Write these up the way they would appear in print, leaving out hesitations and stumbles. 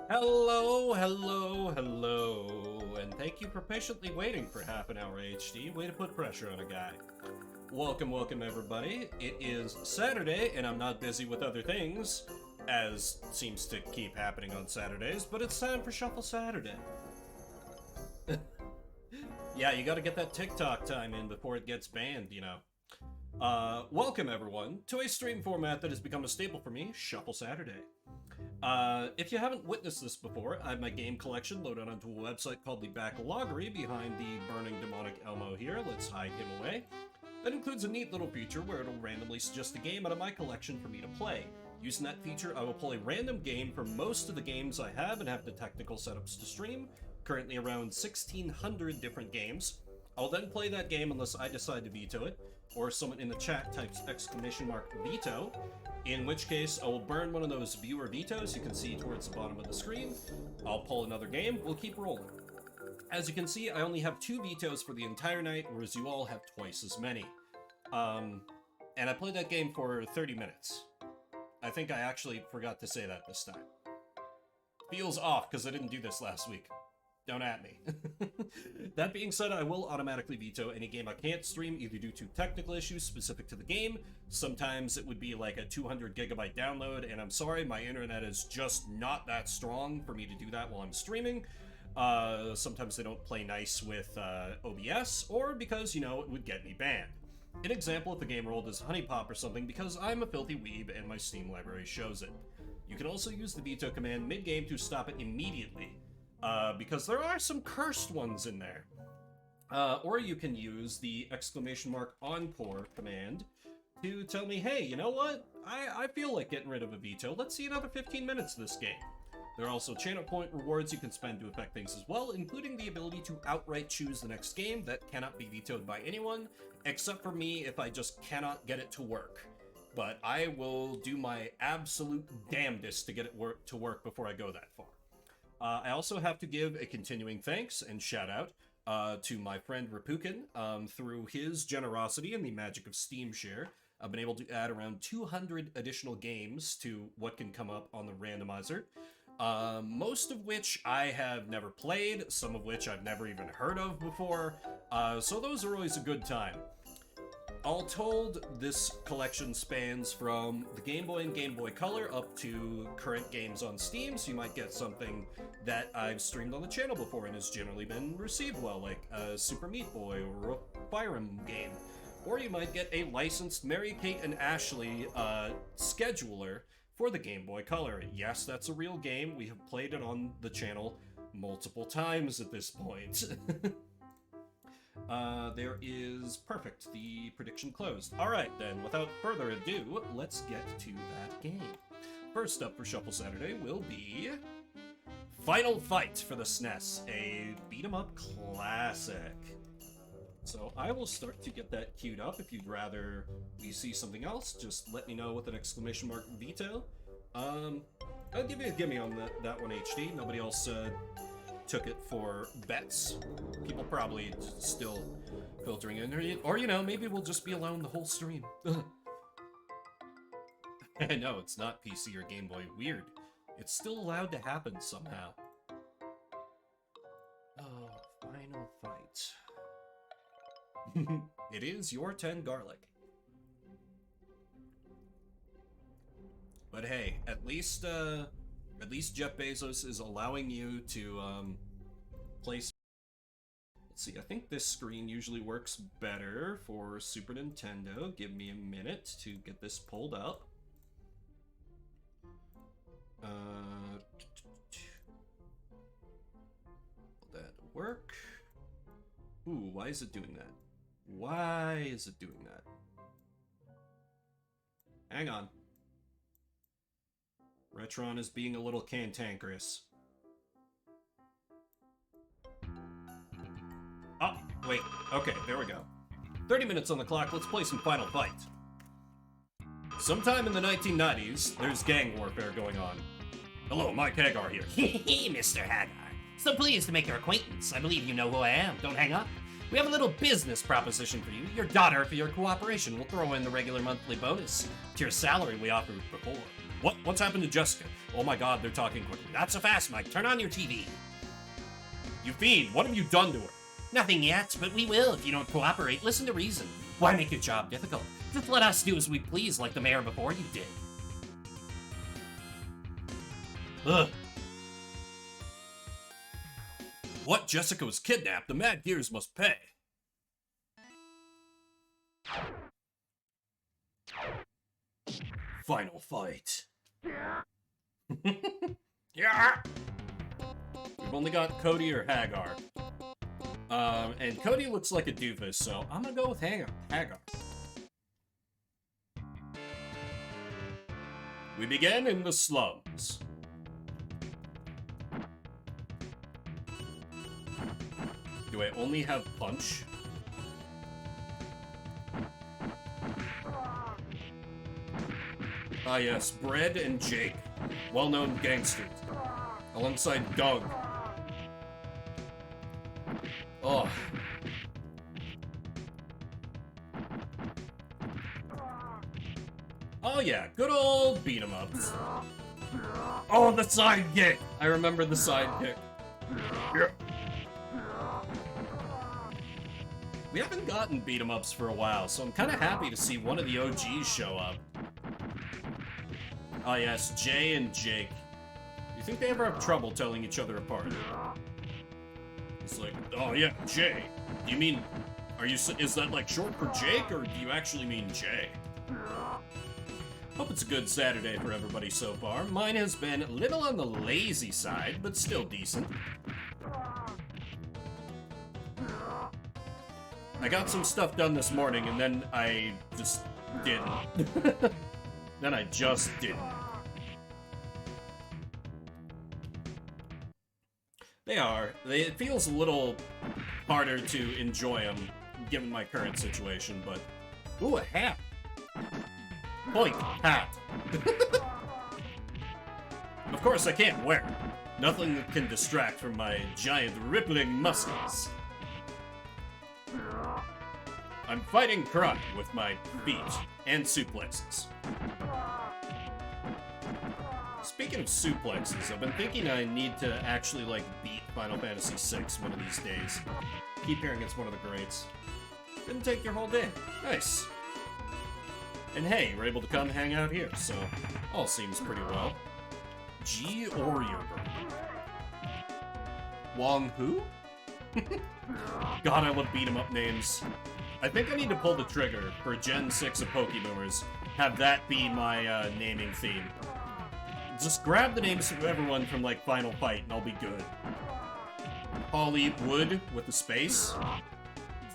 Hello, hello, hello, and thank you for patiently waiting for half an hour, HD. Way to put pressure on a guy. Welcome, everybody. It is Saturday, and I'm not busy with other things, as seems to keep happening on Saturdays, but it's time for Shuffle Saturday. Yeah, you gotta get that TikTok time in before it gets banned, you know. Welcome, everyone, to a stream format that has become a staple for me, Shuffle Saturday. If you haven't witnessed this before, I have my game collection loaded onto a website called the Backloggery behind the burning demonic Elmo here. Let's hide him away. That includes a neat little feature where it'll randomly suggest a game out of my collection for me to play. Using that feature, I will pull a random game for most of the games I have and have the technical setups to stream. Currently around 1,600 different games. I'll then play that game unless I decide to veto it, or someone in the chat types !veto, in which case I will burn one of those viewer vetoes you can see towards the bottom of the screen. I'll pull another game, we'll keep rolling. As you can see, I only have 2 vetoes for the entire night, whereas you all have twice as many. And I played that game for 30 minutes. I think I actually forgot to say that this time. Feels off, because I didn't do this last week. Don't at me. That being said, I will automatically veto any game I can't stream, either due to technical issues specific to the game. Sometimes it would be like a 200 gigabyte download, and I'm sorry, my internet is just not that strong for me to do that while I'm streaming. Sometimes they don't play nice with OBS, or because, you know, it would get me banned. An example, if the game rolled as Honey Pop or something, because I'm a filthy weeb and my Steam library shows it. You can also use the veto command mid-game to stop it immediately. Because there are some cursed ones in there. Or you can use the !encore command to tell me, hey, you know what? I feel like getting rid of a veto. Let's see another 15 minutes of this game. There are also channel point rewards you can spend to affect things as well, including the ability to outright choose the next game that cannot be vetoed by anyone, except for me if I just cannot get it to work. But I will do my absolute damnedest to get it to work before I go that far. I also have to give a continuing thanks and shout out to my friend Rapukin. Through his generosity and the magic of Steam Share, I've been able to add around 200 additional games to what can come up on the randomizer. Most of which I have never played, some of which I've never even heard of before, so those are always a good time. All told, this collection spans from the Game Boy and Game Boy Color up to current games on Steam, so you might get something that I've streamed on the channel before and has generally been received well, like a Super Meat Boy or a Fire Emblem game. Or you might get a licensed Mary-Kate and Ashley scheduler for the Game Boy Color. Yes, that's a real game. We have played it on the channel multiple times at this point. There is perfect. The prediction closed. Alright then, without further ado, let's get to that game. First up for Shuffle Saturday will be Final Fight for the SNES, a beat-em-up classic. So I will start to get that queued up. If you'd rather we see something else, just let me know with an ! veto. I'll give you a gimme on that one, HD. Nobody else took it for bets. People probably still filtering in, or you know, maybe we'll just be alone the whole stream. No, it's not PC or Game Boy. Weird. It's still allowed to happen somehow. Oh, Final Fight. It is your 10 garlic. But hey, at least Jeff Bezos is allowing you to place. Let's see, I think this screen usually works better for Super Nintendo. Give me a minute to get this pulled up. Will that work? Ooh, why is it doing that? Why is it doing that? Hang on. Retron is being a little cantankerous. Oh, wait. Okay, there we go. 30 minutes on the clock, let's play some Final Fight. Sometime in the 1990s, there's gang warfare going on. Hello, Mike Hagar here. Hey, Mr. Hagar. So pleased to make your acquaintance. I believe you know who I am. Don't hang up. We have a little business proposition for you. Your daughter, for your cooperation, will throw in the regular monthly bonus to your salary we offered before. What? What's happened to Jessica? Oh my god, they're talking quickly. Not so fast, Mike. Turn on your TV. You fiend, what have you done to her? Nothing yet, but we will if you don't cooperate. Listen to reason. Why make your job difficult? Just let us do as we please like the mayor before you did. Ugh. What? Jessica was kidnapped. The Mad Gears must pay. Final fight. Yeah. We've only got Cody or Hagar. And Cody looks like a doofus, so I'm gonna go with Hagar. We begin in the slums. Do I only have punch? Ah yes, Bread and Jake, well-known gangsters, alongside Doug. Oh. Oh yeah, good old beat-em-ups. Oh, the sidekick! I remember the sidekick. Yeah. We haven't gotten beat-em-ups for a while, so I'm kind of happy to see one of the OGs show up. Oh yes, Jay and Jake. You think they ever have trouble telling each other apart? It's like, oh yeah, Jay. You mean, is that like short for Jake, or do you actually mean Jay? Hope it's a good Saturday for everybody so far. Mine has been a little on the lazy side, but still decent. I got some stuff done this morning, and then I just didn't. Then I just didn't. It feels a little harder to enjoy them, given my current situation, but... Ooh, a hat! Boink, hat! Of course I can't wear it. Nothing can distract from my giant rippling muscles. I'm fighting karate with my feet and suplexes. Speaking of suplexes, I've been thinking I need to actually, like, beat Final Fantasy VI one of these days. Keep hearing it's one of the greats. Didn't take your whole day. Nice. And hey, you're able to come hang out here, so all seems pretty well. G or yogurt. Wong who? God, I love beat-em-up names. I think I need to pull the trigger for Gen 6 of Pokéboomers. Have that be my naming theme. Just grab the names of everyone from, like, Final Fight, and I'll be good. Hollywood with a space.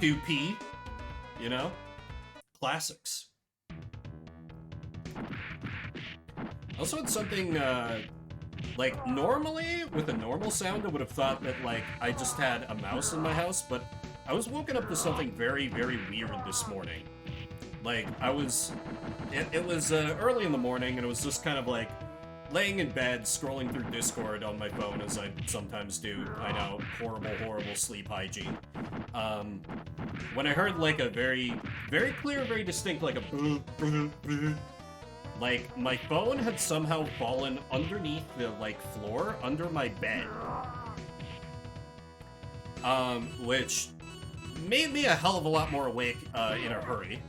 2P. You know? Classics. Also had something, like, normally, with a normal sound, I would have thought that, like, I just had a mouse in my house, but I was woken up to something very, very weird this morning. Like, it was early in the morning, and it was just kind of like, laying in bed, scrolling through Discord on my phone, as I sometimes do. I know, horrible, horrible sleep hygiene. When I heard, like, a very, very clear, very distinct, like, a like, my phone had somehow fallen underneath the, like, floor under my bed. Which made me a hell of a lot more awake, in a hurry.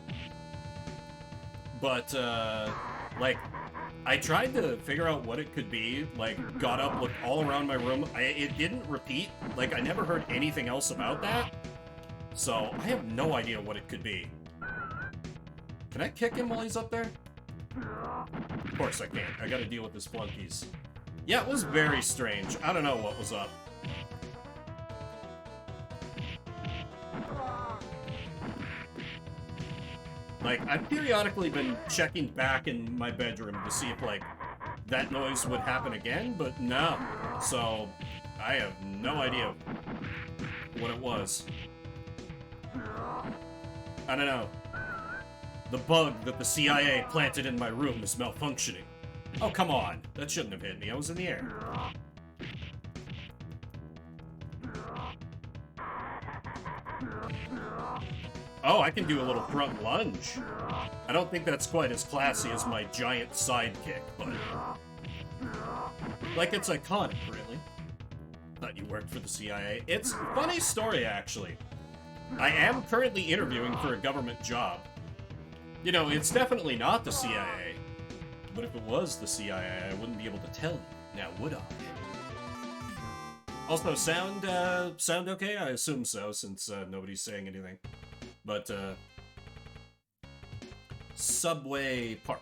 But, like, I tried to figure out what it could be, like, got up, looked all around my room. It didn't repeat. Like, I never heard anything else about that. So, I have no idea what it could be. Can I kick him while he's up there? Of course I can't. I gotta deal with his flunkies. Yeah, it was very strange. I don't know what was up. Like, I've periodically been checking back in my bedroom to see if, like, that noise would happen again, but no. So, I have no idea what it was. I don't know. The bug that the CIA planted in my room is malfunctioning. Oh, come on. That shouldn't have hit me. I was in the air. Oh, I can do a little front lunge. I don't think that's quite as classy as my giant sidekick, but... like, it's iconic, really. Thought you worked for the CIA. It's a funny story, actually. I am currently interviewing for a government job. You know, it's definitely not the CIA. But if it was the CIA, I wouldn't be able to tell you. Now, would I? Also, sound okay? I assume so, since nobody's saying anything. But, Subway Park.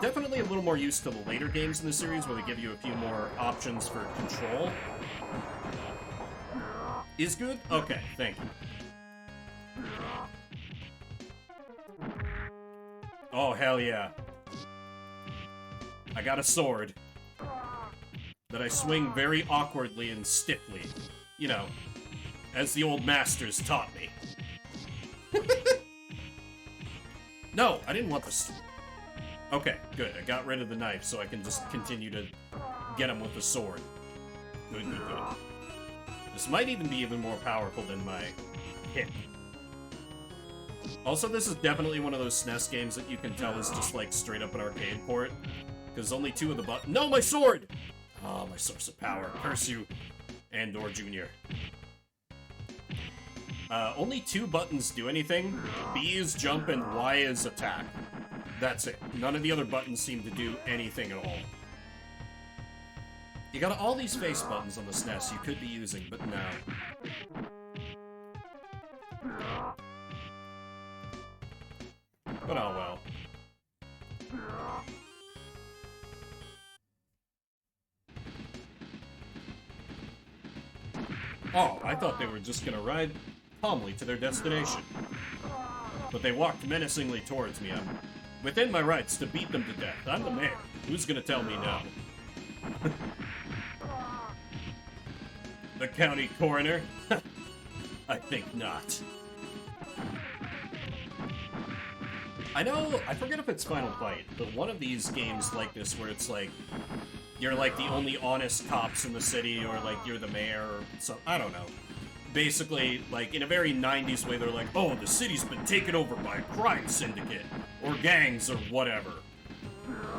Definitely a little more used to the later games in the series, where they give you a few more options for control. Is good? Okay, thank you. Oh, hell yeah. I got a sword that I swing very awkwardly and stiffly. You know, as the old masters taught me. No, I didn't want this. Okay, good. I got rid of the knife, so I can just continue to get him with the sword. Good, good, good. This might even be even more powerful than my hit. Also, this is definitely one of those SNES games that you can tell is just, like, straight up an arcade port. Because only two of the buttons— no, my sword! Oh, my source of power. Curse you, Andor Jr. Only two buttons do anything. B is jump and Y is attack. That's it. None of the other buttons seem to do anything at all. You got all these face buttons on the SNES you could be using, but no. But oh well. Oh, I thought they were just gonna ride calmly to their destination. But they walked menacingly towards me. I'm within my rights to beat them to death. I'm the mayor. Who's gonna tell me no? The county coroner? I think not. I know, I forget if it's Final Fight, but one of these games like this where it's like, you're like the only honest cops in the city, or like you're the mayor, or so, I don't know. Basically, like, in a very 90s way, they're like, oh, the city's been taken over by a crime syndicate, or gangs, or whatever.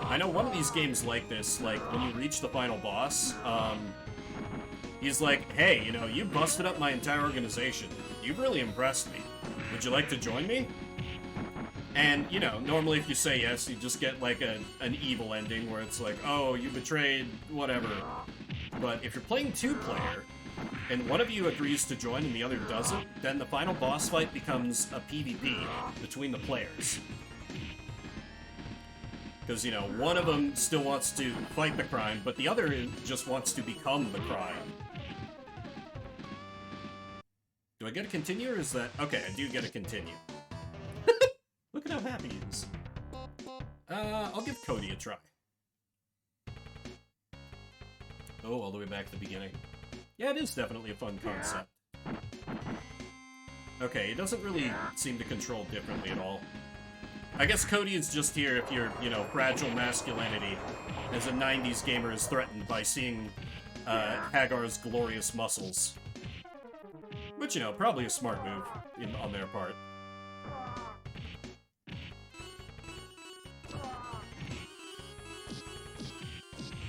I know one of these games like this, like, when you reach the final boss, he's like, hey, you know, you busted up my entire organization. You've really impressed me. Would you like to join me? And, you know, normally if you say yes, you just get, like, an evil ending where it's like, oh, you betrayed, whatever. But if you're playing two-player, and one of you agrees to join and the other doesn't, then the final boss fight becomes a PvP between the players. Because, you know, one of them still wants to fight the crime, but the other just wants to become the crime. Do I get a continue, or is that... okay, I do get a continue. Look at how happy he is. I'll give Cody a try. Oh, all the way back to the beginning. Yeah, it is definitely a fun concept. Okay, it doesn't really seem to control differently at all. I guess Cody is just here if your, you know, fragile masculinity as a 90s gamer is threatened by seeing Hagar's glorious muscles. Which, you know, probably a smart move on their part.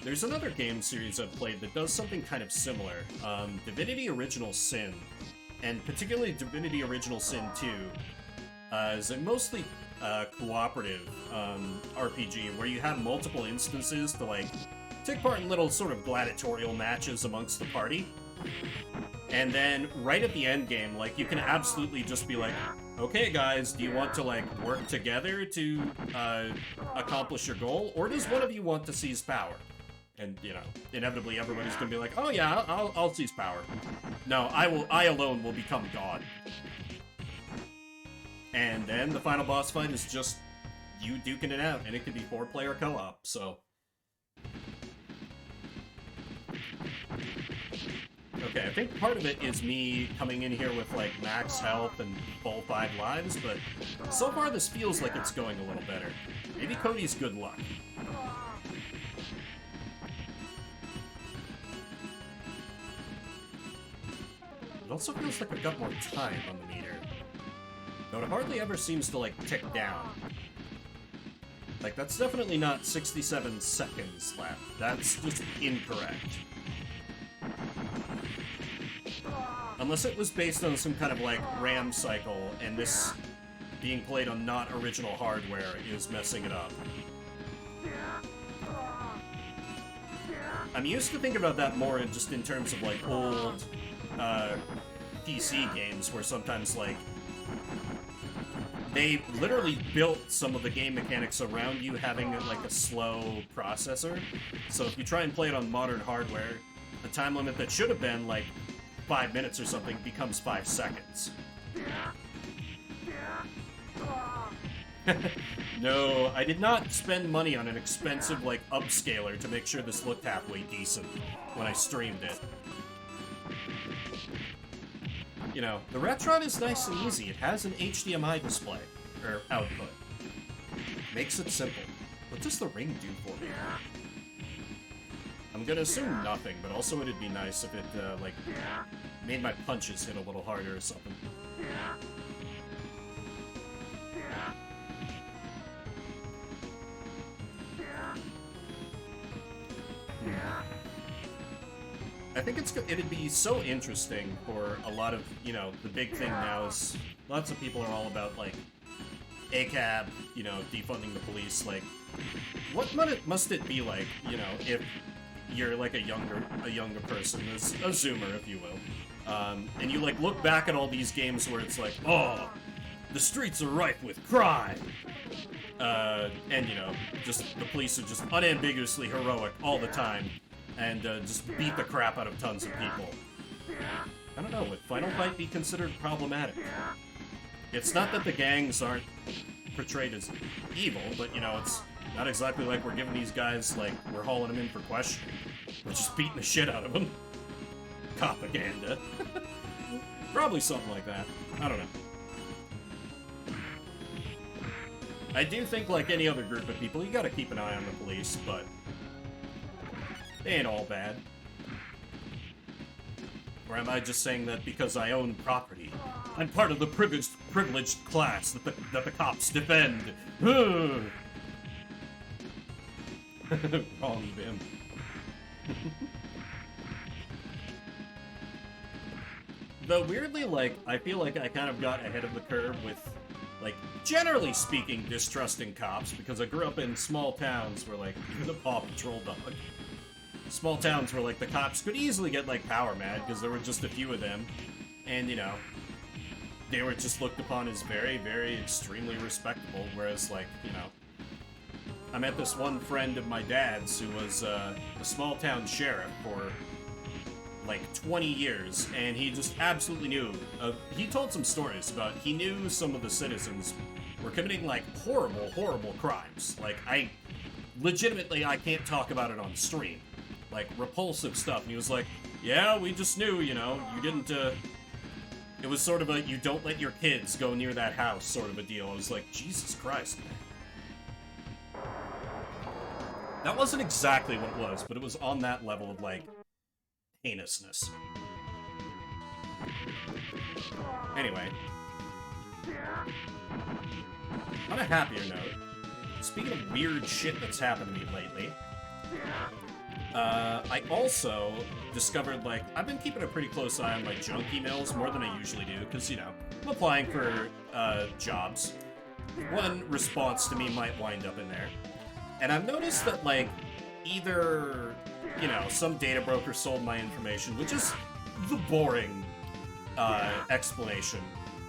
There's another game series I've played that does something kind of similar. Divinity Original Sin, and particularly Divinity Original Sin 2, is a mostly cooperative RPG where you have multiple instances to, like, take part in little sort of gladiatorial matches amongst the party. And then, right at the end game, like, you can absolutely just be like, okay, guys, do you want to, like, work together to accomplish your goal? Or does one of you want to seize power? And, you know, inevitably everybody's gonna be like, oh yeah, I'll seize power. No, I alone will become God. And then the final boss fight is just you duking it out, and it could be 4-player co-op, so... Okay, I think part of it is me coming in here with, like, max health and full 5 lives, but so far this feels like it's going a little better. Maybe Cody's good luck. It also feels like I've got more time on the meter. Though it hardly ever seems to, like, tick down. Like, that's definitely not 67 seconds left. That's just incorrect. Unless it was based on some kind of, like, RAM cycle, and this being played on not original hardware is messing it up. I'm used to thinking about that more just in terms of, like, old PC games, where sometimes, like, they literally built some of the game mechanics around you having, like, a slow processor. So if you try and play it on modern hardware, the time limit that should have been, like, 5 minutes or something becomes 5 seconds. No, I did not spend money on an expensive, like, upscaler to make sure this looked halfway decent when I streamed it. You know, the Retron is nice and easy. It has an HDMI display, or output. Makes it simple. What does the ring do for me? I'm gonna assume nothing, but also it'd be nice if it, like, made my punches hit a little harder or something. I think it'd be so interesting for a lot of, you know, the big thing now is lots of people are all about, like, ACAB, you know, defunding the police. Like, what must it be like, you know, if you're, like, a younger person, a zoomer, if you will, and you, like, look back at all these games where it's like, oh, the streets are rife with crime, and, you know, just the police are just unambiguously heroic all the time, and just beat the crap out of tons of people. I don't know, would Final Fight be considered problematic? It's not that the gangs aren't portrayed as evil, but, you know, it's not exactly like we're giving these guys, like, we're hauling them in for questioning. We're just beating the shit out of them. Propaganda. Probably something like that. I don't know. I do think, like any other group of people, you gotta keep an eye on the police, but they ain't all bad. Or am I just saying that because I own property? I'm part of the privileged class that the cops defend. Wrong, Bim. Though weirdly, like, I feel like I kind of got ahead of the curve with, like, generally speaking, distrusting cops, because I grew up in small towns where, like, even the Paw Patrol dog. Small towns where, like, the cops could easily get, like, power mad, because there were just a few of them, and, you know, they were just looked upon as very, very extremely respectable, whereas, like, you know, I met this one friend of my dad's who was a small town sheriff for, like, 20 years, and he just absolutely knew. He told some stories about he knew some of the citizens were committing, like, horrible, horrible crimes. Like, I can't talk about it on stream. Like, repulsive stuff. And he was like, yeah, we just knew, you know, you didn't, it was sort of a, you don't let your kids go near that house sort of a deal. I was like, Jesus Christ, man. That wasn't exactly what it was, but it was on that level of, like, heinousness. Anyway. On a happier note, speaking of weird shit that's happened to me lately, I also discovered, like, I've been keeping a pretty close eye on my junk emails, more than I usually do, because, you know, I'm applying for, jobs. One response to me might wind up in there. And I've noticed that, like, either, you know, some data broker sold my information, which is the boring, explanation,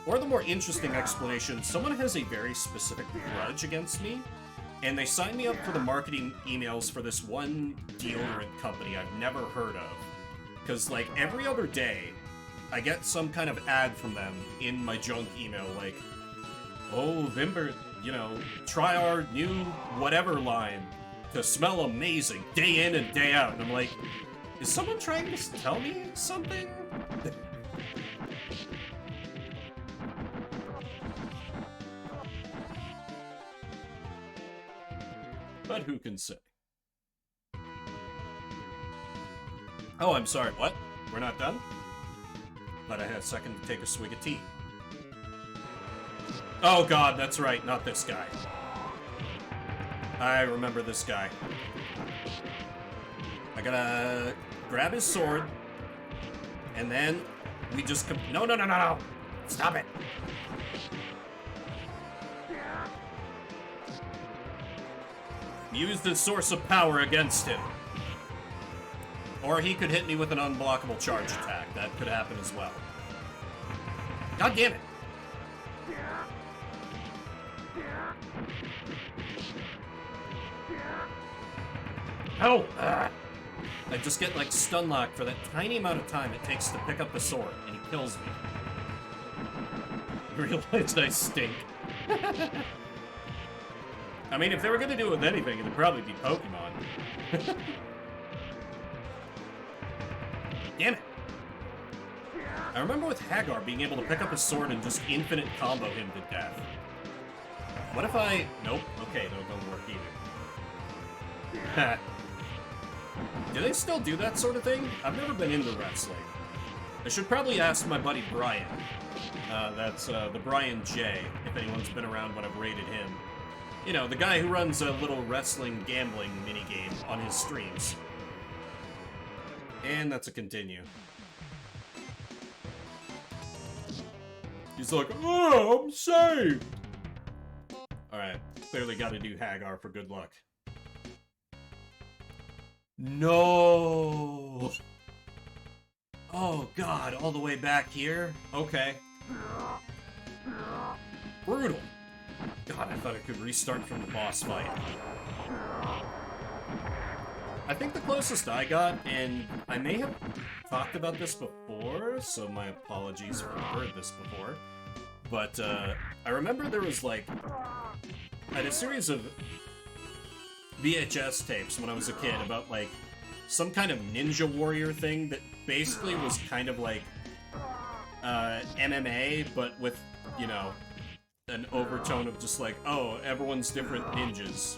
or the more interesting explanation, someone has a very specific grudge against me, and they signed me up for the marketing emails for this one deodorant company I've never heard of. Because, like, every other day, I get some kind of ad from them in my junk email, like, oh, Vimber, you know, try our new whatever line to smell amazing day in and day out. And I'm like, is someone trying to tell me something? But who can say? Oh, I'm sorry, what? We're not done? but I had a second to take a swig of tea. Oh god, that's right, not this guy. I remember this guy. I gotta grab his sword, and then we just no, no, no, no, no! Stop it! Use the source of power against him. Or he could hit me with an unblockable charge attack. That could happen as well. God damn it! Oh! I just get, like, stun locked for that tiny amount of time it takes to pick up the sword, and he kills me. I realized I stink. I mean, if they were gonna do it with anything, it'd probably be Pokemon. Damn it! I remember with Hagar being able to pick up a sword and just infinite combo him to death. What if I... Nope. Okay, that doesn't work either. Do they still do that sort of thing? I've never been into wrestling. I should probably ask my buddy Brian. That's the Brian J, if anyone's been around when I've rated him. You know, the guy who runs a little wrestling gambling minigame on his streams. And that's a continue. He's like, oh, I'm saved! Alright, clearly gotta do Hagar for good luck. No! Oh god, all the way back here? Okay. Brutal. God, I thought I could restart from the boss fight. I think the closest I got, and I may have talked about this before, so my apologies if I've heard this before, but I remember there was like, I had a series of VHS tapes when I was a kid about like some kind of Ninja Warrior thing that basically was kind of like MMA, but with, you know, an overtone of just like, oh, everyone's different ninjas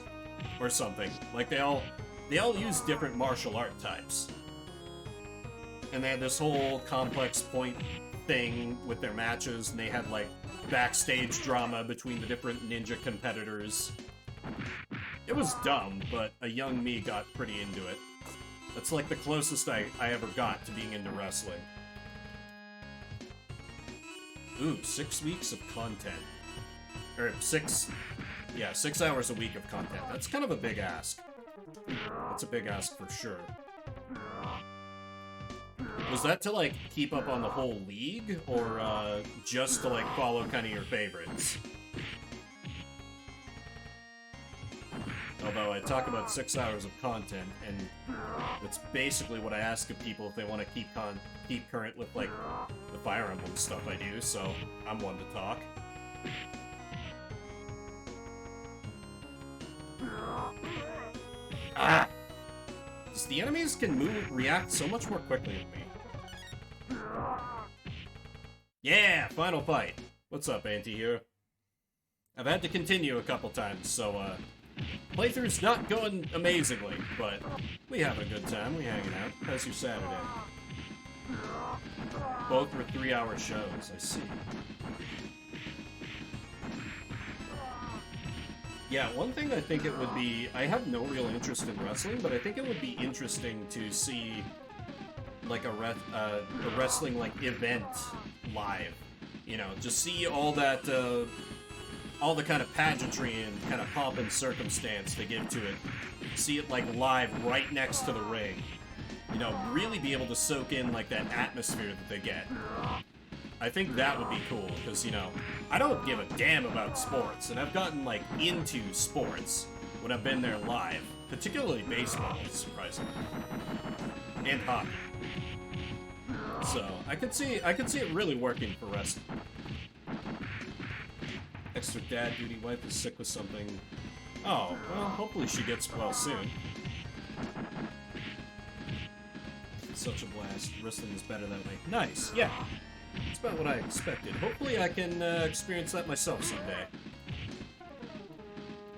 or something. Like they all use different martial art types. And they had this whole complex point thing with their matches, and they had like backstage drama between the different ninja competitors. It was dumb, but a young me got pretty into it. That's like the closest I ever got to being into wrestling. Ooh, 6 weeks of content. Or 6 hours a week of content. That's kind of a big ask. That's a big ask for sure. Was that to, like, keep up on the whole league, or, just to, like, follow kind of your favorites? Although I talk about 6 hours of content, and that's basically what I ask of people if they want to keep current with, like, the Fire Emblem stuff I do, so I'm one to talk. Ah! Just the enemies can react so much more quickly than me. Yeah, final fight. What's up, anti-hero? I've had to continue a couple times, so, playthrough's not going amazingly, but we have a good time. We hanging out. How's your Saturday? Both were 3-hour shows, I see. Yeah, one thing I think it would be... I have no real interest in wrestling, but I think it would be interesting to see, like, a wrestling, like, event live. You know, just see all that, all the kind of pageantry and kind of pomp and circumstance they give to it. See it, like, live right next to the ring. You know, really be able to soak in, like, that atmosphere that they get. I think that would be cool, because, you know, I don't give a damn about sports, and I've gotten, like, into sports when I've been there live. Particularly baseball, surprisingly. And hockey. So, I could see it really working for wrestling. Extra dad duty wife is sick with something. Oh, well, hopefully she gets well soon. It's such a blast. Wrestling is better that way. Nice, yeah. That's about what I expected. Hopefully I can experience that myself someday.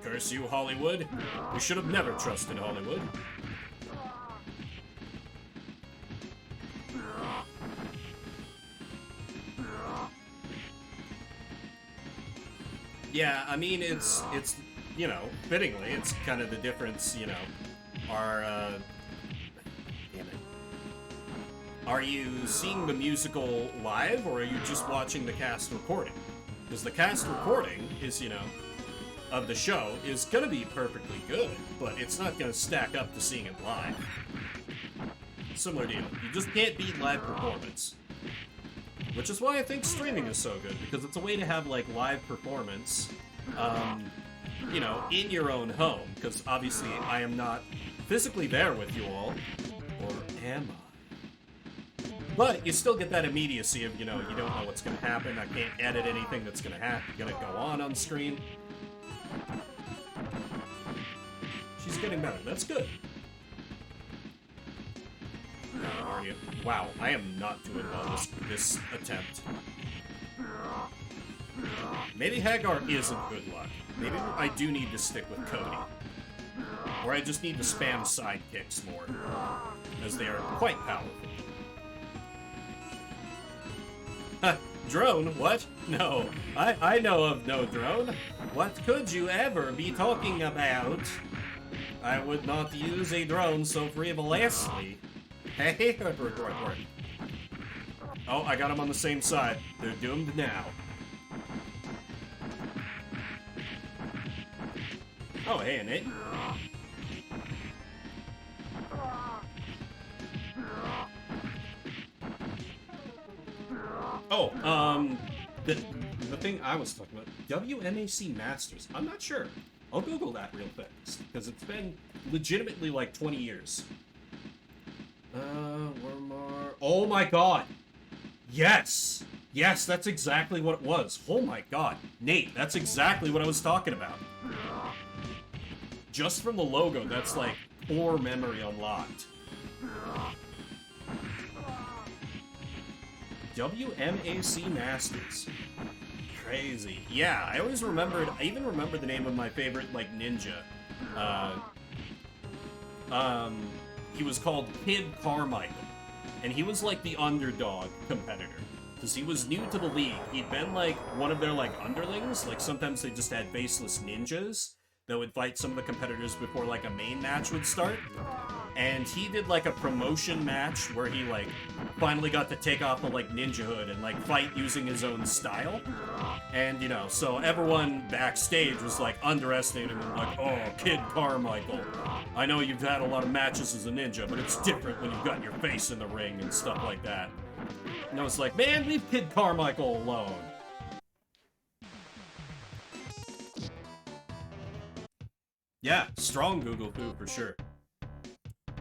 Curse you, Hollywood. We should have never trusted Hollywood. Yeah, I mean, it's you know, fittingly, it's kind of the difference, you know, are, damn it. Are you seeing the musical live, or are you just watching the cast recording? Because the cast recording is, you know, of the show is gonna be perfectly good, but it's not gonna stack up to seeing it live. Similar deal. You just can't beat live performance. Which is why I think streaming is so good, because it's a way to have, like, live performance, you know, in your own home. Because obviously I am not physically there with you all. Or am I? But you still get that immediacy of, you know, you don't know what's gonna happen. I can't edit anything that's gonna go on screen. She's getting better. That's good. Are you? Wow, I am not doing well this attempt. Maybe Hagar isn't good luck. Maybe I do need to stick with Cody. Or I just need to spam sidekicks more, as they are quite powerful. Ha! Drone? What? No, I know of no drone. What could you ever be talking about? I would not use a drone so frivolously. Hey, oh, I got them on the same side. They're doomed now. Oh, hey, Nate. Oh, the thing I was talking about, WMAC Masters. I'm not sure. I'll Google that real fast, because it's been legitimately like 20 years. Oh my god! Yes! Yes, that's exactly what it was. Oh my god. Nate, that's exactly what I was talking about. Just from the logo, that's like core memory unlocked. WMAC Masters. Crazy. Yeah, I always remembered, I even remember the name of my favorite, like, ninja. He was called Kid Carmichael. And he was, like, the underdog competitor. Because he was new to the league. He'd been, like, one of their, like, underlings. Like, sometimes they just had faceless ninjas that would fight some of the competitors before, like, a main match would start. And he did, like, a promotion match where he, like, finally got to take off the, like, ninja hood and, like, fight using his own style. And, you know, so everyone backstage was, like, underestimating him, like, oh, Kid Carmichael. I know you've had a lot of matches as a ninja, but it's different when you've got your face in the ring and stuff like that. And I was like, man, leave Kid Carmichael alone. Yeah, strong Google Poo for sure.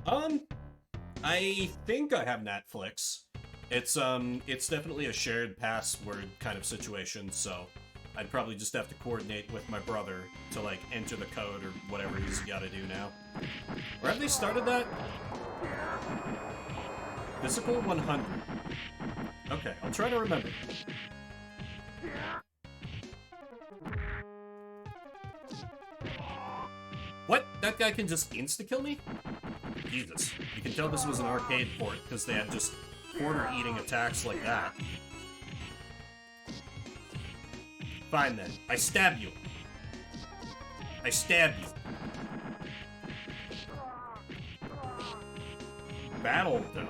I think I have Netflix. It's definitely a shared password kind of situation, so I'd probably just have to coordinate with my brother to, like, enter the code or whatever he's gotta do now. Or have they started that? Physical 100. Okay, I'll try to remember. What? That guy can just insta-kill me? Jesus. You can tell this was an arcade port, because they had just quarter-eating attacks like that. Fine then. I stab you. I stab you. Battle Dome.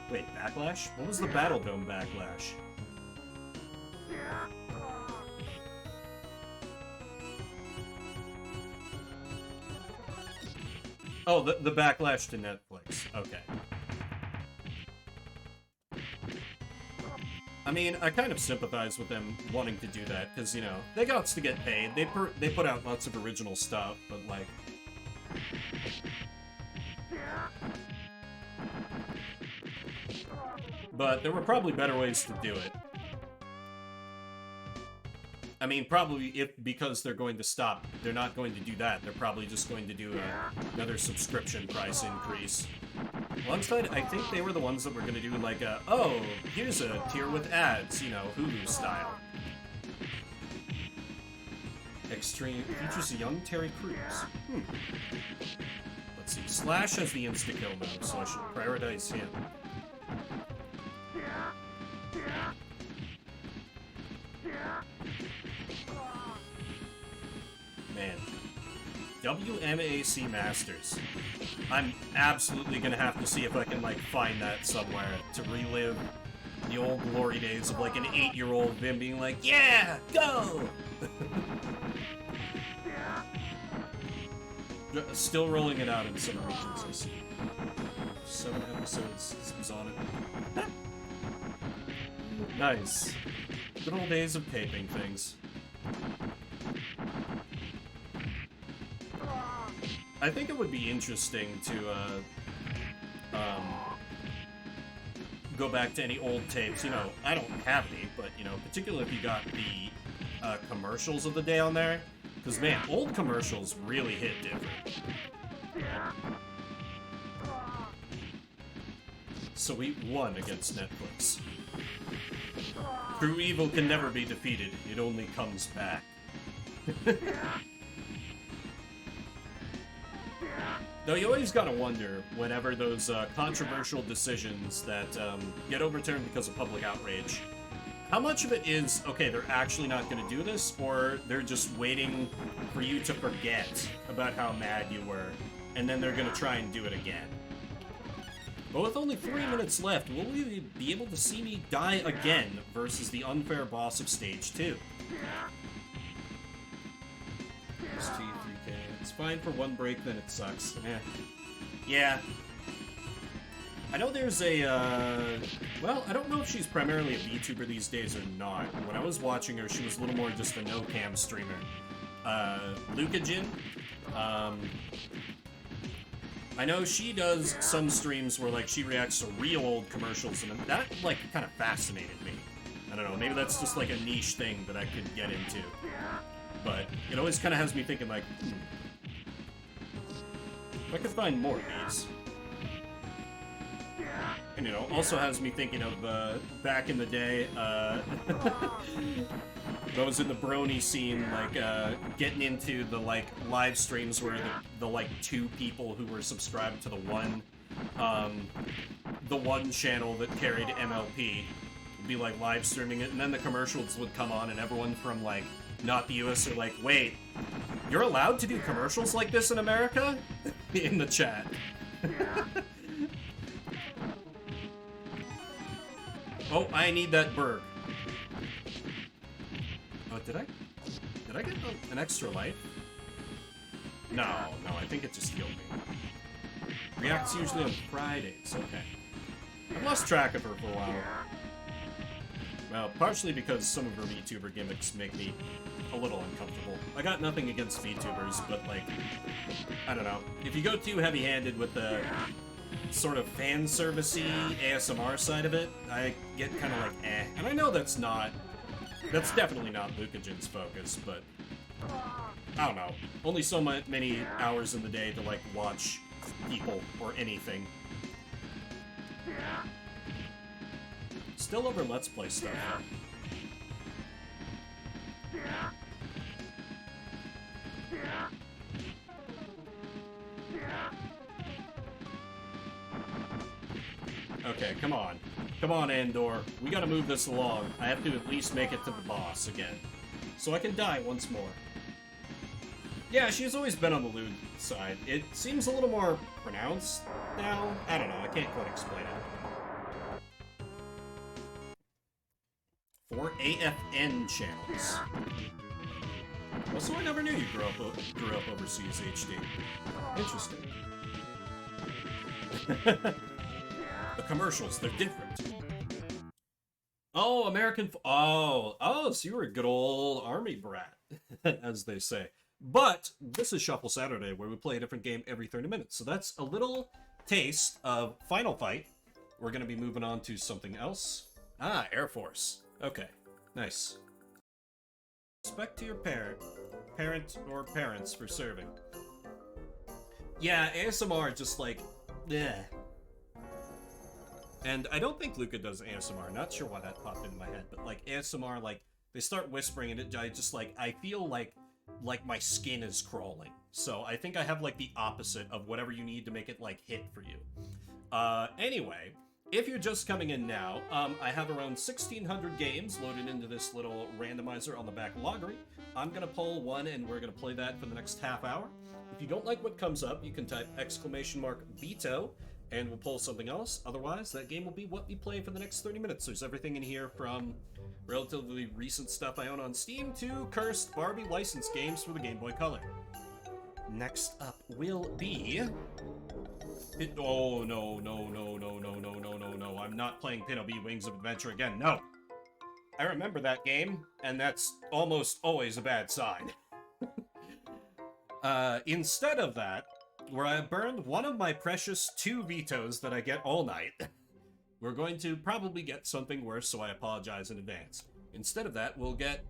Wait, Backlash? What was the Battle Dome Backlash? Oh, the backlash to Netflix. Okay. I mean, I kind of sympathize with them wanting to do that, because, you know, they got to get paid. They put out lots of original stuff, but, like... But there were probably better ways to do it. I mean, probably because they're going to stop, they're not going to do that. They're probably just going to do another subscription price increase. Alongside, I think they were the ones that were going to do like a, oh, here's a tier with ads, you know, Hulu style. Extreme features a young Terry Crews. Let's see, Slash has the insta-kill mode, so I should prioritize him. WMAC Masters. I'm absolutely gonna have to see if I can, like, find that somewhere to relive the old glory days of, like, an 8-year-old Vim being like, yeah, go! Still rolling it out in some regions, I see. 7 episodes is on it. Nice. Good old days of taping things. I think it would be interesting to, go back to any old tapes. You know, I don't have any, but, you know, particularly if you got the, commercials of the day on there. Because, man, old commercials really hit different. So we won against Netflix. True evil can never be defeated. It only comes back. Though you always gotta wonder, whenever those controversial decisions that get overturned because of public outrage, how much of it is, okay, they're actually not gonna do this, or they're just waiting for you to forget about how mad you were, and then they're gonna try and do it again. But with only 3 minutes left, will we be able to see me die again versus the unfair boss of Stage 2? ST3K. It's fine for one break, then it sucks. Eh. Yeah. I know there's a, well, I don't know if she's primarily a VTuber these days or not. When I was watching her, she was a little more just a no-cam streamer. Lucajin. I know she does some streams where, like, she reacts to real old commercials, and that, like, kind of fascinated me. I don't know, maybe that's just, like, a niche thing that I could get into. But it always kind of has me thinking, like, if I could find more of these. And, you know, also has me thinking of, back in the day, I was in the brony scene, like, getting into the, like, live streams where the like, 2 people who were subscribed to the one channel that carried MLP would be, like, live streaming it, and then the commercials would come on, and everyone from, like, not the US are like, wait, you're allowed to do commercials like this in America? In the chat. Oh, I need that berg. Oh, did I get an extra life? No, I think it just healed me. Reacts usually on Fridays, okay. I've lost track of her for a while. Well, partially because some of her VTuber gimmicks make me a little uncomfortable. I got nothing against VTubers, but, like, I don't know. If you go too heavy-handed with the sort of fan servicey ASMR side of it, I get kind of like, eh. And I know that's definitely not Lucajin's focus, but I don't know. Only so many hours in the day to, like, watch people or anything. Still over Let's Play stuff. Okay, come on. Come on, Andor. We gotta move this along. I have to at least make it to the boss again. So I can die once more. Yeah, she's always been on the lewd side. It seems a little more pronounced now. I don't know, I can't quite explain it. 4 AFN channels. Also, I never knew you grew up overseas, HD. Interesting. The commercials, they're different. Oh, American... Oh, so you were a good old army brat, as they say. But this is Shuffle Saturday, where we play a different game every 30 minutes. So that's a little taste of Final Fight. We're going to be moving on to something else. Ah, Air Force. Okay, nice. Respect to your parent or parents for serving. Yeah, ASMR just like, yeah. And I don't think Luca does ASMR. Not sure why that popped into my head, but like ASMR, like they start whispering and it, I feel like my skin is crawling. So I think I have like the opposite of whatever you need to make it like hit for you. Anyway, if you're just coming in now, I have around 1,600 games loaded into this little randomizer on the back loggery. I'm gonna pull one, and we're gonna play that for the next half hour. If you don't like what comes up, you can type !veto, and we'll pull something else. Otherwise, that game will be what we play for the next 30 minutes. There's everything in here from relatively recent stuff I own on Steam to cursed Barbie licensed games for the Game Boy Color. Next up will be... Oh, no. I'm not playing Pinobi Wings of Adventure again. No. I remember that game, and that's almost always a bad sign. Instead of that, where I burned one of my precious 2 vetoes that I get all night, we're going to probably get something worse, so I apologize in advance. Instead of that, we'll get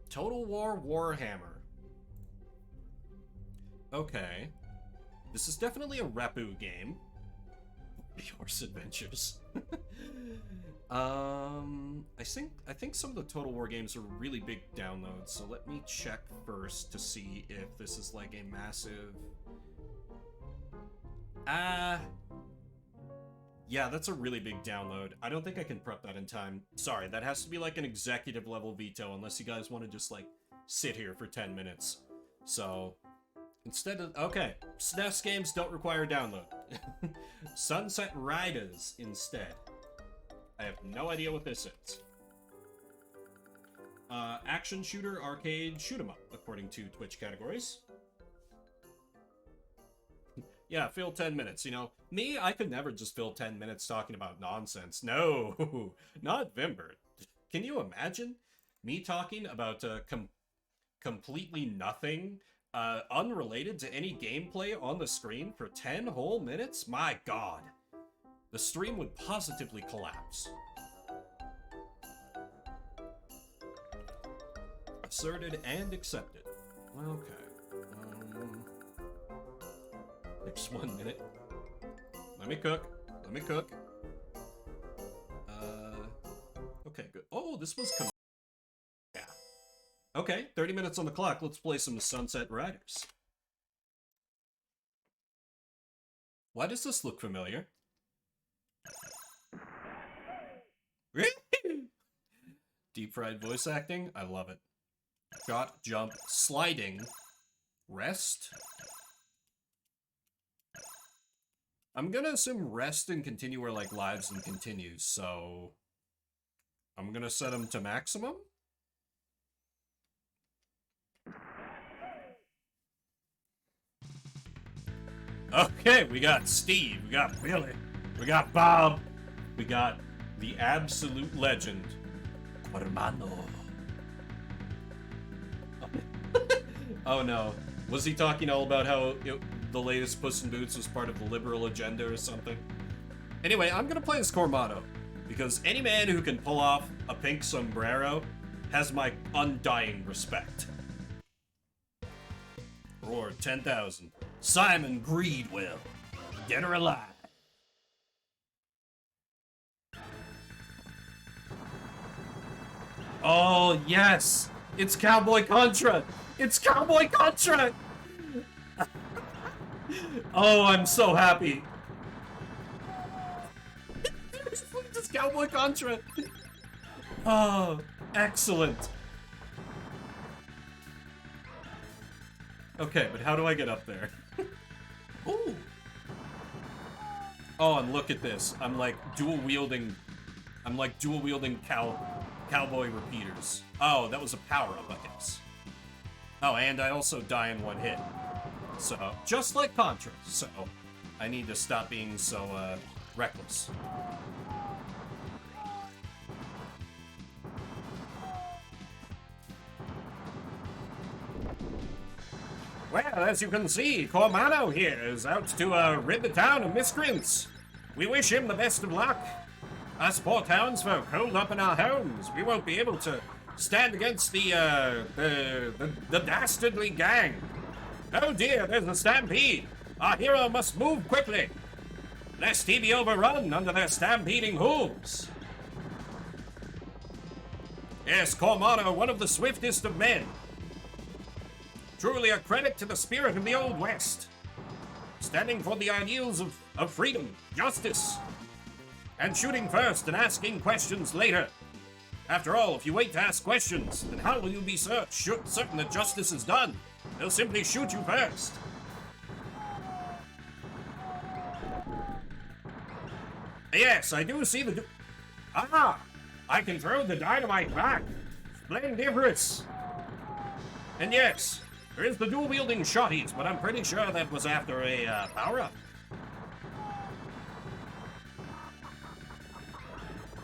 Total War Warhammer. Okay. This is definitely a Rapu game. Horse Adventures. I think some of the Total War games are really big downloads, so let me check first to see if this is like a massive... Yeah, that's a really big download. I don't think I can prep that in time. Sorry, that has to be like an executive level veto, unless you guys want to just like sit here for 10 minutes. So, instead of... Okay, SNES games don't require download. Sunset Riders instead. I have no idea what this is. Action shooter, arcade, shoot 'em up, according to Twitch categories. Yeah, fill 10 minutes, you know. Me, I could never just fill 10 minutes talking about nonsense. No, not Vimbert. Can you imagine me talking about completely nothing, unrelated to any gameplay on the screen for 10 whole minutes? My god. The stream would positively collapse. Asserted and accepted. Okay. There's 1 minute. Let me cook. Okay, good. Oh, this was... Yeah. Okay, 30 minutes on the clock. Let's play some Sunset Riders. Why does this look familiar? Deep fried voice acting. I love it. Shot, jump, sliding, rest. I'm gonna assume rest and continue are like lives and continues, so I'm gonna set them to maximum. Okay, we got Steve, we got Billy, we got Bob, we got the absolute legend, Hermano. Oh no, was he talking all about how the latest Puss in Boots was part of the liberal agenda or something? Anyway, I'm gonna play as Cormano, because any man who can pull off a pink sombrero has my undying respect. Roar 10,000. Simon Greedwell. Dead or alive. Oh, yes! It's Cowboy Contra! It's Cowboy Contra! Oh, I'm so happy. It's Cowboy Contra. Oh, excellent. Okay, but how do I get up there? Ooh. Oh, and look at this. I'm like dual wielding cowboy repeaters. Oh, that was a power-up, I guess. Oh, and I also die in one hit. So, just like Contra. So, I need to stop being so, reckless. Well, as you can see, Cormano here is out to, rid the town of miscreants. We wish him the best of luck. Us poor townsfolk holed up in our homes. We won't be able to stand against the dastardly gang. Oh dear, there's a stampede. Our hero must move quickly, lest he be overrun under their stampeding hooves. Yes, Cormano, one of the swiftest of men. Truly a credit to the spirit of the Old West, standing for the ideals of freedom, justice, and shooting first and asking questions later. After all, if you wait to ask questions, then how will you be certain that justice is done? They'll simply shoot you first. Yes, I do see the... Ah! I can throw the dynamite back. Splendid difference. And yes, there is the dual-wielding shotties, but I'm pretty sure that was after a power-up.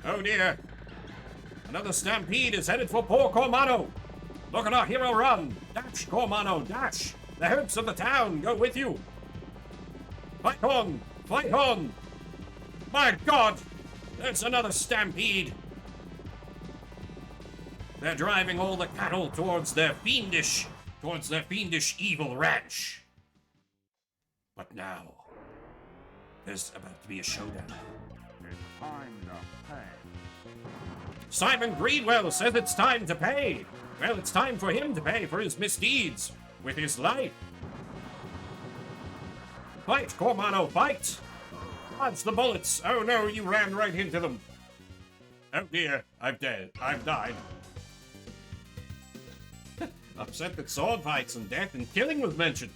Oh dear. Another stampede is headed for poor Cormano. Look at our hero run. Dash, Cormano, dash. The hopes of the town go with you. Fight on, fight on. My God, there's another stampede. They're driving all the cattle towards their fiendish evil ranch. But now, there's about to be a showdown. It's time to pay. Simon Greenwell says it's time to pay. Well, it's time for him to pay for his misdeeds with his life. Fight, Cormano, fight! Dodge the bullets! Oh no, you ran right into them. Oh dear, I'm dead. I've died. Upset that sword fights and death and killing was mentioned.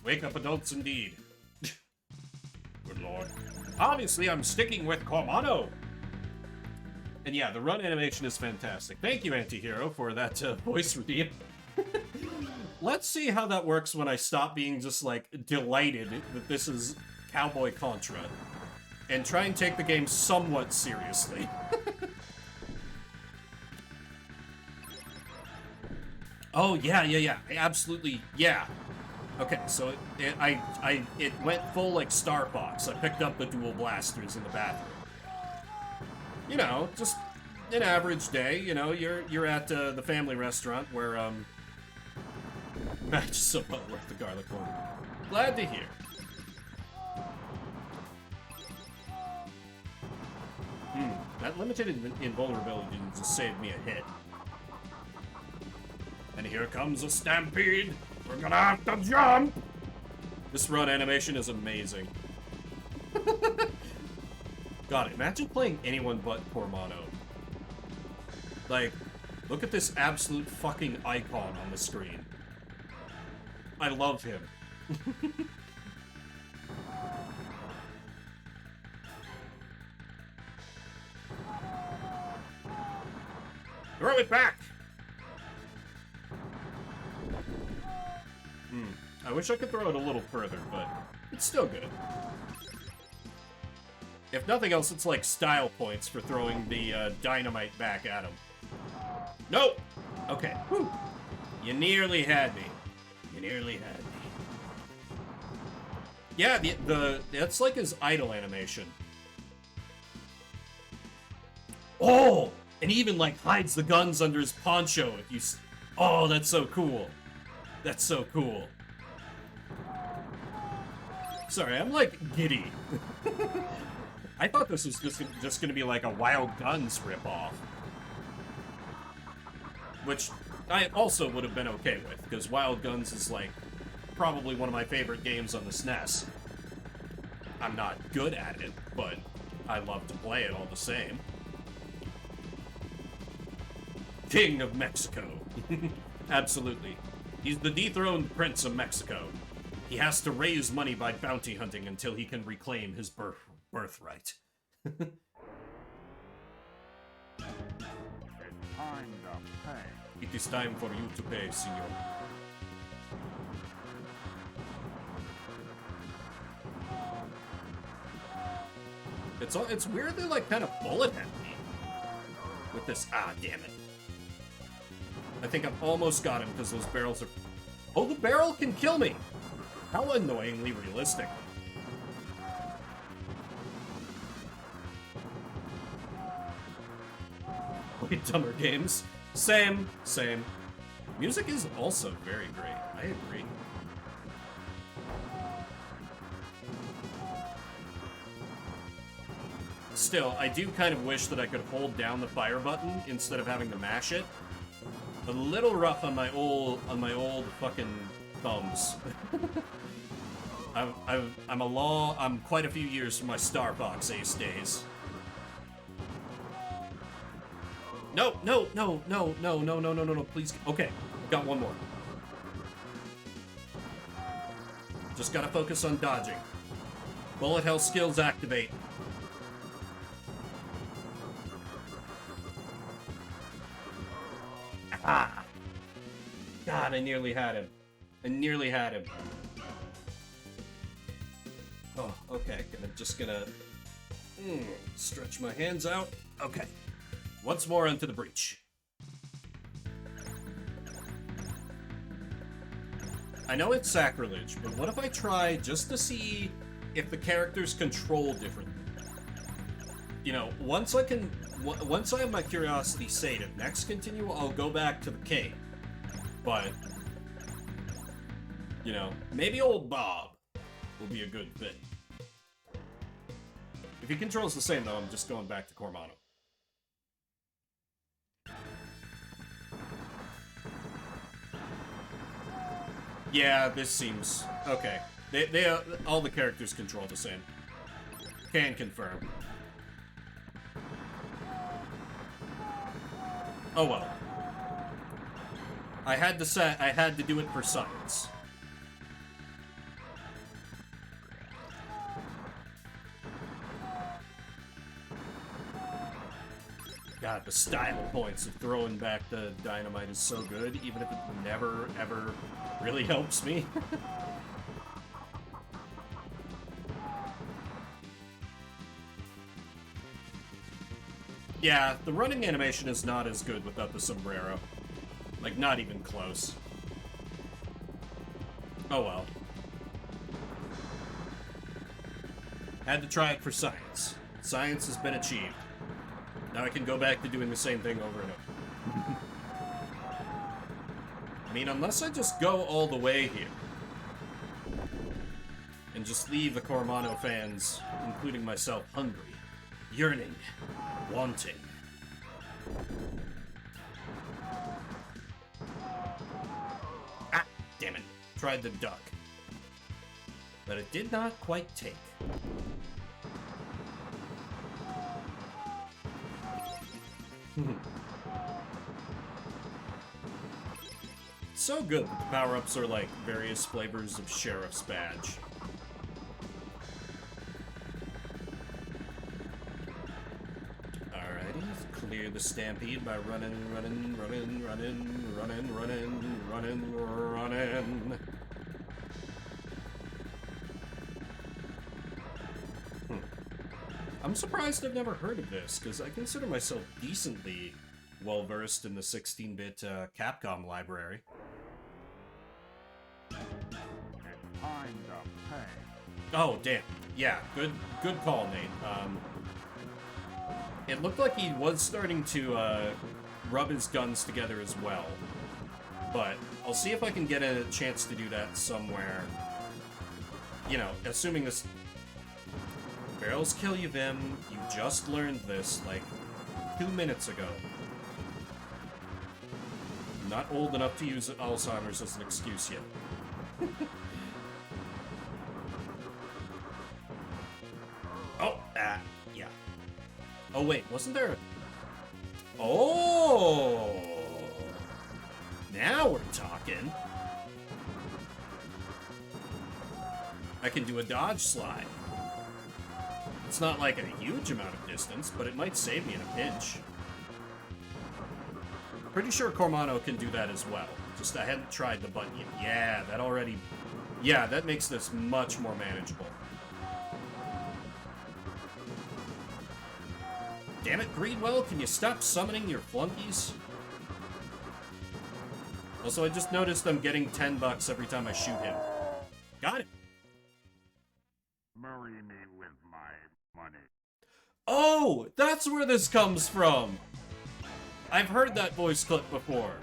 Wake up adults indeed. Good lord. Obviously, I'm sticking with Cormano. And yeah, the run animation is fantastic. Thank you, Antihero, for that voice redeem. Let's see how that works when I stop being just, like, delighted that this is Cowboy Contra and try and take the game somewhat seriously. Oh, yeah. Absolutely, yeah. Okay, so it went full, like, Star Fox. I picked up the dual blasters in the bathroom. You know, just an average day, you know, you're at the family restaurant where, Matt just so well worth the garlic corn. Glad to hear. That limited invulnerability just saved me a hit. And here comes a stampede. We're gonna have to jump! This run animation is amazing. God, imagine playing anyone but Cormano. Like, look at this absolute fucking icon on the screen. I love him. Throw it back! I wish I could throw it a little further, but it's still good. If nothing else, it's like style points for throwing the dynamite back at him. Nope! Okay. Whew. You nearly had me. You nearly had me. Yeah, that's like his idle animation. Oh! And he even, like, hides the guns under his poncho if you... Oh, that's so cool. That's so cool. Sorry, I'm, like, giddy. I thought this was just gonna be, like, a Wild Guns ripoff. Which I also would have been okay with, because Wild Guns is, like, probably one of my favorite games on the SNES. I'm not good at it, but I love to play it all the same. King of Mexico. Absolutely. He's the dethroned Prince of Mexico. He has to raise money by bounty hunting until he can reclaim his birthright. It's time to pay. It is time for you to pay, senor. It's weirdly, like, kind of bullet heavy with this. Ah, damn it. I think I've almost got him because those barrels are... Oh, the barrel can kill me! How annoyingly realistic. Way dumber games. Same. Music is also very great. I agree. Still, I do kind of wish that I could hold down the fire button instead of having to mash it. A little rough on my old fucking thumbs. I'm quite a few years from my Star Fox Ace days. No, no, no, no, no, no, no, no, no, no, please. Okay, got one more. Just gotta focus on dodging. Bullet hell skills activate. Ah! God, I nearly had him. I nearly had him. Oh, okay. Just gonna stretch my hands out. Okay. Once more into the breach. I know it's sacrilege, but what if I try just to see if the characters control differently? You know, once I have my curiosity sated, next continue, I'll go back to the cave. But, you know, maybe old Bob will be a good fit. If he controls the same, though, I'm just going back to Cormano. Yeah, this seems... okay. They all the characters control the same. Can confirm. Oh well. I had to do it for science. God, the style points of throwing back the dynamite is so good, even if it never, ever really helps me. Yeah, the running animation is not as good without the sombrero. Like, not even close. Oh well. Had to try it for science. Science has been achieved. Now I can go back to doing the same thing over and over. I mean, unless I just go all the way here. And just leave the Cormano fans, including myself, hungry, yearning, wanting. Ah, damn it. Tried the duck. But it did not quite take. So good that the power-ups are like various flavors of Sheriff's Badge. Alrighty, clear the stampede by running. I'm surprised I've never heard of this, because I consider myself decently well-versed in the 16-bit Capcom library. It's time to pay. Oh, damn. Yeah, good call, Nate. It looked like he was starting to rub his guns together as well. But I'll see if I can get a chance to do that somewhere. You know, assuming this... Barrels kill you, Vim. You just learned this, like, 2 minutes ago. I'm not old enough to use Alzheimer's as an excuse yet. Oh, yeah. Oh, wait, wasn't there... Oh! Now we're talking. I can do a dodge slide. It's not like a huge amount of distance, but it might save me in a pinch. Pretty sure Cormano can do that as well. Just I hadn't tried the button yet. Yeah, that already... Yeah, that makes this much more manageable. Damn it, Greedwell, can you stop summoning your flunkies? Also, I just noticed I'm getting $10 every time I shoot him. Got it. Marry me with my money. Oh, that's where this comes from. I've heard that voice clip before.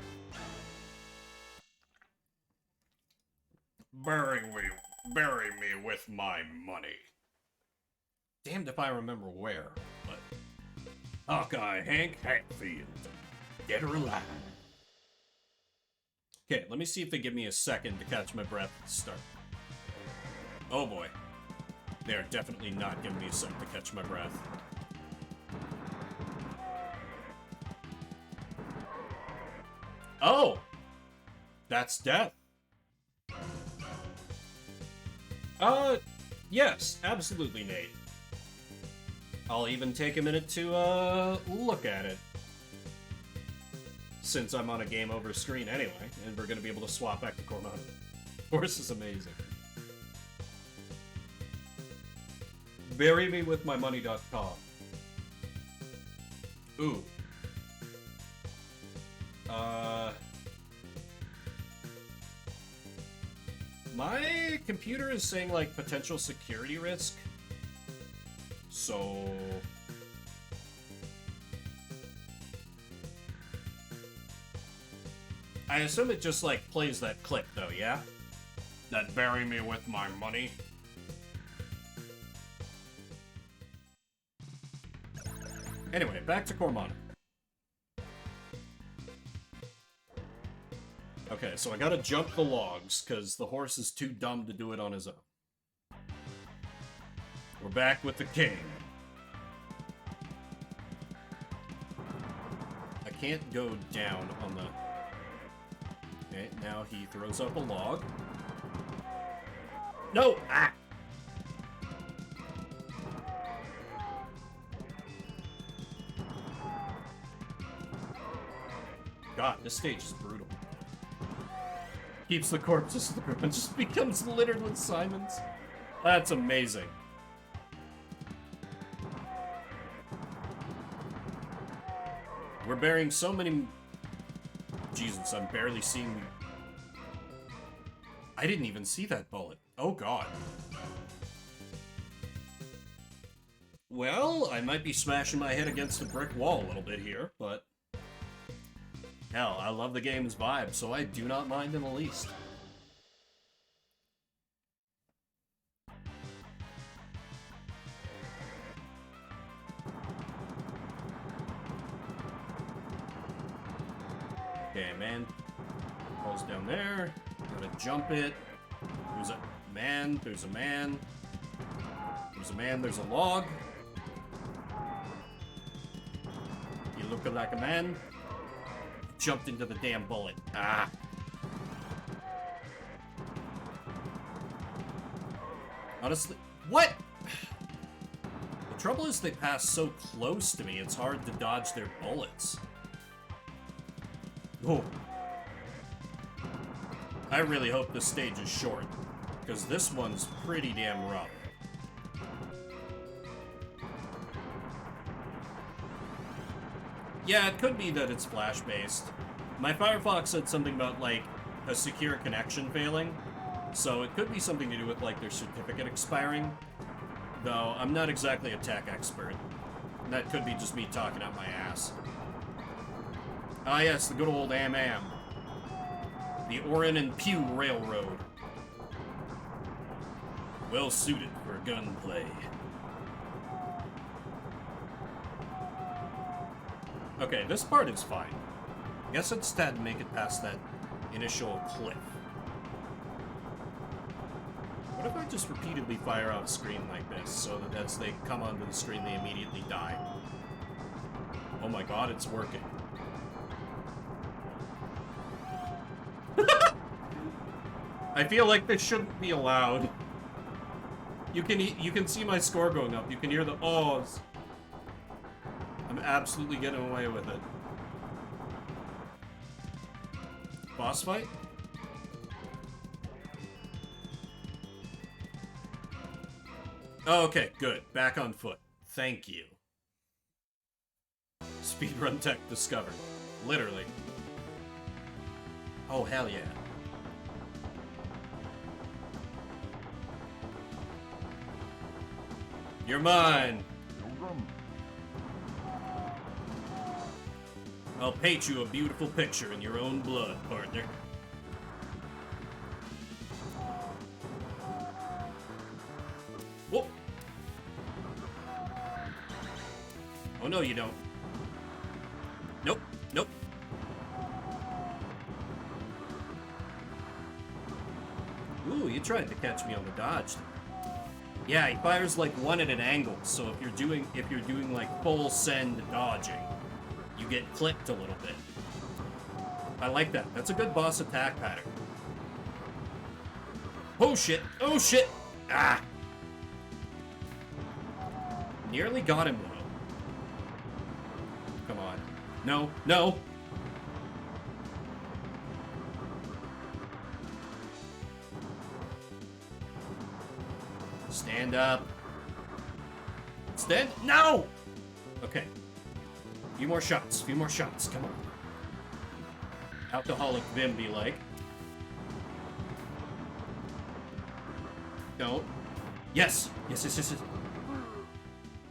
Bury me with my money. Damned if I remember where, but... Hawkeye Hank Hatfield. Dead or alive. Okay, let me see if they give me a second to catch my breath to start. Oh boy. They're definitely not giving me a sec to catch my breath. Oh! That's death. Yes, absolutely, Nate. I'll even take a minute to, look at it. Since I'm on a game over screen anyway, and we're gonna be able to swap back to Cormon. Horse is amazing. Bury me with my money.com. Ooh. My computer is saying, like, potential security risk. So... I assume it just, like, plays that clip, though, yeah? That bury me with my money. Anyway, back to Cormon. Okay, so I gotta jump the logs, because the horse is too dumb to do it on his own. We're back with the king. I can't go down on the... Okay, now he throws up a log. No! Ah! God, this stage is brutal. Keeps the corpses through and just becomes littered with Simons. That's amazing. We're burying so many... Jesus, I'm barely seeing... I didn't even see that bullet. Oh god. Well, I might be smashing my head against a brick wall a little bit here, but... Hell, I love the game's vibe, so I do not mind in the least. Okay, man. Falls down there. Gotta jump it. There's a man. There's a man. There's a man. There's a log. You look like a man. Jumped into the damn bullet. Ah. Honestly, what? The trouble is they pass so close to me, it's hard to dodge their bullets. Oh. I really hope this stage is short, because this one's pretty damn rough. Yeah, it could be that it's flash-based. My Firefox said something about, like, a secure connection failing, so it could be something to do with, like, their certificate expiring, though I'm not exactly a tech expert. That could be just me talking out my ass. Ah yes, the good old Am. The Orin and Pew Railroad. Well suited for gunplay. Okay, this part is fine. I guess I just had to make it past that initial cliff. What if I just repeatedly fire off screen like this, so that as they come onto the screen, they immediately die? Oh my god, it's working. I feel like this shouldn't be allowed. You can see my score going up. You can hear the ohs. I'm absolutely getting away with it. Boss fight? Oh, okay, good. Back on foot. Thank you. Speedrun tech discovered. Literally. Oh, hell yeah. You're mine! I'll paint you a beautiful picture in your own blood, partner. Whoop! Oh no, you don't. Nope, nope. Ooh, you tried to catch me on the dodge there. Yeah, he fires like one at an angle, so if you're doing like full send dodging, you get clipped a little bit. I like that. That's a good boss attack pattern. Oh shit! Oh shit! Ah! Nearly got him though. Come on. No, no! Stand up. Stand. No! Okay. Few more shots. Few more shots. Come on. Alcoholic Vim be like. Don't. Yes! Yes, yes, yes, yes.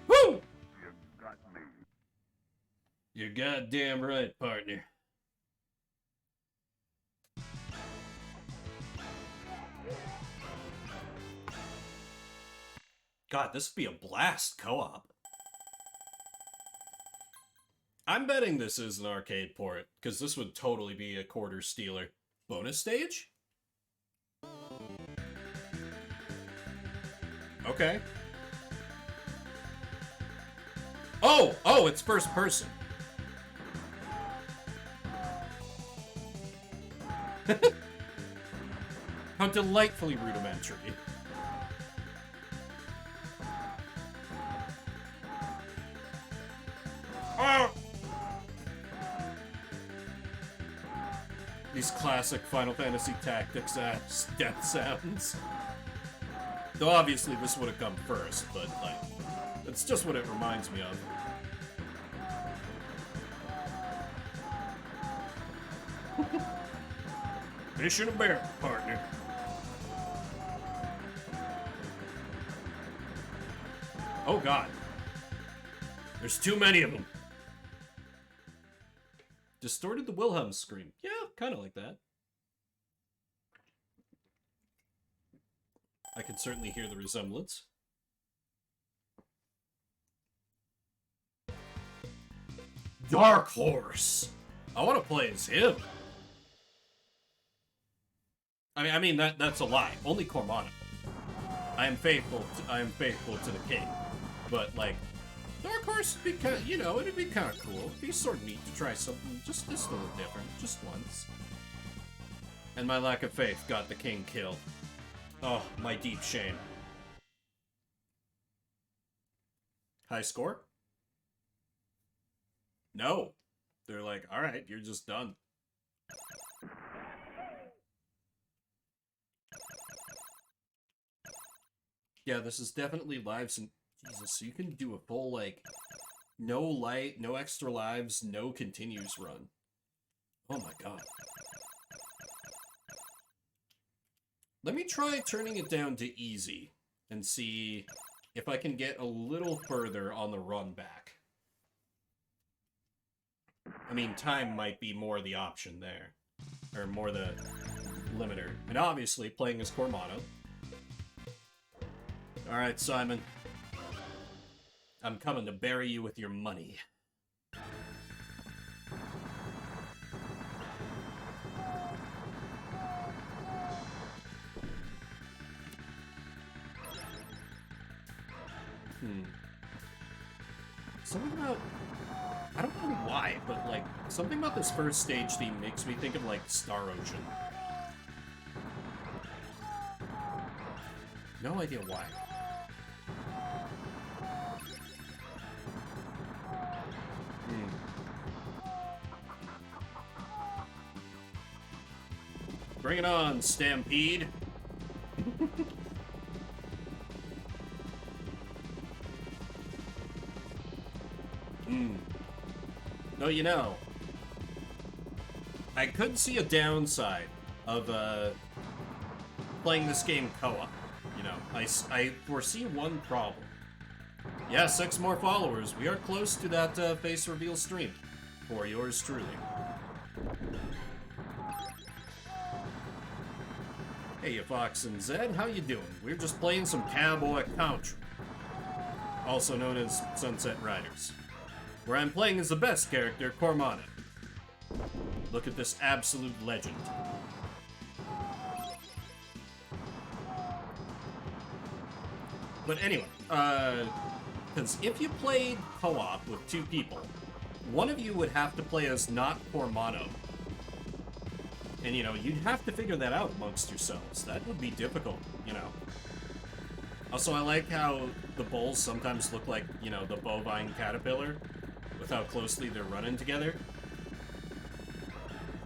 Woo! You got me. You're goddamn right, partner. God, this would be a blast co-op. I'm betting this is an arcade port, because this would totally be a quarter stealer. Bonus stage? Okay. Oh! Oh, it's first person. How delightfully rudimentary. Oh! These classic Final Fantasy Tactics death sounds. Though obviously this would have come first, but like, that's just what it reminds me of. Fish in a barrel, partner. Oh god. There's too many of them. Distorted the Wilhelm scream. Yeah, kind of like that. I can certainly hear the resemblance. Dark Horse. I want to play as him. I mean that's a lie. Only Cormana. I am faithful to the king. But like, Dark Horse would be kind of, it'd be kind of cool. It'd be sort of neat to try something just a little different, just once. And my lack of faith got the king killed. Oh, my deep shame. High score? No. They're like, alright, you're just done. Yeah, this is definitely lives and Jesus, so you can do a full, like, no extra lives, no continues run. Oh my god. Let me try turning it down to easy and see if I can get a little further on the run back. I mean, time might be more the option there. Or more the limiter. And obviously, playing as Cormano. Alright, Simon. I'm coming to bury you with your money. Something about... I don't know why, but, like, something about this first stage theme makes me think of, like, Star Ocean. No idea why. Bring it on, Stampede! No, you know, I could see a downside of playing this game co-op. You know, I foresee one problem. Yeah, 6 more followers. We are close to that face reveal stream for yours truly. Hey, you Fox and Zed, how you doing? We're just playing some cowboy country, also known as Sunset Riders, where I'm playing as the best character, Cormana. Look at this absolute legend. But anyway, because if you played co-op with 2 people, one of you would have to play as not Cormano. And, you know, you'd have to figure that out amongst yourselves. That would be difficult, you know. Also, I like how the bulls sometimes look like, you know, the bovine caterpillar, with how closely they're running together.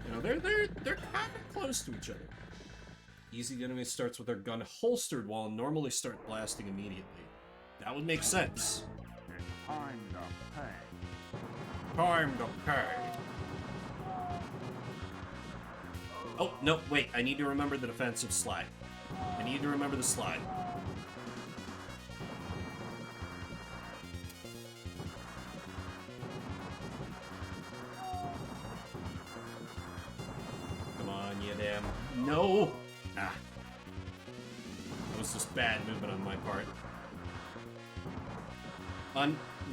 You know, they're kind of close to each other. Easy enemy starts with their gun holstered while normally start blasting immediately. That would make sense. It's time to pay. Time to pay. Oh, no, wait. I need to remember the defensive slide. I need to remember the slide. Come on, you damn... No! Ah. That was just bad movement on my part.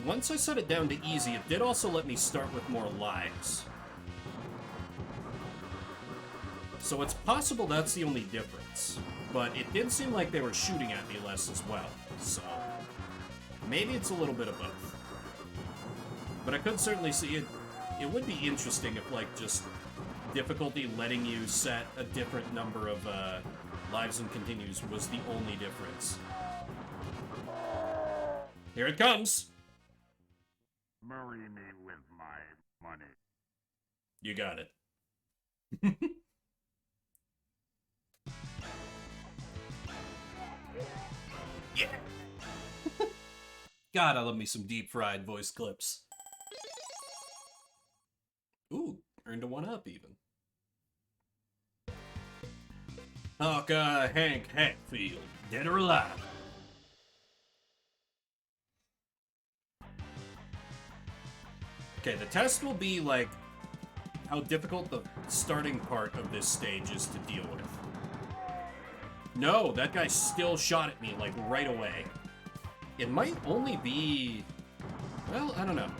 Once I set it down to easy, it did also let me start with more lives. So it's possible that's the only difference. But it did seem like they were shooting at me less as well. So maybe it's a little bit of both. But I could certainly see it. It would be interesting if, like, just difficulty letting you set a different number of lives and continues was the only difference. Here it comes! Marry me with my money. You got it. Yeah! God, I love me some deep-fried voice clips. Ooh, earned a 1-up even. Hank Hatfield, dead or alive? Okay, the test will be, like, how difficult the starting part of this stage is to deal with. No, that guy still shot at me, like, right away. It might only be... Well, I don't know.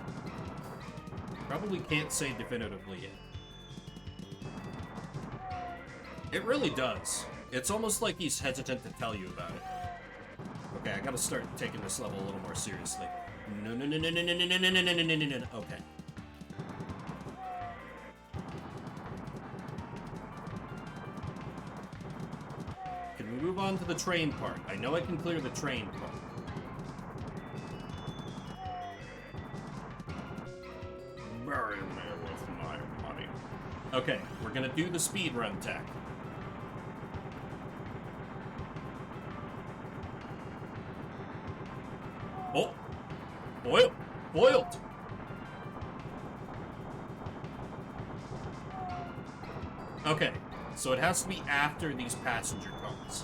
Probably can't say definitively yet. It really does. It's almost like he's hesitant to tell you about it. Okay, I gotta start taking this level a little more seriously. No. Okay. Can we move on to the train part? I know I can clear the train part. Bury me with my money. Okay, we're gonna do the speedrun tech. Oh! Boiled! Okay, so it has to be after these passenger cars.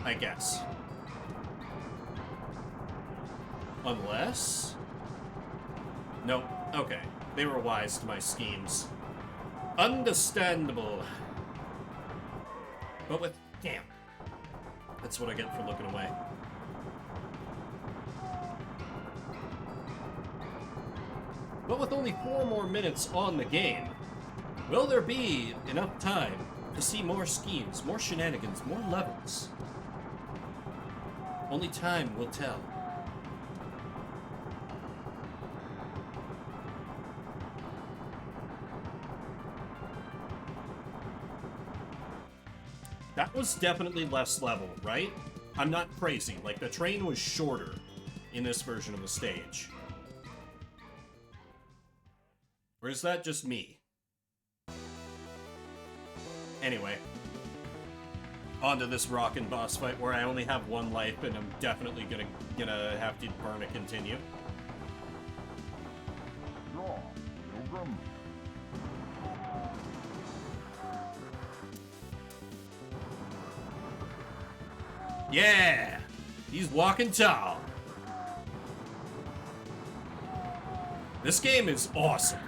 I guess. Unless... Nope. Okay. They were wise to my schemes. Understandable. But with... Damn. That's what I get for looking away. But with only 4 more minutes on the game, will there be enough time to see more schemes, more shenanigans, more levels? Only time will tell. That was definitely less level, right? I'm not crazy. Like, the train was shorter in this version of the stage. Or is that just me? Anyway. On to this rockin' boss fight where I only have 1 life and I'm definitely gonna have to burn a continue. Draw, Pilgrim. Yeah! He's walking tall. This game is awesome.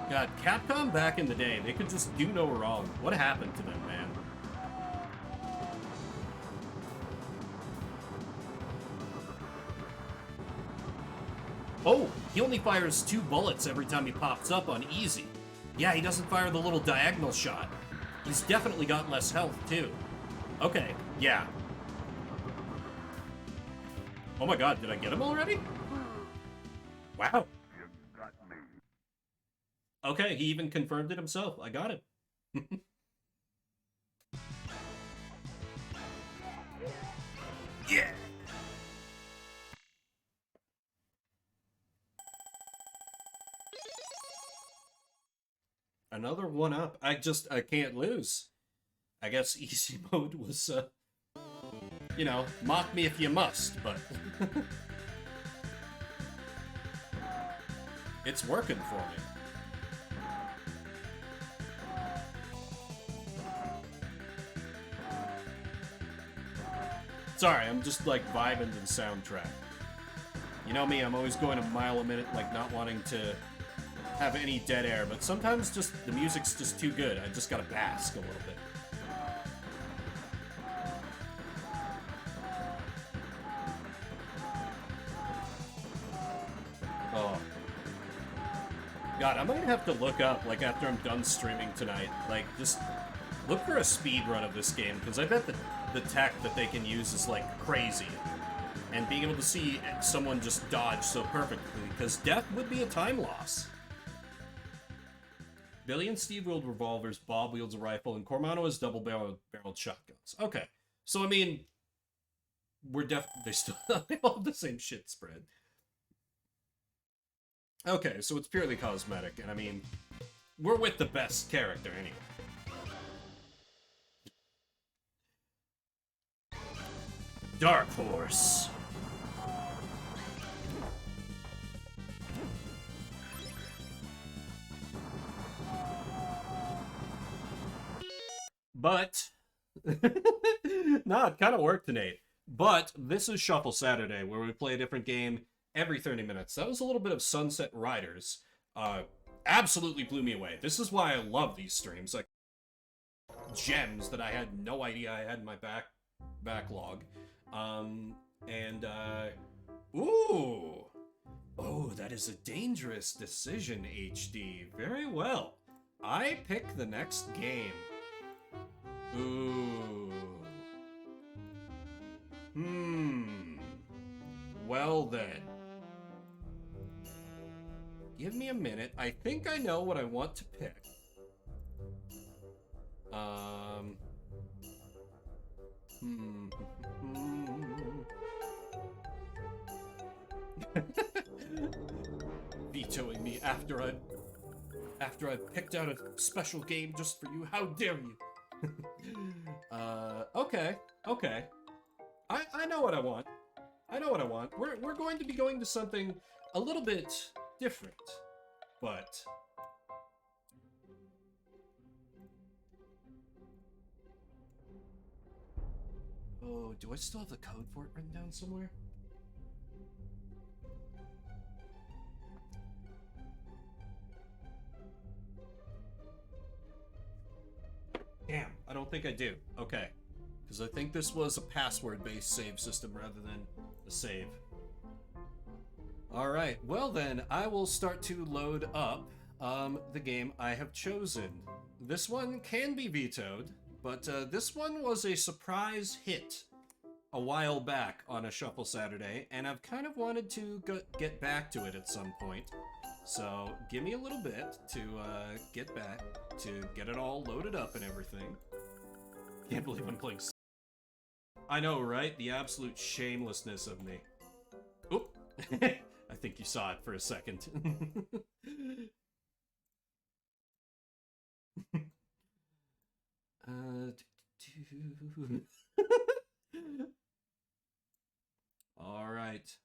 God, Capcom back in the day, they could just do no wrong. What happened to them, man? Oh, he only fires 2 bullets every time he pops up on easy. Yeah, he doesn't fire the little diagonal shot. He's definitely got less health, too. Okay, yeah. Oh my god, did I get him already? Wow. You got me. Okay, he even confirmed it himself. I got him. Yeah! Another one up. I can't lose. I guess easy mode was, you know, mock me if you must, but it's working for me. Sorry, I'm just like vibing to the soundtrack. You know me, I'm always going a mile a minute, like not wanting to have any dead air, but sometimes just the music's just too good. I just gotta bask a little bit. Oh. God, I might have to look up, like, after I'm done streaming tonight, like, just look for a speed run of this game, because I bet the tech that they can use is, like, crazy. And being able to see someone just dodge so perfectly, because death would be a time loss. Billy and Steve wield revolvers, Bob wields a rifle, and Cormano has double-barreled shotguns. Okay, so I mean, they still they all have the same shit spread. Okay, so it's purely cosmetic, and I mean, we're with the best character anyway. Dark Horse. But, no, it kind of worked tonight. But this is Shuffle Saturday, where we play a different game every 30 minutes. That was a little bit of Sunset Riders. Absolutely blew me away. This is why I love these streams. Like, gems that I had no idea I had in my backlog. Ooh. Oh, that is a dangerous decision, HD. Very well. I pick the next game. Ooh. Well then. Give me a minute. I think I know what I want to pick. Vetoing me after I've picked out a special game just for you. How dare you? Okay. I know what I want. We're going to be going to something a little bit different, but oh, do I still have the code for it written down somewhere? Damn, I don't think I do. Okay. Because I think this was a password-based save system rather than a save. Alright, well then, I will start to load up the game I have chosen. This one can be vetoed, but this one was a surprise hit a while back on a Shuffle Saturday, and I've kind of wanted to get back to it at some point. So, give me a little bit to get back, to get it all loaded up and everything. Can't believe I'm playing. I know, right? The absolute shamelessness of me. Oop! I think you saw it for a second. All right.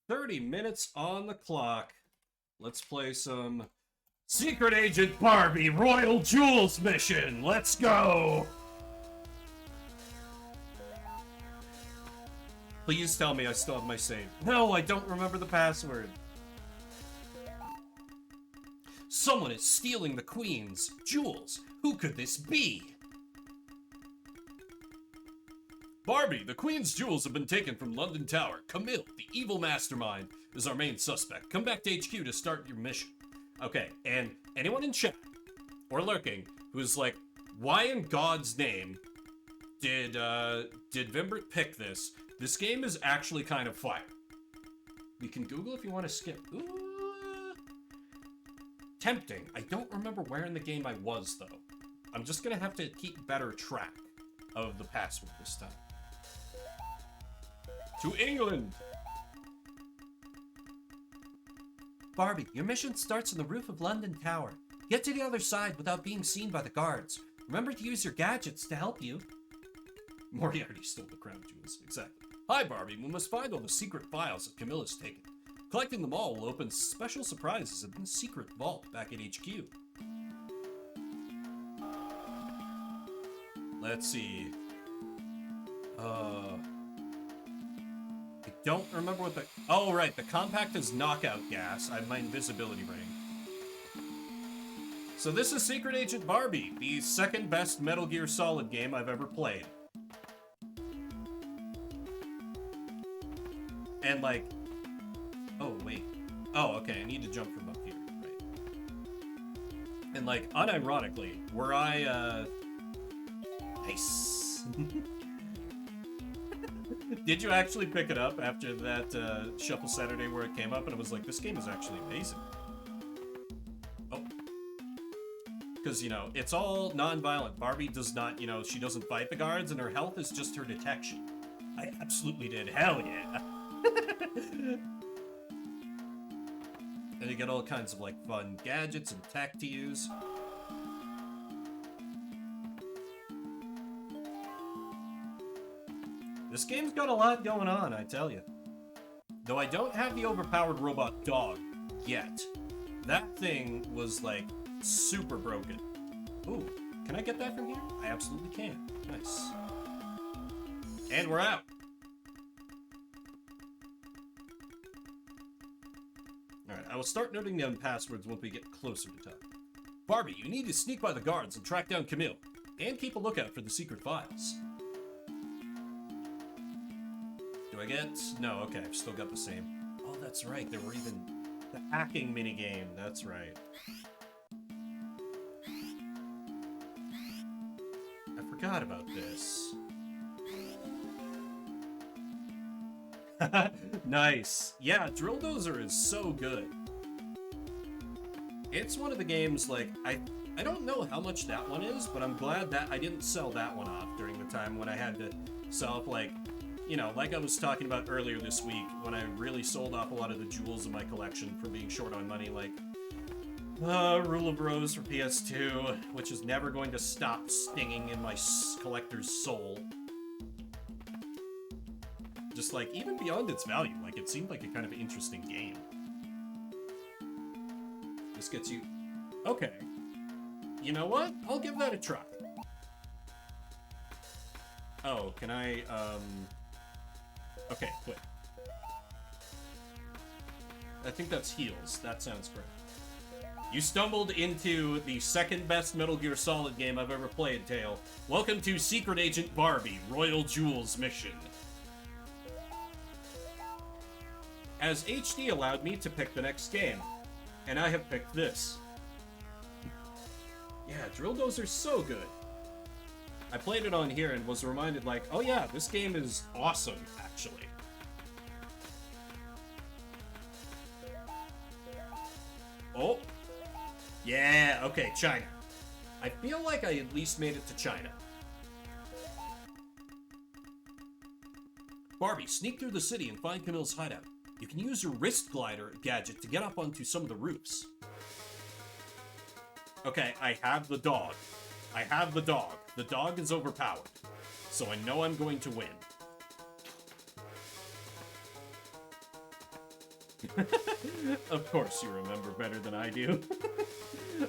30 minutes on the clock. Let's play some Secret Agent Barbie Royal Jewels mission. Let's go. Please tell me I still have my save. No, I don't remember the password. Someone is stealing the Queen's jewels. Who could this be? Barbie, the Queen's jewels have been taken from London Tower. Camille, the evil mastermind, is our main suspect. Come back to HQ to start your mission. Okay, and anyone in chat or lurking who's like, why in God's name did Vimbert pick this? This game is actually kind of fire. You can Google if you want to skip. Ooh. Tempting. I don't remember where in the game I was, though. I'm just gonna have to keep better track of the password this time. To England! Barbie, your mission starts on the roof of London Tower. Get to the other side without being seen by the guards. Remember to use your gadgets to help you. Moriarty stole the crown jewels, exactly. Hi, Barbie, we must find all the secret files that Camilla's taken. Collecting them all will open special surprises in the secret vault back at HQ. Let's see. I don't remember what the... Oh, right, the compact is knockout gas. I have my invisibility ring. So this is Secret Agent Barbie, the second best Metal Gear Solid game I've ever played. And like... Oh, wait. Oh, okay, I need to jump from up here, right. And like, unironically, were I, Nice. Did you actually pick it up after that Shuffle Saturday where it came up and it was like, this game is actually amazing? Oh. Because, you know, it's all non-violent. Barbie does not, you know, she doesn't fight the guards and her health is just her detection. I absolutely did. Hell yeah. And you get all kinds of, like, fun gadgets and tech to use. This game's got a lot going on, I tell you. Though I don't have the overpowered robot dog yet. That thing was, like, super broken. Ooh, can I get that from here? I absolutely can. Nice. And we're out. Alright, I will start noting down passwords once we get closer to time. Barbie, you need to sneak by the guards and track down Camille. And keep a lookout for the secret files. Do I get... No, okay, I've still got the same. Oh, that's right, there were even... The hacking minigame, that's right. I forgot about this. Nice. Yeah, Drill Dozer is so good. It's one of the games, like, I don't know how much that one is, but I'm glad that I didn't sell that one off during the time when I had to sell off, like, you know, like I was talking about earlier this week, when I really sold off a lot of the jewels in my collection for being short on money, like, Rule of Rose for PS2, which is never going to stop stinging in my collector's soul. Just, like, even beyond its value, like, it seemed like a kind of interesting game. This gets you... Okay. You know what? I'll give that a try. Oh, can I, Okay, quit. I think that's heals. That sounds correct. You stumbled into the second best Metal Gear Solid game I've ever played, Tail. Welcome to Secret Agent Barbie, Royal Jewels mission. As HD allowed me to pick the next game, and I have picked this. Yeah, Drill Dozer's so good. I played it on here and was reminded, like, oh yeah, this game is awesome, actually. Oh. Yeah, okay, China. I feel like I at least made it to China. Barbie, sneak through the city and find Camille's hideout. You can use your wrist glider gadget to get up onto some of the roofs. Okay, I have the dog. I have the dog. The dog is overpowered. So I know I'm going to win. Of course you remember better than I do.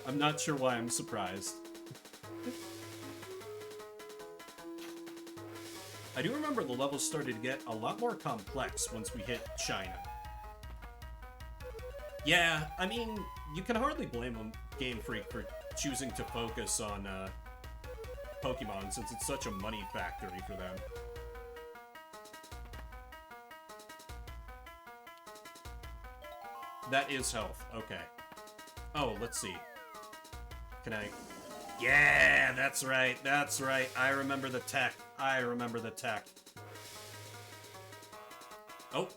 I'm not sure why I'm surprised. I do remember the levels started to get a lot more complex once we hit China. Yeah, I mean, you can hardly blame Game Freak for choosing to focus on Pokemon since it's such a money factory for them. That is health, okay. Oh, let's see. Can I... Yeah, that's right, that's right. I remember the tech. I remember the tech. Oh,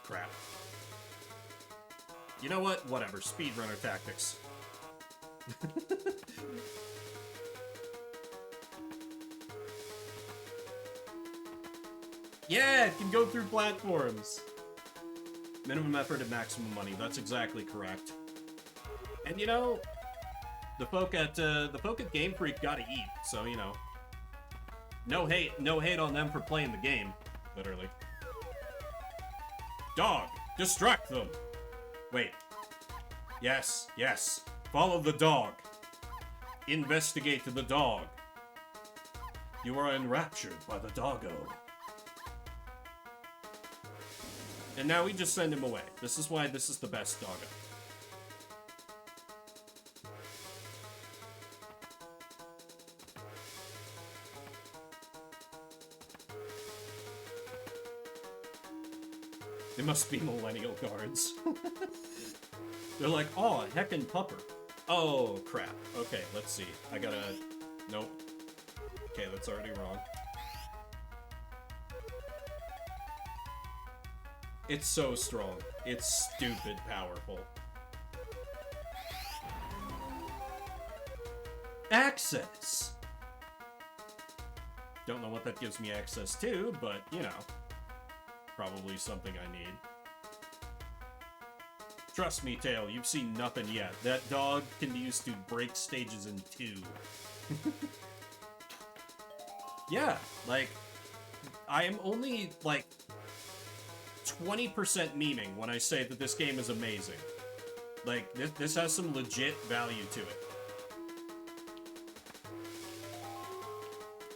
crap. You know what? Whatever. Speedrunner tactics. Yeah, it can go through platforms. Minimum effort and maximum money. That's exactly correct. And you know, the folk at Game Freak gotta eat, so you know. No hate on them for playing the game, literally. Dog, distract them. Wait. Yes, yes. Follow the dog. Investigate the dog. You are enraptured by the doggo. And now we just send him away. This is why this is the best doggo. They must be millennial guards. They're like, oh, heckin' pupper. Oh, crap. Okay, let's see. I gotta... Nope. Okay, that's already wrong. It's so strong. It's stupid powerful. Access! Don't know what that gives me access to, but, you know. Probably something I need. Trust me, Tail, you've seen nothing yet. That dog can be used to break stages in 2. Yeah, like, I am only, like, 20% memeing when I say that this game is amazing. Like, this has some legit value to it.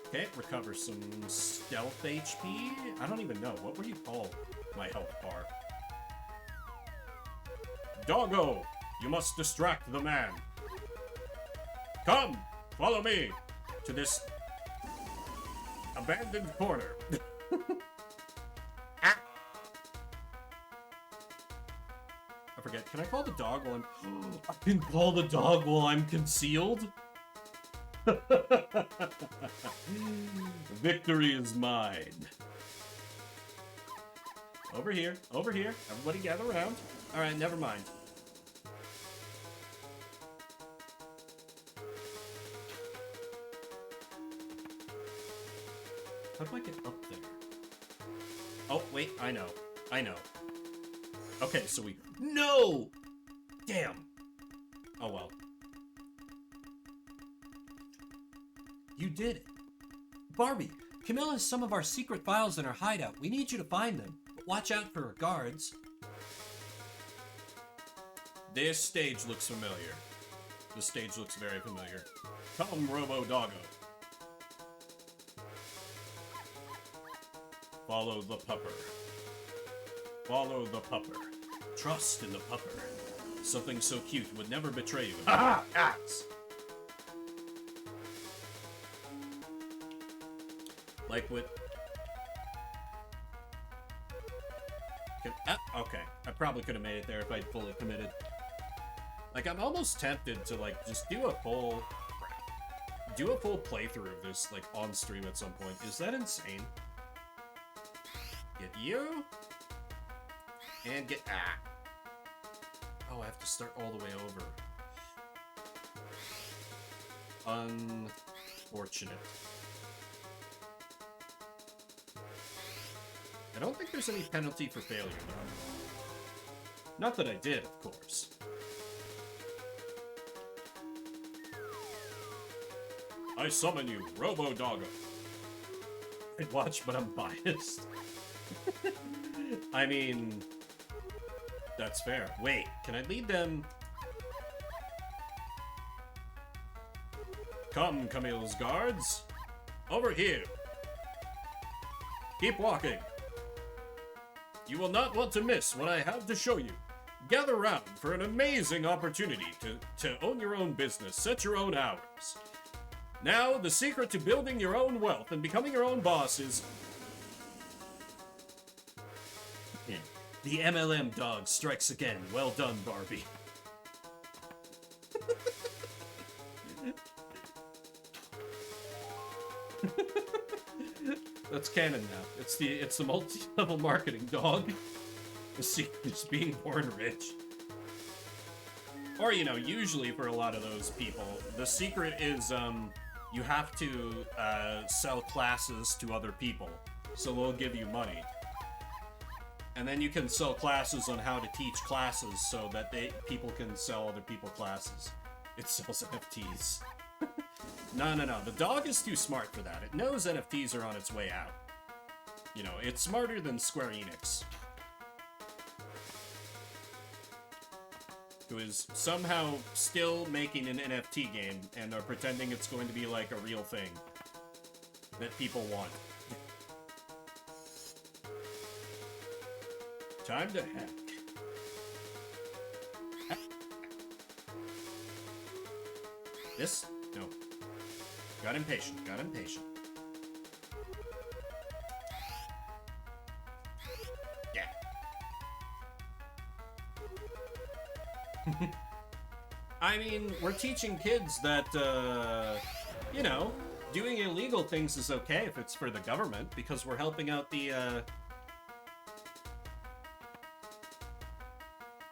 Okay, recover some stealth HP? I don't even know. What would you call my health bar? Doggo! You must distract the man. Come! Follow me! To this... abandoned corner. Ah! I forget. Can I call the dog while I'm... I can call the dog while I'm concealed? Victory is mine. Over here, over here. Everybody gather around. Alright, never mind. How do I get up there? Oh, wait, I know. I know. Okay, so we... No! Damn! Oh well. You did it. Barbie, Camille has some of our secret files in her hideout. We need you to find them. But watch out for her guards. This stage looks familiar. This stage looks very familiar. Come, Robo Doggo. Follow the pupper. Follow the pupper. Trust in the pupper. Something so cute would never betray you. Aha! Axe! Like with... Okay. I probably could have made it there if I'd fully committed. Like, I'm almost tempted to, like, just do a full... Crap. Do a full playthrough of this, like, on stream at some point. Is that insane? Get you. And get... Ah. Oh, I have to start all the way over. Unfortunate. I don't think there's any penalty for failure, though. Not that I did, of course. I summon you, Robo Doggo. I'd watch, but I'm biased. I mean... That's fair. Wait, can I lead them... Come, Camille's guards. Over here. Keep walking. You will not want to miss what I have to show you. Gather round for an amazing opportunity to own your own business, set your own hours. Now, the secret to building your own wealth and becoming your own boss is... The MLM dog strikes again. Well done, Barbie. That's canon now. It's the multi-level marketing dog. The secret is being born rich. Or, you know, usually for a lot of those people, the secret is, you have to, sell classes to other people. So they'll give you money. And then you can sell classes on how to teach classes so that people can sell other people classes. It sells NFTs. No. The dog is too smart for that. It knows NFTs are on its way out. You know, it's smarter than Square Enix, who is somehow still making an NFT game and are pretending it's going to be like a real thing that people want. Time to hack. This? No. Got impatient. Yeah. I mean, we're teaching kids that, you know, doing illegal things is okay if it's for the government, because we're helping out the,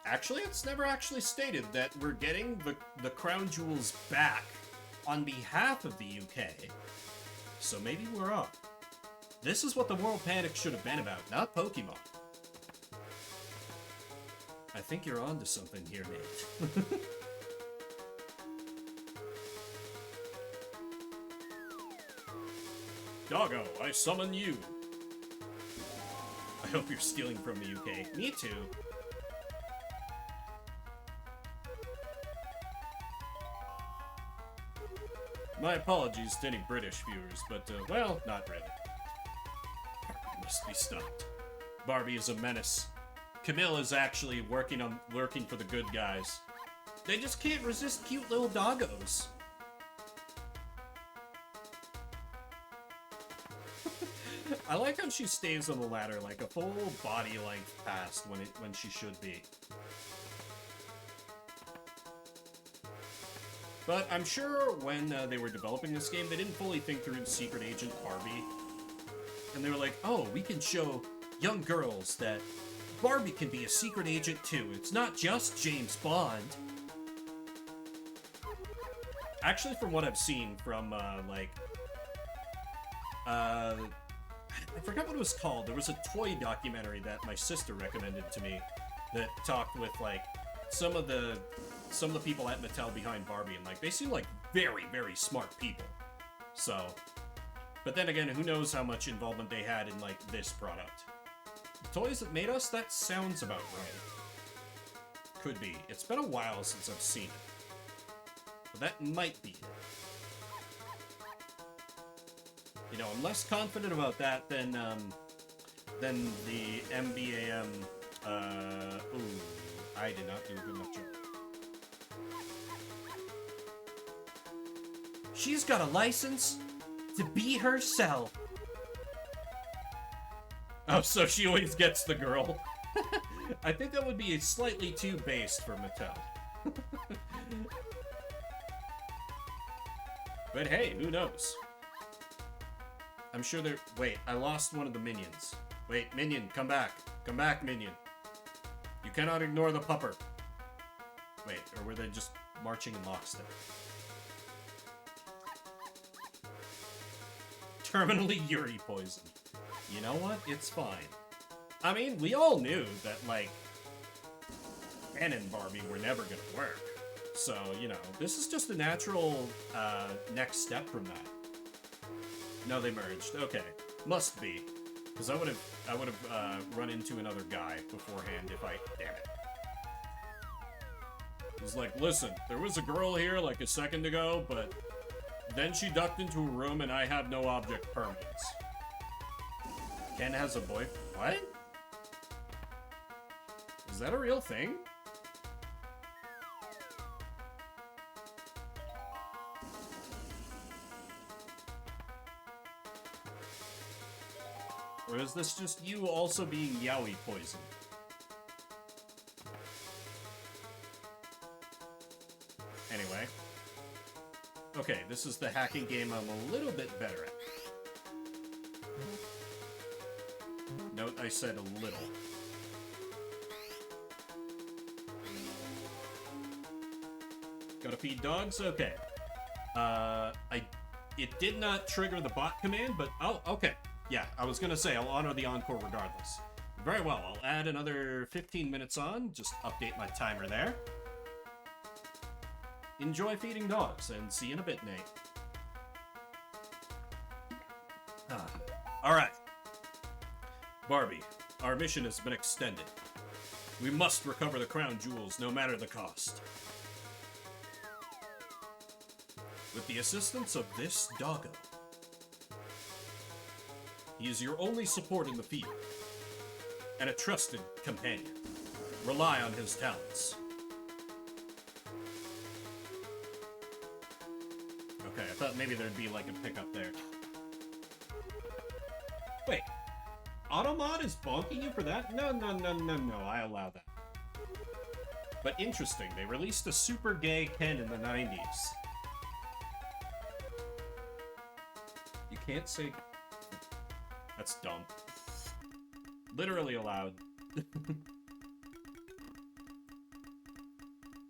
Actually, it's never actually stated that we're getting the crown jewels back on behalf of the UK. So maybe we're up. This is what the World Panic should have been about, not Pokemon. I think you're onto something here, mate. Doggo, I summon you. I hope you're stealing from the UK. Me too. My apologies to any British viewers, but, well, not really. Barbie must be stopped. Barbie is a menace. Camille is actually working for the good guys. They just can't resist cute little doggos. I like how she stays on the ladder like a full body length past when she should be. But I'm sure when they were developing this game, they didn't fully think through Secret Agent Barbie. And they were like, oh, we can show young girls that Barbie can be a secret agent too. It's not just James Bond. Actually, from what I've seen from, I forgot what it was called. There was a toy documentary that my sister recommended to me that talked with, like, some of the people at Mattel behind Barbie, and, like, they seem like very, very smart people. So, but then again, who knows how much involvement they had in, like, this product. The toys that made us, that sounds about right. Could be. It's been a while since I've seen it. But that might be it. You know, I'm less confident about that than the MBAM, ooh, I did not do a good enough job. She's got a license to be herself. Oh, so she always gets the girl. I think that would be slightly too based for Mattel. But hey, who knows? I'm sure they're... Wait, I lost one of the minions. Wait, minion, come back. Come back, minion. You cannot ignore the pupper. Wait, or were they just marching in lockstep? Terminally Yuri poison. You know what? It's fine. I mean, we all knew that, like, Ann and Barbie were never gonna work. So, you know, this is just a natural, next step from that. No, they merged. Okay. Must be. Because I would have run into another guy beforehand if I... Damn it. He's like, listen, there was a girl here like a second ago, but then she ducked into a room and I have no object permanence. Ken has a boy... What? Is that a real thing? Or is this just you also being yaoi poisoned? Anyway. Okay, this is the hacking game I'm a little bit better at. I said a little. Gotta feed dogs? Okay. It did not trigger the bot command, but oh, okay. Yeah, I was gonna say I'll honor the encore regardless. Very well, I'll add another 15 minutes on, just update my timer there. Enjoy feeding dogs, and see you in a bit, Nate. Alright. Barbie, our mission has been extended. We must recover the crown jewels, no matter the cost. With the assistance of this doggo. He is your only support in the field, and a trusted companion. Rely on his talents. Okay, I thought maybe there'd be like a pickup there. Wait, Automod is bonking you for that? No, I allow that. But interesting, they released a super gay Ken in the 90s. You can't say... That's dumb. Literally allowed.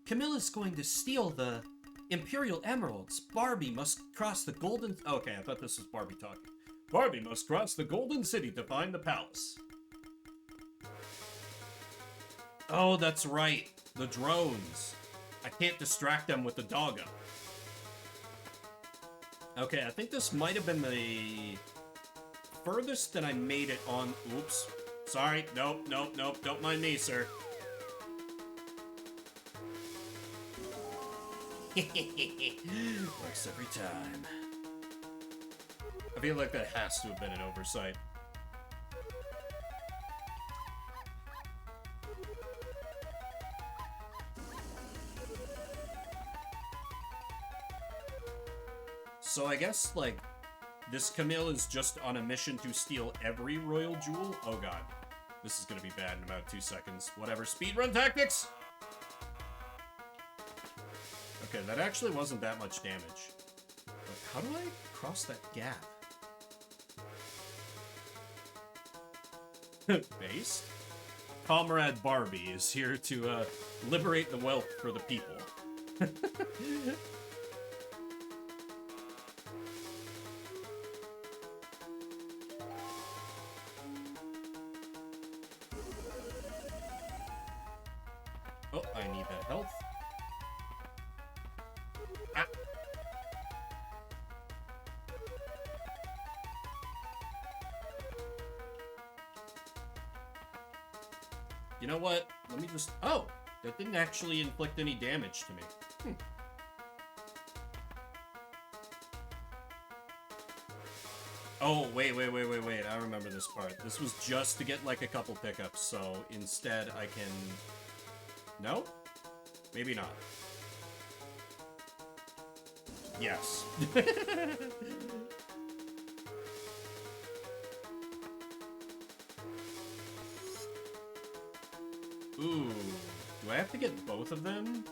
Camilla's going to steal the Imperial Emeralds. Barbie must cross the golden... Okay, I thought this was Barbie talking. Barbie must cross the Golden City to find the palace. Oh, that's right. The drones. I can't distract them with the doggo. Okay, I think this might have been the furthest that I made it on... Oops. Sorry. Nope. Don't mind me, sir. Works every time. I feel like that has to have been an oversight. So I guess, like, this Camille is just on a mission to steal every royal jewel? Oh god. This is gonna be bad in about 2 seconds. Whatever, speedrun tactics! Okay, that actually wasn't that much damage. But how do I cross that gap? Based? Comrade Barbie is here to, liberate the wealth for the people. Oh, I need that health. Ah. You know what? Let me just... Oh! That didn't actually inflict any damage to me. Oh, wait. I remember this part. This was just to get, like, a couple pickups, so instead I can... No? Maybe not. Yes. Ooh. Do I have to get both of them?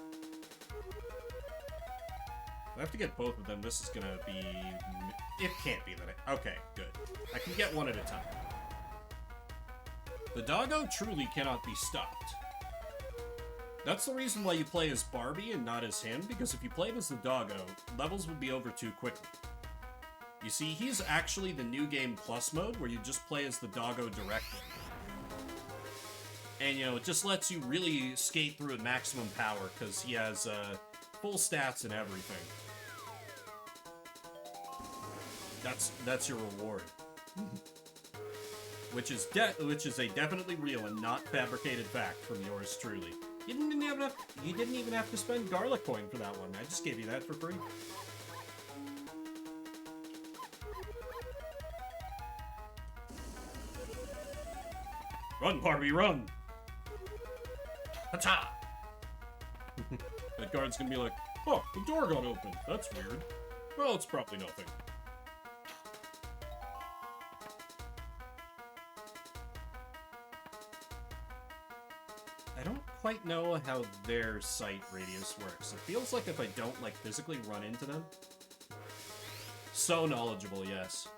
If I have to get both of them, this is gonna be... It can't be that I... Okay, good. I can get one at a time. The doggo truly cannot be stopped. That's the reason why you play as Barbie and not as him, because if you played as the doggo, levels would be over too quickly. You see, he's actually the New Game Plus mode, where you just play as the doggo directly. And, you know, it just lets you really skate through at maximum power, because he has, full stats and everything. That's your reward. which is a definitely real and not fabricated fact from yours truly. You didn't even have to spend garlic coin for that one. I just gave you that for free. Run, Barbie, run! Hacha! That guard's gonna be like, oh, the door got open. That's weird. Well, it's probably nothing. I don't quite know how their sight radius works. It feels like if I don't, like, physically run into them. So knowledgeable, yes.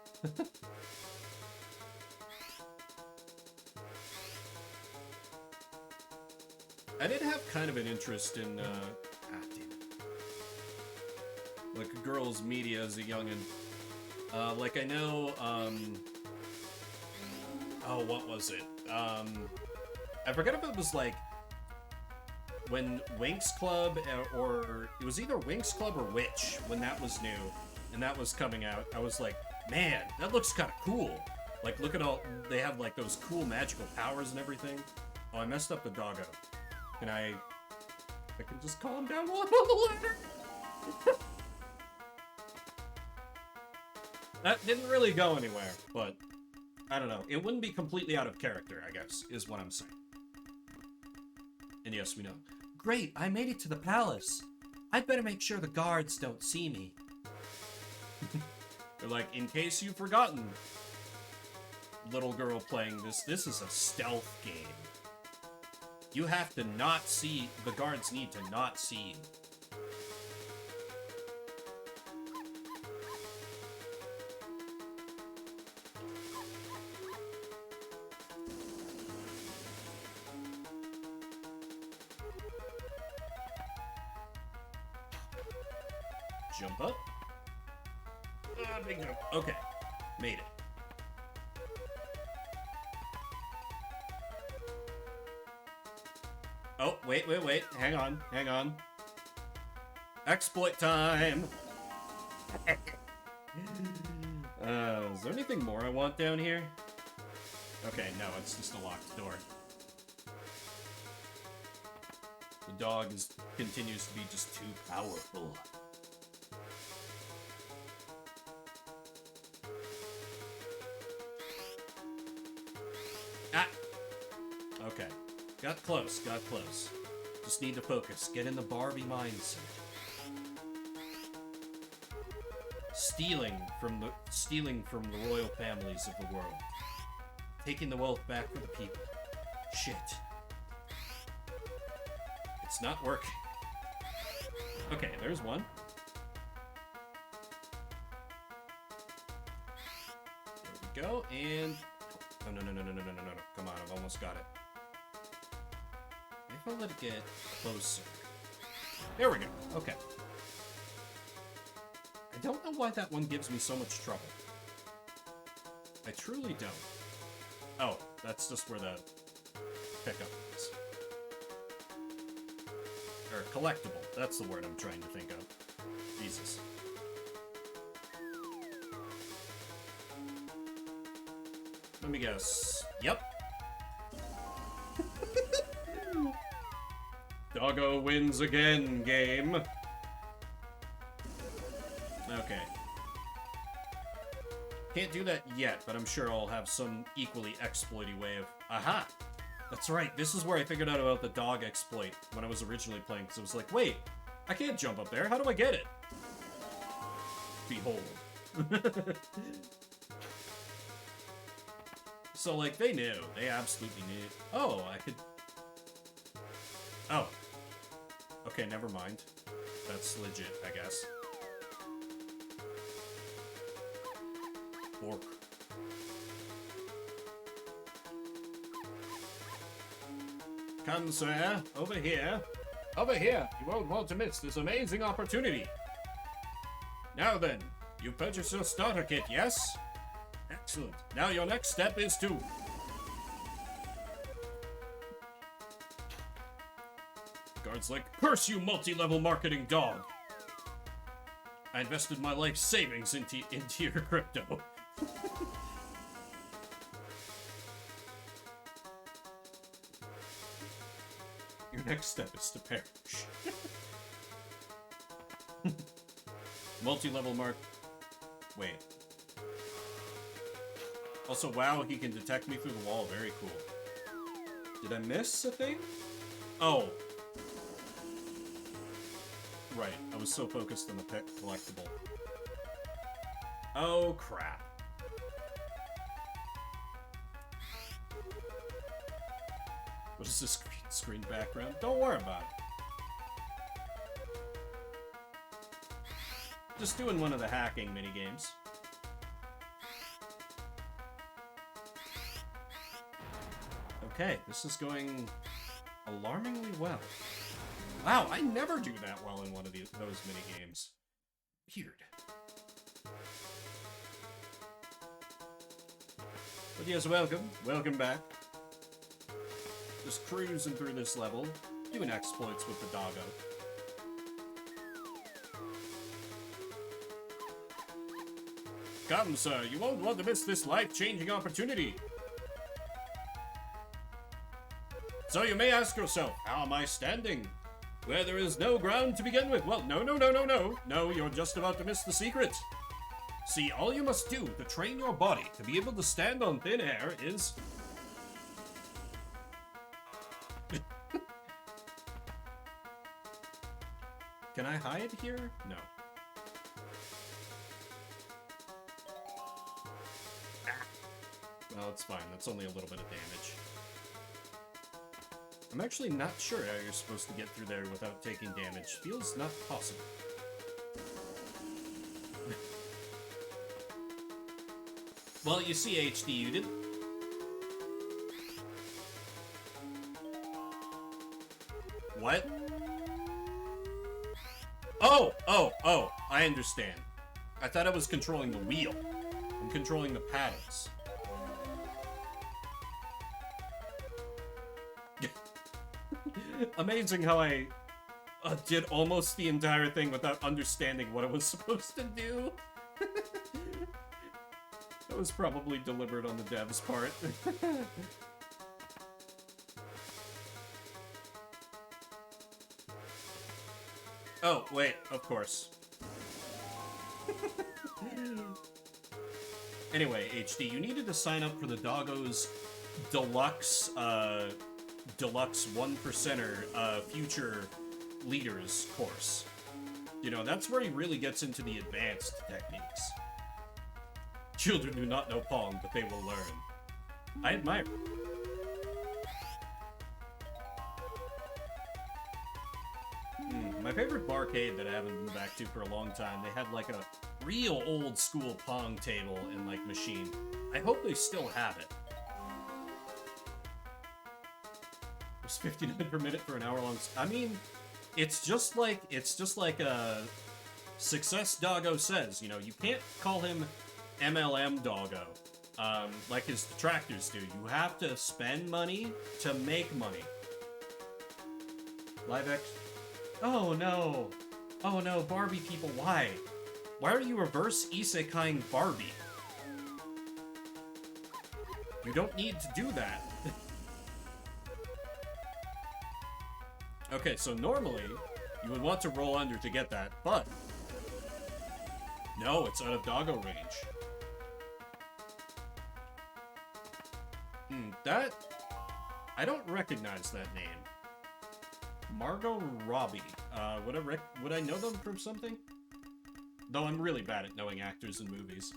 I did have kind of an interest in, damn it. Like, girls' media as a youngin'. Like, I know, oh, what was it? I forget if it was, like, when Winx Club, or it was either Winx Club or Witch, when that was new, and that was coming out, I was like, man, that looks kind of cool. Like, look at all, they have, like, those cool magical powers and everything. Oh, I messed up the doggo. Can I can just calm down while I'm on the ladder? That didn't really go anywhere, but I don't know. It wouldn't be completely out of character, I guess, is what I'm saying. And yes, we know. Great, I made it to the palace. I'd better make sure the guards don't see me. They're like, in case you've forgotten, little girl playing this is a stealth game. You have to not see, the guards need to not see you. Jump up. Big jump. Okay. Made it. Oh, wait. Hang on. Exploit time! Is there anything more I want down here? Okay, no, it's just a locked door. The dog continues to be just too powerful. Ah! Okay. Got close. Just need to focus. Get in the Barbie mindset. Stealing from the royal families of the world. Taking the wealth back for the people. Shit. It's not working. Okay, there's one. There we go, and... No. Come on, I've almost got it. If I let it get closer. There we go. Okay. I don't know why that one gives me so much trouble. I truly don't. Oh, that's just where the pickup is. Or collectible. That's the word I'm trying to think of. Jesus. Let me guess. Yep. Doggo wins again, game. Okay. Can't do that yet, but I'm sure I'll have some equally exploity way of... Aha! That's right, this is where I figured out about the dog exploit when I was originally playing, because I was like, wait, I can't jump up there, how do I get it? Behold. So, like, they knew. They absolutely knew. Oh, I could... Oh. Okay, never mind. That's legit, I guess. Fork. Come, sir. Over here. Over here. You won't want to miss this amazing opportunity. Now then, you've purchased your starter kit, yes? Excellent. Now your next step is to... Guards like, curse you, multi-level marketing dog! I invested my life savings into your crypto. Your next step is to perish. Multi-level mark... Wait. Also, wow, he can detect me through the wall. Very cool. Did I miss a thing? Oh. Right, I was so focused on the pet collectible. Oh, crap. What is this screen background? Don't worry about it. Just doing one of the hacking minigames. Okay, this is going Alarmingly well. Wow, I never do that well in one of those mini-games. Weird. But yes, welcome. Welcome back. Just cruising through this level, doing exploits with the doggo. Come, sir, you won't want to miss this life-changing opportunity. So you may ask yourself, how am I standing? Where there is no ground to begin with. Well, no. No, you're just about to miss the secret. See, all you must do to train your body to be able to stand on thin air is... Can I hide here? No. Well, it's fine. That's only a little bit of damage. I'm actually not sure how you're supposed to get through there without taking damage. Feels not possible. Well, you see, HD, you did... What? Oh, I understand. I thought I was controlling the wheel. I'm controlling the paddles. Amazing how I did almost the entire thing without understanding what I was supposed to do. That was probably deliberate on the dev's part. Oh, wait, of course. Anyway, HD, you needed to sign up for the Doggo's deluxe 1%er future leaders course. You know, that's where he really gets into the advanced techniques. Children do not know Pong, but they will learn. I admire. My favorite barcade that I haven't been back to for a long time, they had like a real old school Pong table and like machine. I hope they still have it. It was 59 per minute for an hour long. I mean, it's just like Success Doggo says, you know, you can't call him MLM Doggo like his detractors do. You have to spend money to make money. Live X. Oh no! Oh no, Barbie people, why? Why are you reverse isekaiing Barbie? You don't need to do that. Okay, so normally, you would want to roll under to get that, but... No, it's out of doggo range. That... I don't recognize that name. Margot Robbie. Would I know them from something? Though I'm really bad at knowing actors in movies.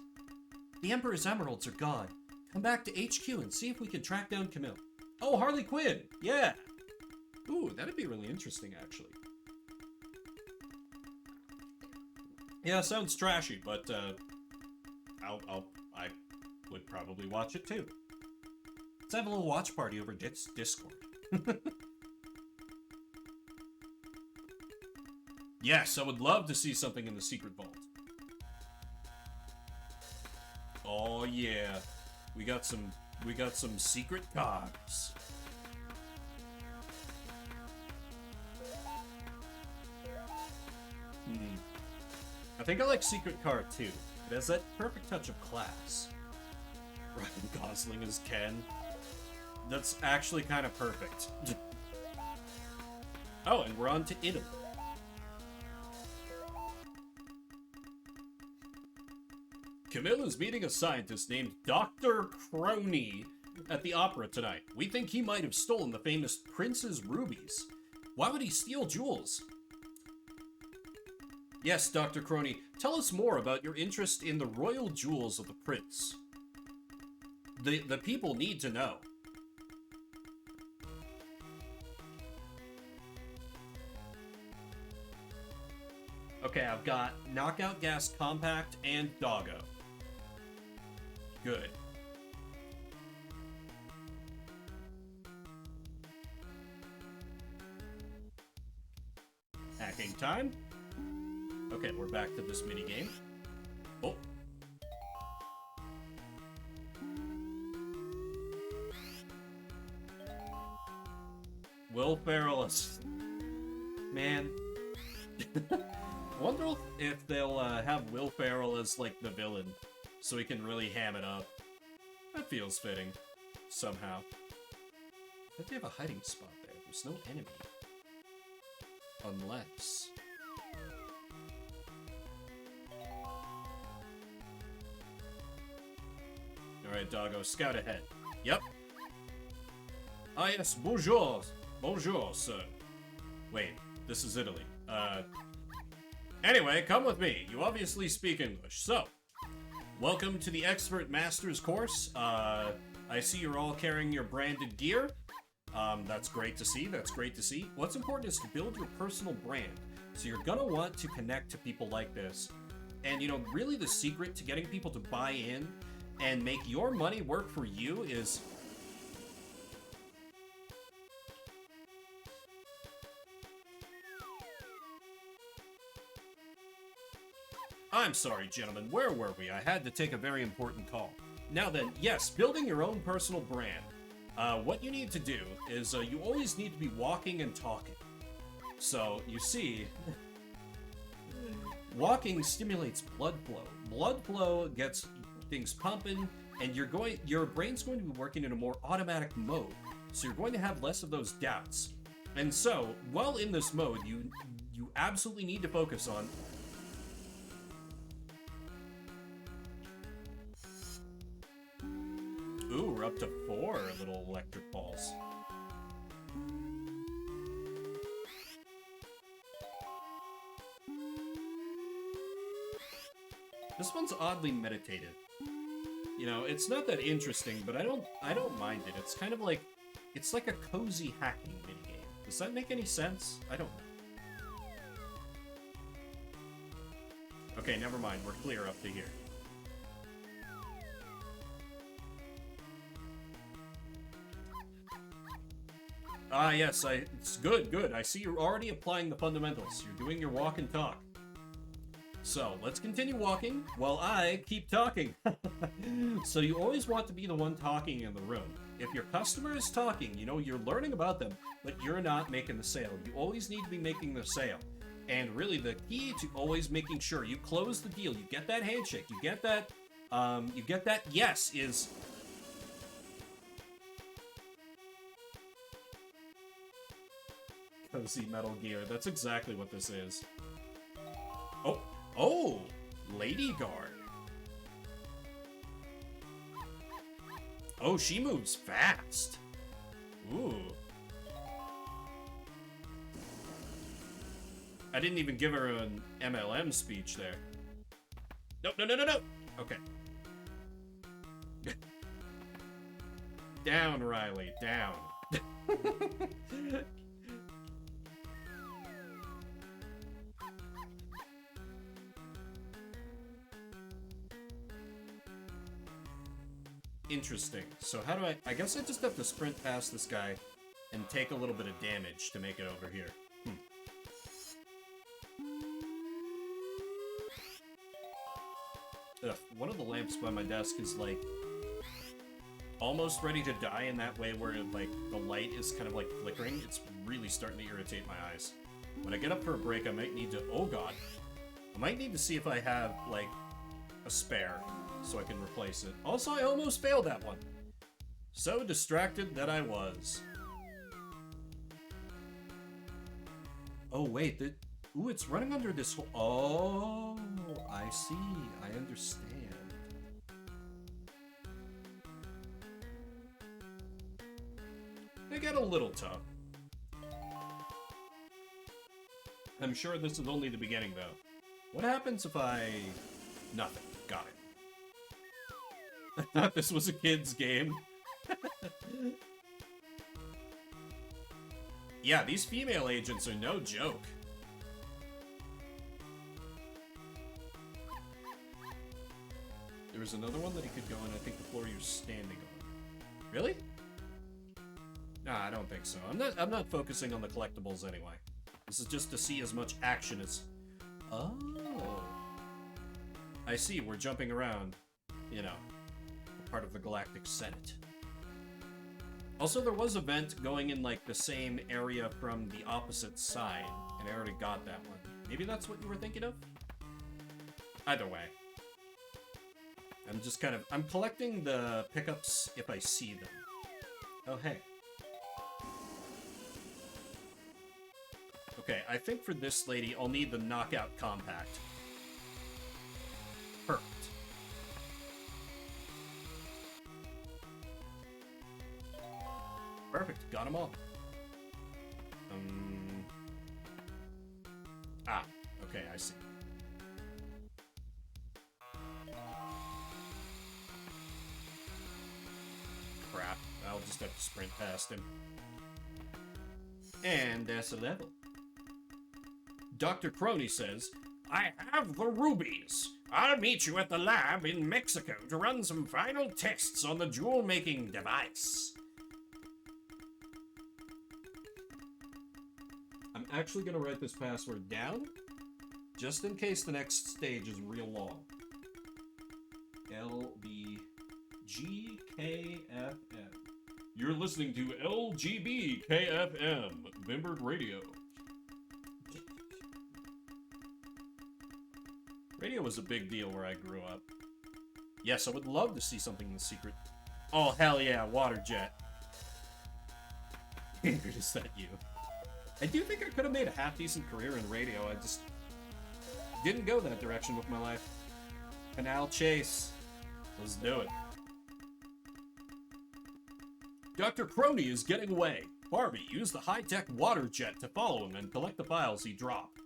The Emperor's emeralds are gone. Come back to HQ and see if we can track down Camille. Oh, Harley Quinn! Yeah! Ooh, that'd be really interesting, actually. Yeah, sounds trashy, but, I would probably watch it too. Let's have a little watch party over Discord. Yes, I would love to see something in the secret vault. Oh yeah, we got some secret cards. I think I like Secret Card too. It has that perfect touch of class. Ryan Gosling as Ken. That's actually kind of perfect. Oh, and we're on to Italy. Camille is meeting a scientist named Dr. Crony at the opera tonight. We think he might have stolen the famous prince's rubies. Why would he steal jewels? Yes, Dr. Crony, tell us more about your interest in the royal jewels of the prince. The people need to know. Okay, I've got Knockout Gas Compact and Doggo. Good. time. Okay, we're back to this mini game. Oh. Will Ferrell is... Man. I wonder if they'll have Will Ferrell as, like, the villain, so he can really ham it up. That feels fitting, somehow. But they have a hiding spot there. There's no enemy. Unless... Alright, doggo, scout ahead. Yep. Ah, yes, bonjour. Bonjour, sir. Wait, this is Italy. Anyway, come with me. You obviously speak English. So, welcome to the Expert Masters course. I see you're all carrying your branded gear. That's great to see. That's great to see. What's important is to build your personal brand. So you're gonna want to connect to people like this. And, you know, really the secret to getting people to buy in and make your money work for you is... I'm sorry, gentlemen, where were we? I had to take a very important call. Now then, yes, building your own personal brand. What you need to do is you always need to be walking and talking. So, you see, walking stimulates blood flow. Blood flow gets things pumping, and your brain's going to be working in a more automatic mode. So you're going to have less of those doubts. And so, while in this mode, you absolutely need to focus on... Ooh, we're up to 4 little electric balls. This one's oddly meditative. You know, it's not that interesting, but I don't mind it. It's kind of like, it's like a cozy hacking minigame. Does that make any sense? I don't know. Okay, never mind. We're clear up to here. Ah, yes, it's good. I see you're already applying the fundamentals. You're doing your walk and talk. So, let's continue walking while I keep talking. So you always want to be the one talking in the room. If your customer is talking, you know, you're learning about them, but you're not making the sale. You always need to be making the sale. And really, the key to always making sure you close the deal, you get that handshake, you get that yes is... Cozy Metal Gear. That's exactly what this is. Oh! Lady Guard. Oh, she moves fast. Ooh. I didn't even give her an MLM speech there. No. Okay. Down, Riley, down. Interesting. So how do I guess I just have to sprint past this guy and take a little bit of damage to make it over here. Ugh, one of the lamps by my desk is like almost ready to die in that way where like the light is kind of like flickering. It's really starting to irritate my eyes. When I get up for a break, I might need to, oh god. I might need to see if I have like a spare so I can replace it. Also, I almost failed that one. So distracted that I was. Oh, wait. Ooh, it's running under this whole... Oh, I see. I understand. They get a little tough. I'm sure this is only the beginning, though. What happens if I... Nothing. Got it. I thought this was a kid's game. Yeah, these female agents are no joke. There was another one that he could go on, I think the floor you're standing on. Really? Nah, I don't think so. I'm not focusing on the collectibles anyway. This is just to see as much action as... Oh. I see, we're jumping around. You know, part of the Galactic Senate. Also, there was a vent going in, like, the same area from the opposite side, and I already got that one. Maybe that's what you were thinking of? Either way. I'm just kind of... I'm collecting the pickups if I see them. Oh, hey. Okay, I think for this lady, I'll need the Knockout Compact. Perfect. Perfect, got them all. Ah, okay, I see. Crap, I'll just have to sprint past him. And that's a level. Dr. Crony says, I have the rubies. I'll meet you at the lab in Mexico to run some final tests on the jewel-making device. I'm actually going to write this password down, just in case the next stage is real long. LBGKFM. You're listening to LGBKFM, Vimberg Radio. Radio was a big deal where I grew up. Yes, I would love to see something in the secret. Oh, hell yeah, water jet. Is that you? I do think I could have made a half-decent career in radio. I just didn't go that direction with my life. Canal Chase. Let's do it. Dr. Crony is getting away. Barbie, use the high-tech water jet to follow him and collect the files he dropped.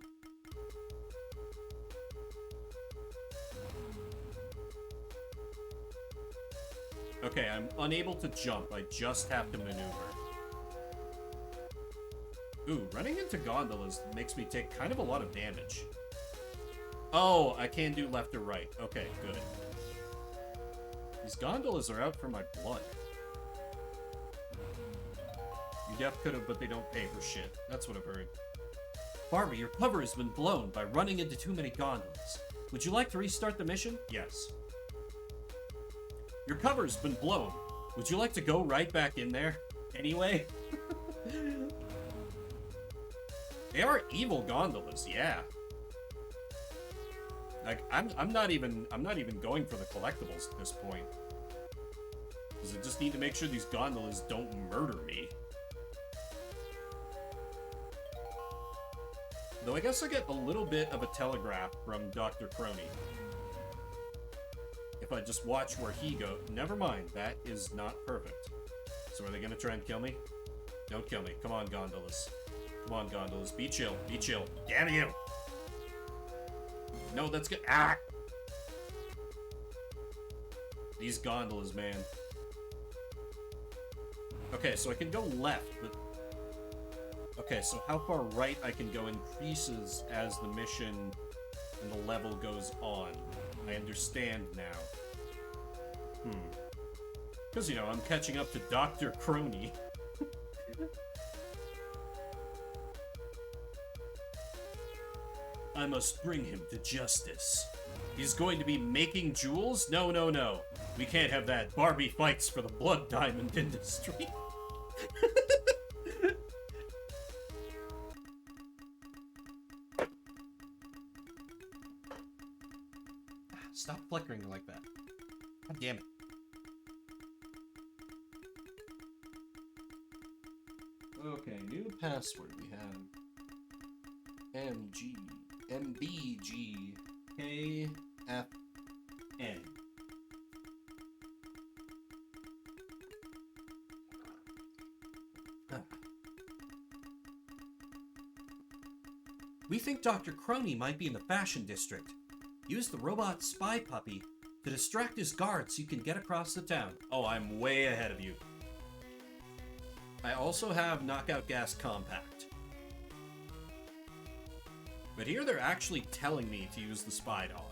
Okay, I'm unable to jump. I just have to maneuver. Ooh, running into gondolas makes me take kind of a lot of damage. Oh, I can do left or right. Okay, good. These gondolas are out for my blood. You def could have, but they don't pay for shit. That's what I've heard. Barbie, your cover has been blown by running into too many gondolas. Would you like to restart the mission? Yes. Your cover's been blown. Would you like to go right back in there? Anyway? They are evil gondolas, yeah. Like, I'm not even going for the collectibles at this point. Because I just need to make sure these gondolas don't murder me. Though I guess I get a little bit of a telegraph from Dr. Crony. If I just watch where he goes. Never mind, that is not perfect. So are they gonna try and kill me? Don't kill me. Come on, gondolas. Come on, gondolas. Be chill. Be chill. Damn you! No, that's good. Ah! These gondolas, man. Okay, so I can go left, but... Okay, so how far right I can go increases as the mission and the level goes on. I understand now. Because, you know, I'm catching up to Dr. Crony. I must bring him to justice. He's going to be making jewels? No, no, no. We can't have that. Barbie fights for the blood diamond industry. Stop flickering like that. God damn it. Okay, new password we have. MBGKFN. We think Dr. Crony might be in the fashion district. Use the robot spy puppy to distract his guards so you can get across the town. Oh, I'm way ahead of you. I also have Knockout Gas Compact. But here they're actually telling me to use the spy dog.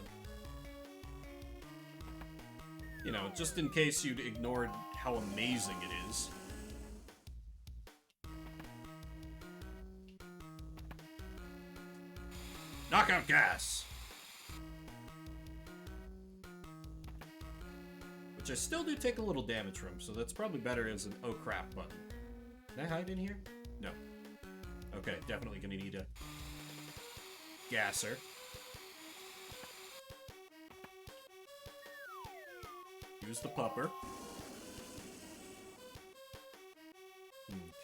You know, just in case you'd ignored how amazing it is. Knockout gas! Which I still do take a little damage from, so that's probably better as an oh crap button. Can I hide in here? No. Okay, definitely gonna need a gasser. Use the pupper.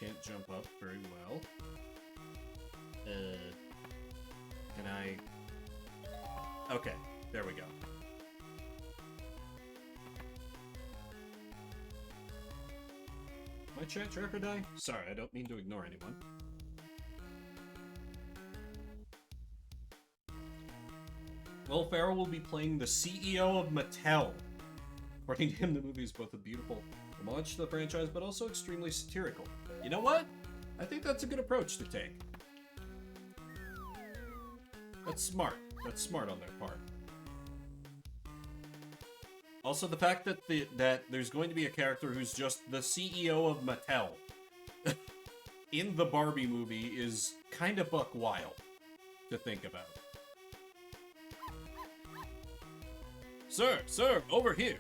Can't jump up very well. Can I... Okay, there we go. My chat tracker die? Sorry, I don't mean to ignore anyone. Will Ferrell will be playing the CEO of Mattel. According to him, the movie is both a beautiful homage to the franchise, but also extremely satirical. You know what? I think that's a good approach to take. That's smart. That's smart on their part. Also, the fact that that there's going to be a character who's just the CEO of Mattel in the Barbie movie is kind of buck wild to think about. Sir, over here.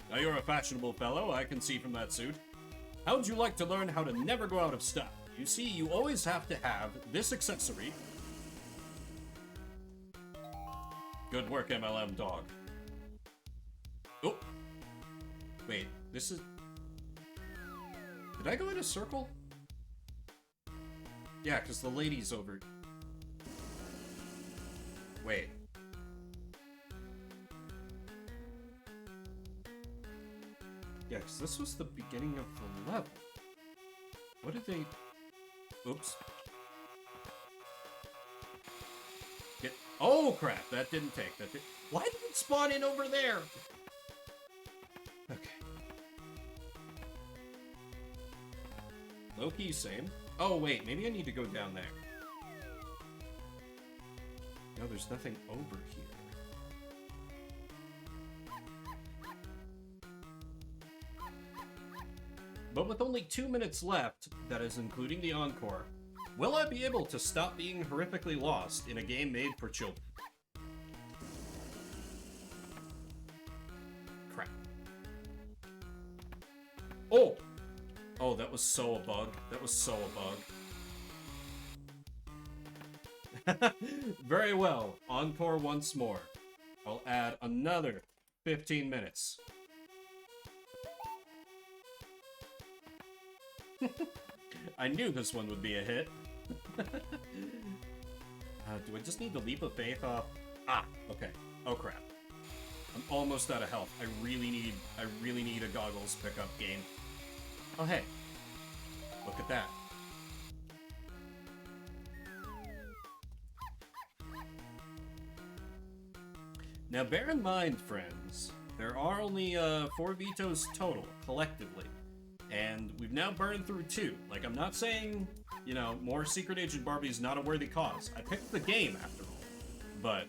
Now you're a fashionable fellow, I can see from that suit. How would you like to learn how to never go out of style? You see, you always have to have this accessory. Good work, MLM dog. Oh! Wait, this is... Did I go in a circle? Yeah, because the lady's over... Wait. Yeah, because this was the beginning of the level. What did they... Oops. Get... Oh, crap! That didn't take. That did... Why did it spawn in over there? Okay. Low-key same. Oh, wait. Maybe I need to go down there. No, there's nothing over here. But with only 2 minutes left, that is including the encore, will I be able to stop being horrifically lost in a game made for children? Crap. Oh! Oh, that was so a bug. That was so a bug. Very well. Encore once more. I'll add another 15 minutes. I knew this one would be a hit. Do I just need the leap of faith off? Ah, okay. Oh crap. I'm almost out of health. I really need a goggles pickup game. Oh hey. Look at that. Now bear in mind, friends, there are only 4 vetoes total, collectively. And we've now burned through 2. Like, I'm not saying, you know, more Secret Agent Barbie is not a worthy cause. I picked the game, after all. But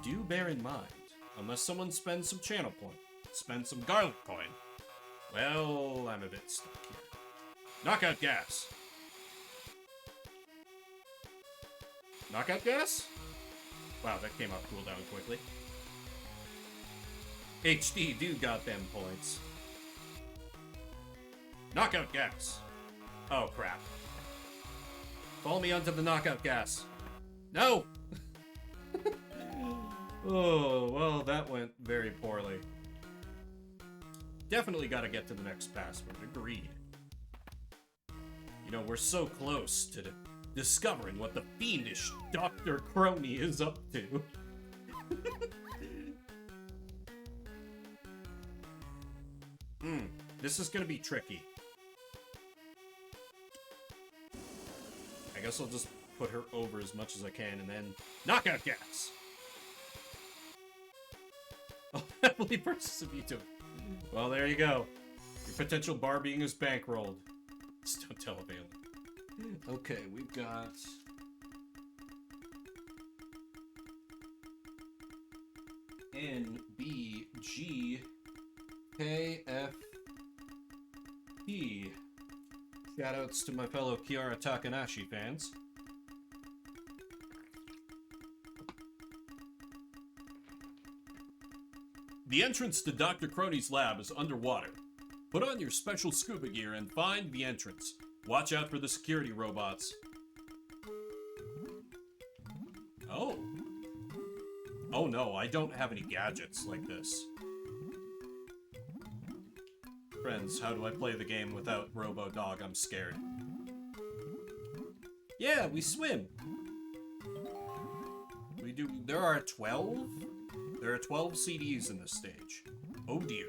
do bear in mind, unless someone spends some channel point, spends some garlic coin, well, I'm a bit stuck here. Knockout gas! Knockout gas? Wow, that came off cooldown quickly. HD dude got them points. Knockout gas. Oh, crap. Follow me onto the knockout gas. No! Oh, well, that went very poorly. Definitely gotta get to the next password. Agreed. You know, we're so close to discovering what the fiendish Dr. Crony is up to. This is gonna be tricky. I guess I'll just put her over as much as I can and then knockout gas. Oh, heavily versus a veto. Well, there you go. Your potential Barbieing is bankrolled. Just don't tell Evander. Okay, we've got N, B, G, K, F, P. Shoutouts to my fellow Kiara Takanashi fans. The entrance to Dr. Crony's lab is underwater. Put on your special scuba gear and find the entrance. Watch out for the security robots. Oh. Oh no, I don't have any gadgets like this. Friends, how do I play the game without Robo-Dog? I'm scared. Yeah, we swim. We do. There are 12? There are 12 CDs in this stage. Oh dear.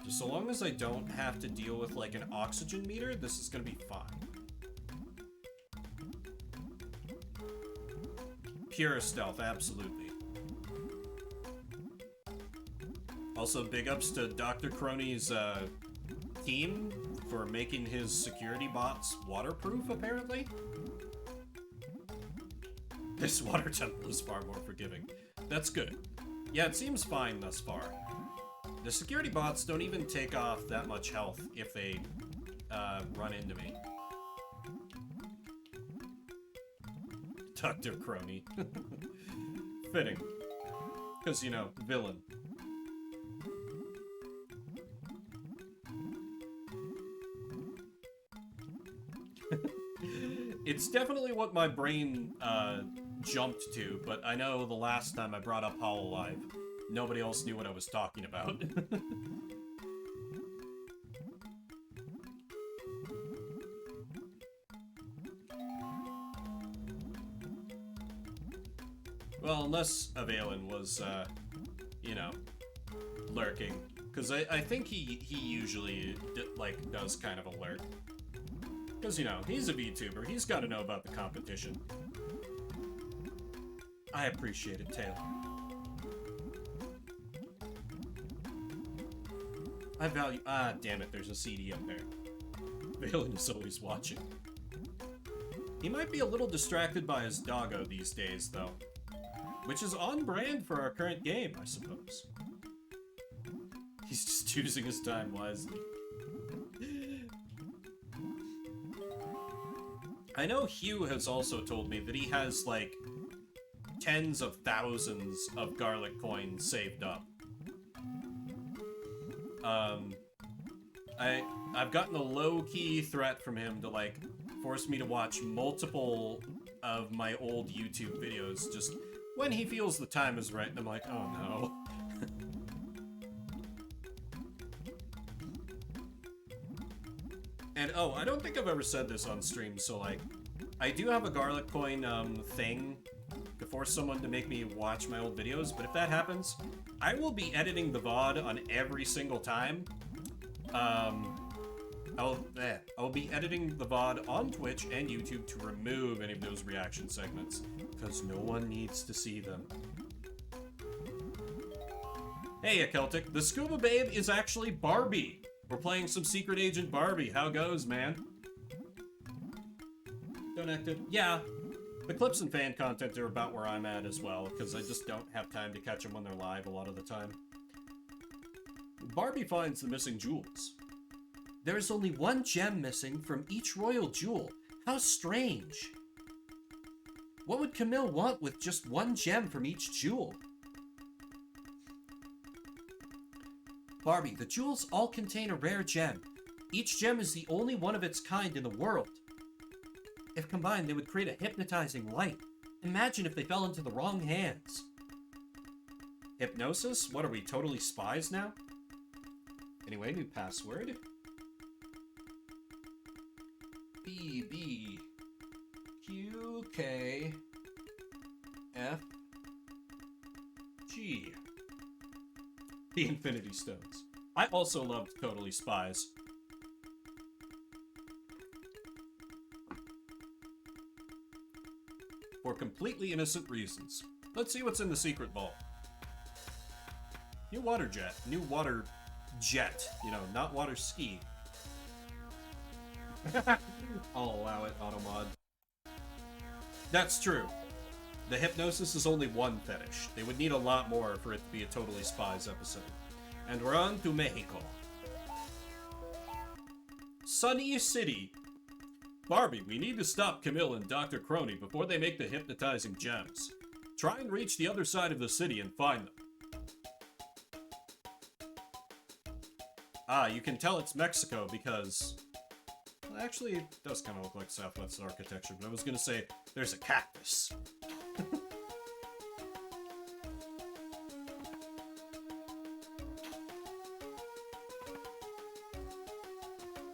Just so long as I don't have to deal with like an oxygen meter, this is gonna be fine. Pure stealth, absolutely. Also, big ups to Dr. Crony's team for making his security bots waterproof, apparently. This water temple is far more forgiving. That's good. Yeah, it seems fine thus far. The security bots don't even take off that much health if they run into me. Dr. Crony. Fitting. Because, you know, villain. It's definitely what my brain jumped to, but I know the last time I brought up Hololive, nobody else knew what I was talking about. Well, unless Avalen was, you know, lurking. Because I think he usually, does kind of a lurk. Because, you know, he's a VTuber. He's got to know about the competition. I appreciate it, Taylor. I value... Ah, damn it, there's a CD up there. Valen is always watching. He might be a little distracted by his doggo these days, though. Which is on brand for our current game, I suppose. He's just choosing his time wisely. I know Hugh has also told me that he has, like, tens of thousands of garlic coins saved up. I've gotten a low-key threat from him to, like, force me to watch multiple of my old YouTube videos just when he feels the time is right, and I'm like, oh no. And, oh, I don't think I've ever said this on stream, so, like, I do have a garlic coin, thing to force someone to make me watch my old videos, but if that happens, I will be editing the VOD on every single time. I'll be editing the VOD on Twitch and YouTube to remove any of those reaction segments, because no one needs to see them. Hey, Celtic, the Scuba Babe is actually Barbie. We're playing some Secret Agent Barbie. How goes, man? Donected. Yeah, the clips and fan content are about where I'm at as well, because I just don't have time to catch them when they're live a lot of the time. Barbie finds the missing jewels. There is only one gem missing from each royal jewel. How strange. What would Camille want with just one gem from each jewel? Barbie, the jewels all contain a rare gem. Each gem is the only one of its kind in the world. If combined, they would create a hypnotizing light. Imagine if they fell into the wrong hands. Hypnosis? What are we, totally spies now? Anyway, new password. B, B, Q, K, F, G. The Infinity Stones. I also loved Totally Spies. For completely innocent reasons. Let's see what's in the secret vault. New water jet. New water jet. You know, not water ski. I'll allow it, Automod. That's true. The hypnosis is only one fetish. They would need a lot more for it to be a Totally Spies episode. And we're on to Mexico. Sunny City. Barbie, we need to stop Camille and Dr. Crony before they make the hypnotizing gems. Try and reach the other side of the city and find them. Ah, you can tell it's Mexico because... Well, actually, it does kind of look like Southwest architecture, but I was gonna say there's a cactus.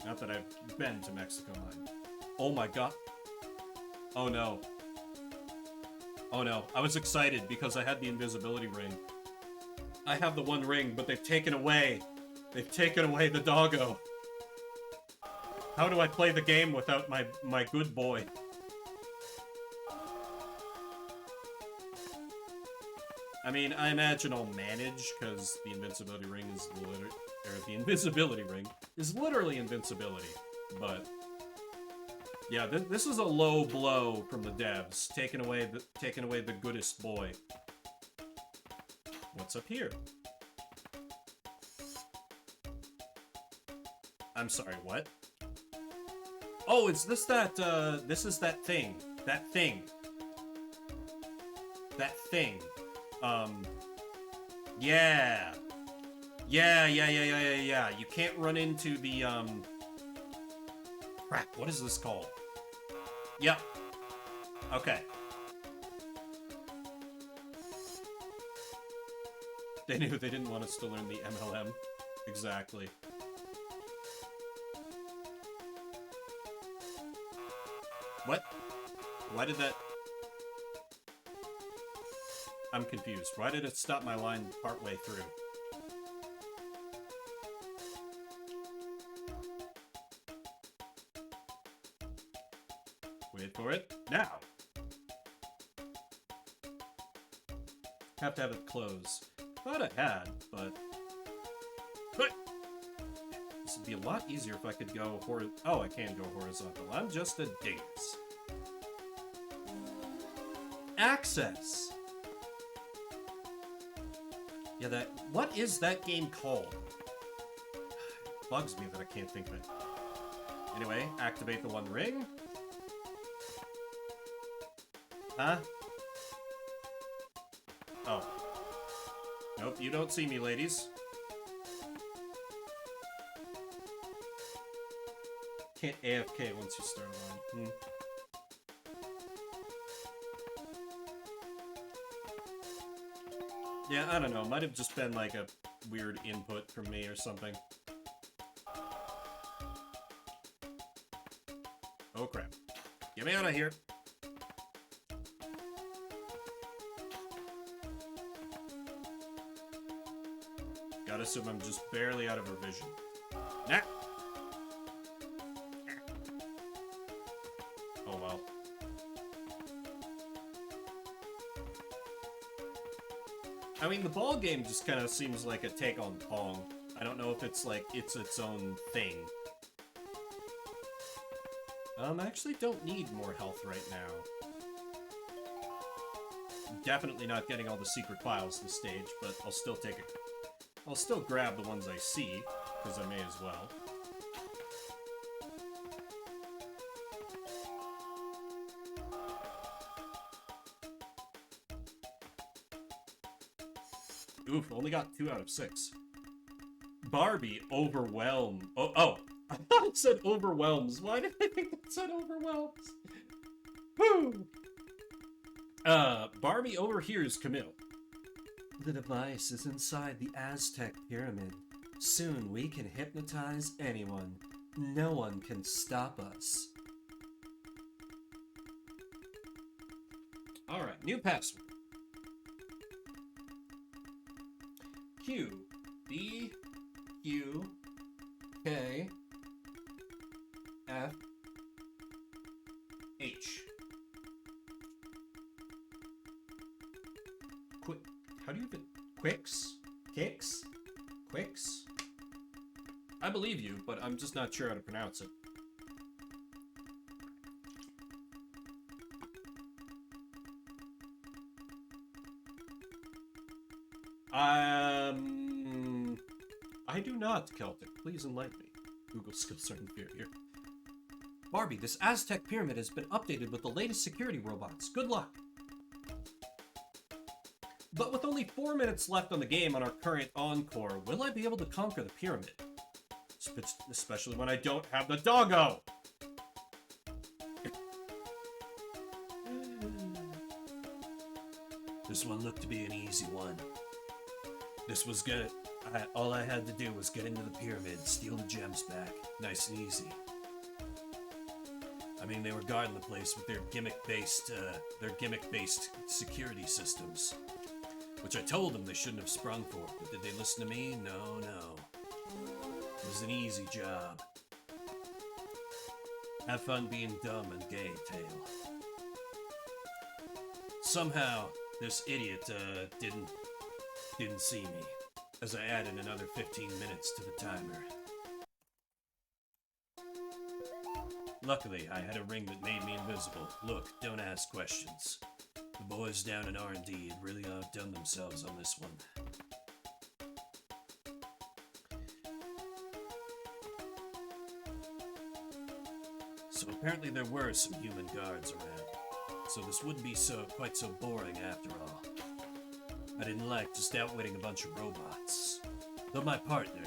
Not that I've been to Mexico, mind. Oh my god. Oh no. Oh no. I was excited because I had the invisibility ring. I have the one ring, but they've taken away. They've taken away the doggo. How do I play the game without my good boy? I mean, I imagine I'll manage, because the invincibility ring is the invisibility ring is literally invincibility. But yeah, this is a low blow from the devs, taking away the goodest boy. What's up here? I'm sorry, what? Oh, is this that, this is that thing. That thing. That thing. Yeah. Yeah. You can't run into the, crap, what is this called? Yep. Okay. They knew they didn't want us to learn the MLM. Exactly. What? Why did that... I'm confused. Why did it stop my line partway through? Wait for it. Now! Have to have it close. Thought I had, but... This would be a lot easier if I could go Oh, I can go horizontal. I'm just a dingus. Access! Yeah, what is that game called? It bugs me that I can't think of it. Anyway, activate the one ring. Huh? Oh. Nope, you don't see me, ladies. Can't AFK once you start on. Yeah, I don't know. Might have just been like a weird input from me or something. Oh crap. Get me out of here. Gotta assume I'm just barely out of her vision. Nah. Oh well. I mean, the ball game just kind of seems like a take on Pong. I don't know if it's like, it's its own thing. I actually don't need more health right now. I'm definitely not getting all the secret files this stage, but I'll still take it. I'll still grab the ones I see, because I may as well. Oof, only got 2 out of 6. Barbie overwhelmed. Oh, I thought it said overwhelms. Why did I think it said overwhelms? Woo! Barbie overhears Camille. The device is inside the Aztec pyramid. Soon we can hypnotize anyone. No one can stop us. Alright, new password. Q, B, Q, K, F, H. How do you even... Quicks? Kicks? Quicks? I believe you, but I'm just not sure how to pronounce it. I do not, Celtic. Please enlighten me. Google skills are inferior. Barbie, this Aztec pyramid has been updated with the latest security robots. Good luck. But with only 4 minutes left on the game on our current encore, will I be able to conquer the pyramid? Especially when I don't have the doggo! This one looked to be an easy one. This was good. All I had to do was get into the pyramid, steal the gems back. Nice and easy. I mean, they were guarding the place with their gimmick-based security systems. Which I told them they shouldn't have sprung for, but did they listen to me? No, no. It was an easy job. Have fun being dumb and gay, Tail. Somehow, this idiot didn't see me, as I added another 15 minutes to the timer. Luckily, I had a ring that made me invisible. Look, don't ask questions. The boys down in R&D had really outdone themselves on this one. So apparently there were some human guards around. So this wouldn't be quite so boring after all. I didn't like just outwitting a bunch of robots. Though my partner,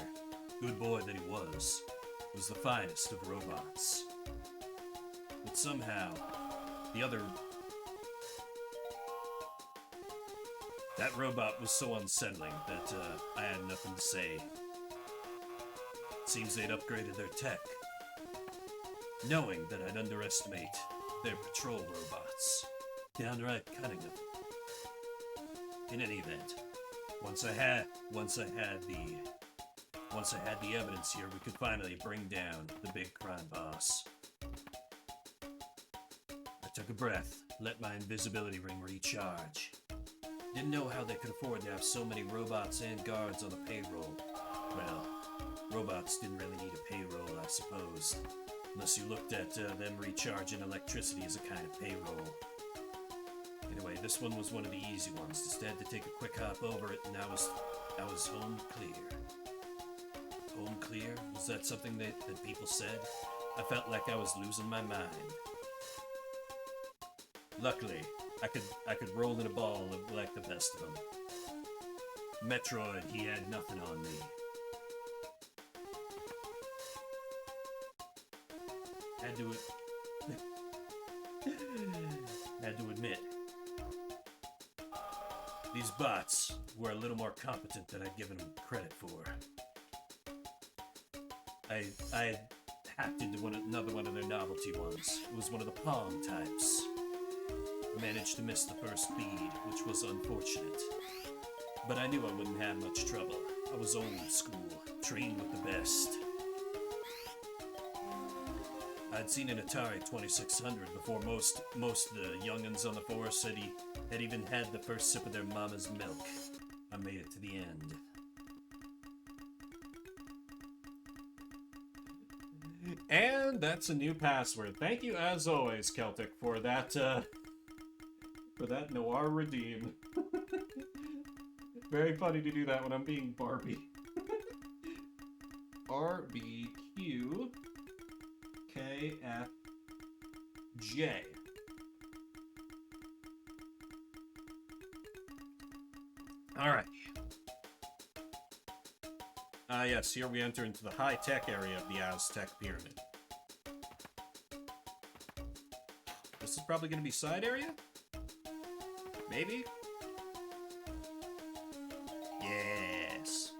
good boy that he was the finest of robots. But somehow, that robot was so unsettling that I had nothing to say. Seems they'd upgraded their tech, knowing that I'd underestimate their patrol robots. Downright cunning of them. In any event, once I had the evidence here, we could finally bring down the big crime boss. I took a breath, let my invisibility ring recharge. Didn't know how they could afford to have so many robots and guards on the payroll. Well, robots didn't really need a payroll, I suppose. Unless you looked at them recharging electricity as a kind of payroll. Anyway, this one was one of the easy ones. Just had to take a quick hop over it, and I was home clear. Home clear? Was that something that people said? I felt like I was losing my mind. Luckily, I could roll in a ball like the best of them. Metroid, he had nothing on me. Had to admit, these bots were a little more competent than I'd given them credit for. I hacked into another one of their novelty ones. It was one of the Pong types. I managed to miss the first bead, which was unfortunate. But I knew I wouldn't have much trouble. I was old school, trained with the best. I'd seen an Atari 2600 before most of the young'uns on the force had even had the first sip of their mama's milk. I made it to the end. And that's a new password. Thank you, as always, Celtic, for that Noir Redeem. Very funny to do that when I'm being Barbie. RBQ KFJ. Alright. Yes, here we enter into the high-tech area of the Aztec Pyramid. This is probably going to be side area? Maybe? Yes.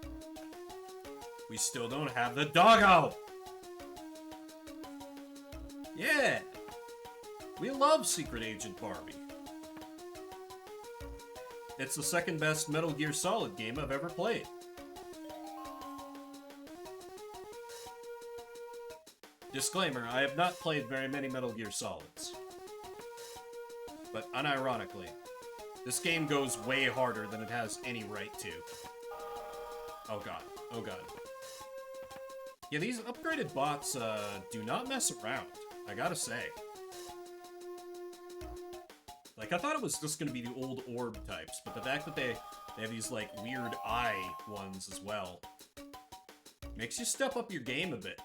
We still don't have the doggo! Yeah! We love Secret Agent Barbie. It's the second best Metal Gear Solid game I've ever played. Disclaimer, I have not played very many Metal Gear Solids. But unironically, this game goes way harder than it has any right to. Oh god. Oh god. Yeah, these upgraded bots do not mess around, I gotta say. Like, I thought it was just gonna be the old orb types, but the fact that they have these, like, weird eye ones as well makes you step up your game a bit.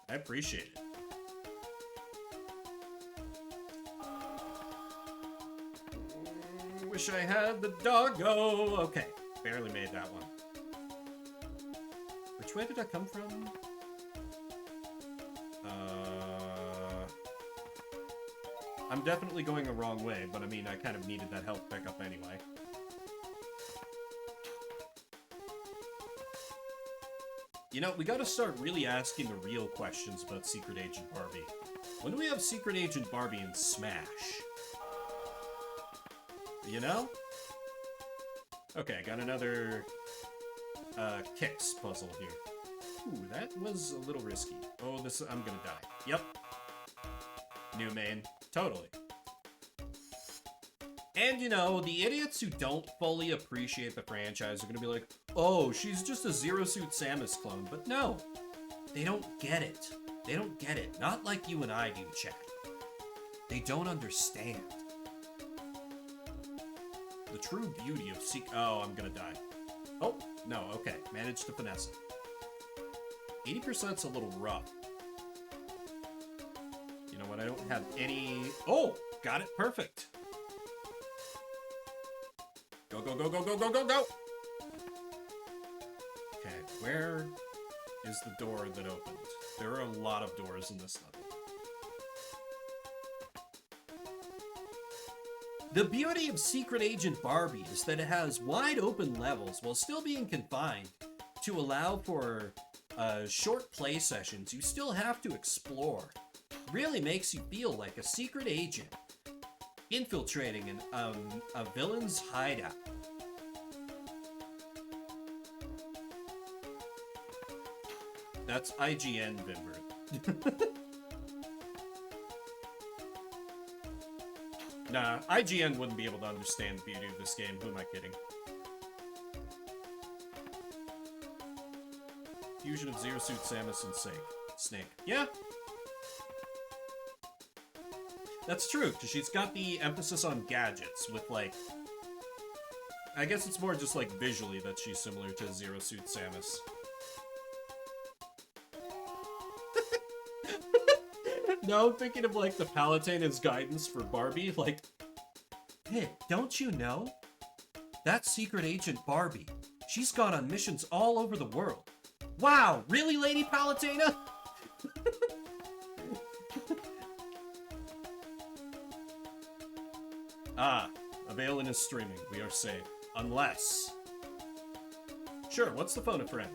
I appreciate it. wish I had the doggo. Okay, barely made that one. Which way did I come from? I'm definitely going the wrong way, but I mean, I kind of needed that health pickup anyway. You know, we gotta start really asking the real questions about Secret Agent Barbie. When do we have Secret Agent Barbie in Smash? You know? Okay, I got another kicks puzzle here. Ooh, that was a little risky. Oh, I'm gonna die. Yep. New main. Totally. And, you know, the idiots who don't fully appreciate the franchise are gonna be like, oh, she's just a Zero Suit Samus clone. But no, they don't get it. They don't get it. Not like you and I do, chat. They don't understand. The true beauty of Oh, I'm gonna die. Oh, no, okay. Managed to finesse it. 80%'s a little rough. You know what? I don't have any... Oh! Got it. Perfect. Go, go, go, go, go, go, go, go! Okay, where is the door that opened? There are a lot of doors in this level. The beauty of Secret Agent Barbie is that it has wide open levels while still being confined to allow for short play sessions. You still have to explore. Really makes you feel like a secret agent infiltrating a villain's hideout. That's IGN, Vinbert. Nah, IGN wouldn't be able to understand the beauty of this game. Who am I kidding? Fusion of Zero Suit Samus and Snake. Yeah. That's true, because she's got the emphasis on gadgets with, like... I guess it's more just, like, visually that she's similar to Zero Suit Samus. Now I'm thinking of, like, the Palatine as guidance for Barbie, like... Hey, don't you know? That's Secret Agent Barbie. She's gone on missions all over the world. Wow, really, Lady Palatina? Ah, Availin is streaming. We are safe. Unless... Sure, what's the phone a friend?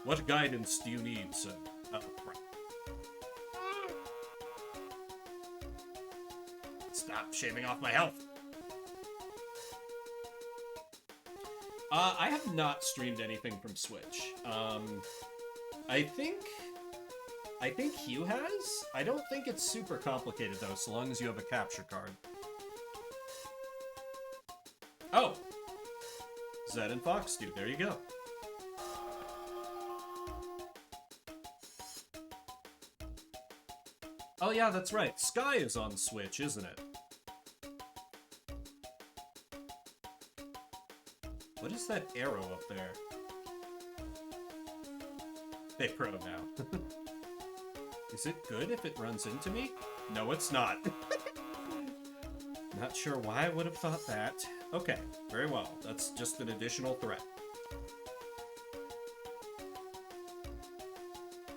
What guidance do you need, son? Oh, crap. Stop shaving off my health. I have not streamed anything from Switch. I think Hugh has? I don't think it's super complicated, though, so long as you have a capture card. Oh! Zed and Fox do. There you go. Oh yeah, that's right. Sky is on Switch, isn't it? What is that arrow up there? Hey, Pro now. Is it good if it runs into me? No, it's not. Not sure why I would have thought that. Okay, very well. That's just an additional threat.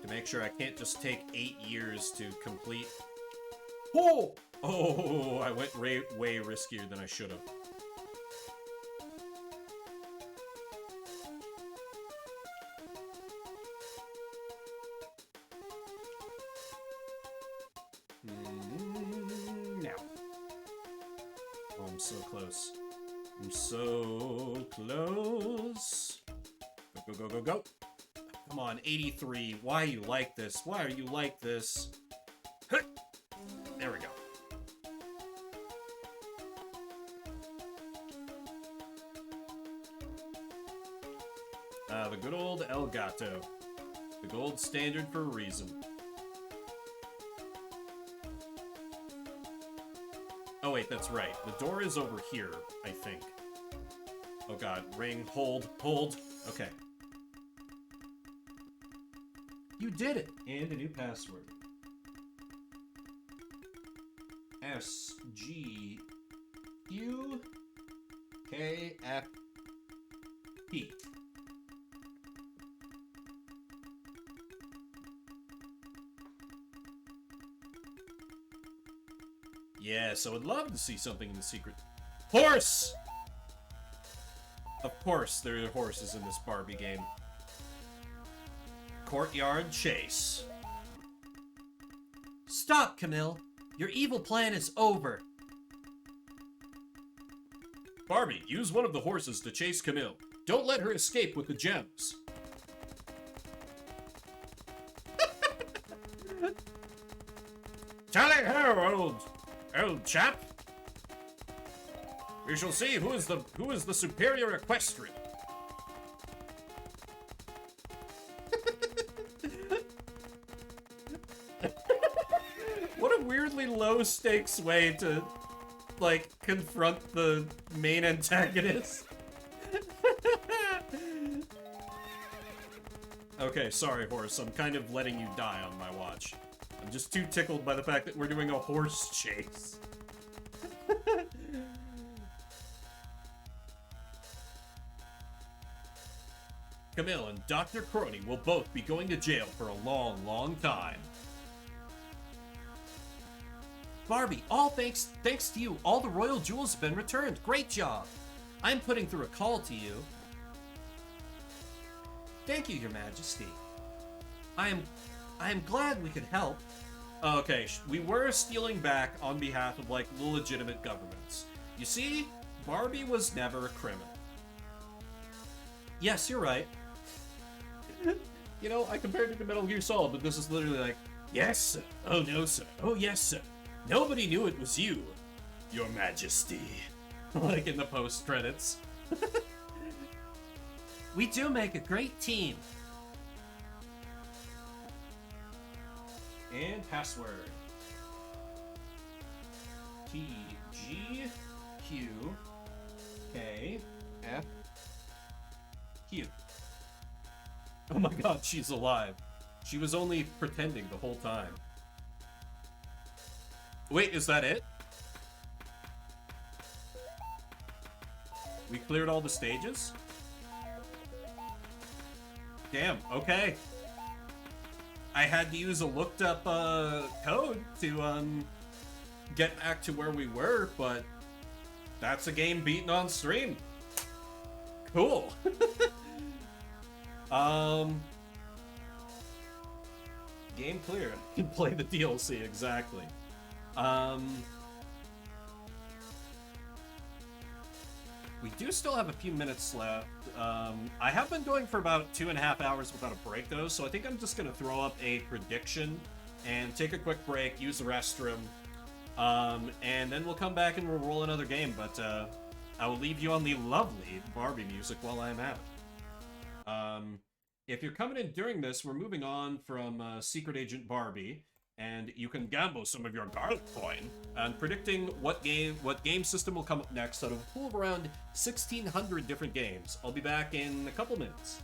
To make sure I can't just take 8 years to complete... Oh! Oh, I went way riskier than I should have. Now. Oh, I'm so close. I'm so close. Go, go, go, go, go. Come on, 83. Why are you like this? Why are you like this? There we go. The good old El Gato. The gold standard for a reason. Oh wait, that's right. The door is over here, I think. Oh god, ring, hold. Okay. You did it! And a new password. SG KFP. Yes, I would love to see something in the secret. Horse! Of course there are horses in this Barbie game. Courtyard chase. Stop, Camille. Your evil plan is over. Barbie, use one of the horses to chase Camille. Don't let her escape with the gems. Tally ho, old chap. We shall see who is the superior equestrian. What a weirdly low stakes way to like confront the main antagonist. Okay, sorry, horse. I'm kind of letting you die on my watch. I'm just too tickled by the fact that we're doing a horse chase. Camille and Dr. Crony will both be going to jail for a long, long time. Barbie, all thanks to you, all the royal jewels have been returned. Great job. I'm putting through a call to you. Thank you, Your Majesty. I am glad we could help. Okay, we were stealing back on behalf of, like, the legitimate governments. You see, Barbie was never a criminal. Yes, you're right. You know, I compared it to Metal Gear Solid, but this is literally like, yes, sir. Oh, no, sir. Oh, yes, sir. Nobody knew it was you, Your Majesty. Like in the post-credits. We do make a great team. And password. T G Q K F Q. Oh my god, she's alive. She was only pretending the whole time. Wait, is that it? We cleared all the stages? Damn, okay. I had to use a looked up code to get back to where we were, but that's a game beaten on stream. Cool. Game clear. You can play the DLC, exactly. We do still have a few minutes left. I have been going for about 2.5 hours without a break, though, so I think I'm just going to throw up a prediction and take a quick break, use the restroom, and then we'll come back and we'll roll another game, but I will leave you on the lovely Barbie music while I'm out. If you're coming in during this, we're moving on from Secret Agent Barbie, and you can gamble some of your garlic coin and predicting what game system will come up next out of a pool of around 1,600 different games. I'll be back in a couple minutes.